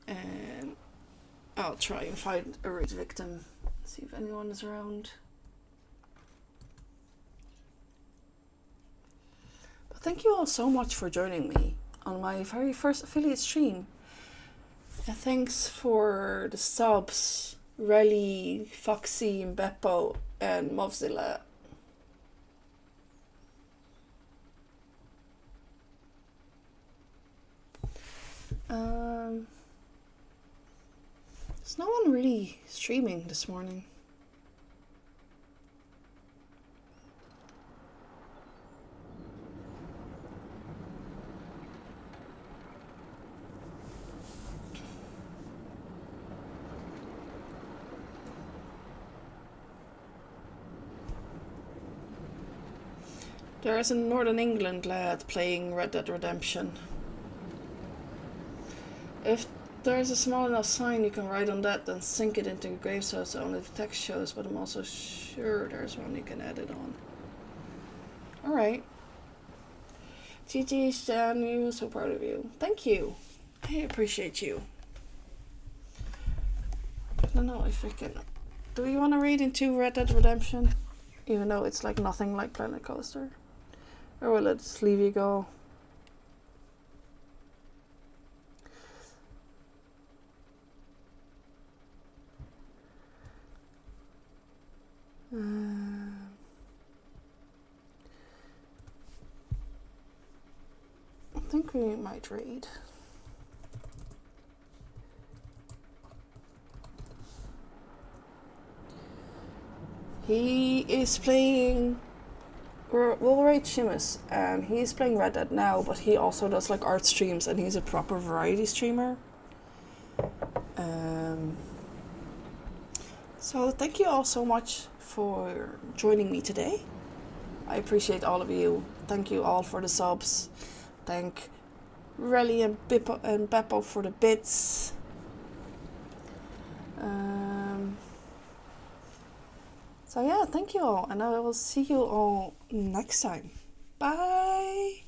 And I'll try and find a rage victim. See if anyone is around. But thank you all so much for joining me on my very first affiliate stream. Thanks for the subs, Relly, Foxy, and Beppo, and Movzilla. There's no one really streaming this morning. There is a Northern England lad playing Red Dead Redemption. If there's a small enough sign you can write on that, then sink it into Gravestones so only the text shows, but I'm also sure there's one you can edit on. Alright. GG, Stan, you, so proud of you. Thank you. I appreciate you. I don't know if I can... Do we want to read into Red Dead Redemption? Even though it's like nothing like Planet Coaster? Or will it just leave you go? I think we might read. He is playing... We'll rate Seamus, and he's playing Red Dead now, but he also does like art streams, and he's a proper variety streamer. So thank you all so much for joining me today. I appreciate all of you. Thank you all for the subs. Thank Relly and Beppo for the bits. So yeah, thank you all, and I will see you all next time. Bye!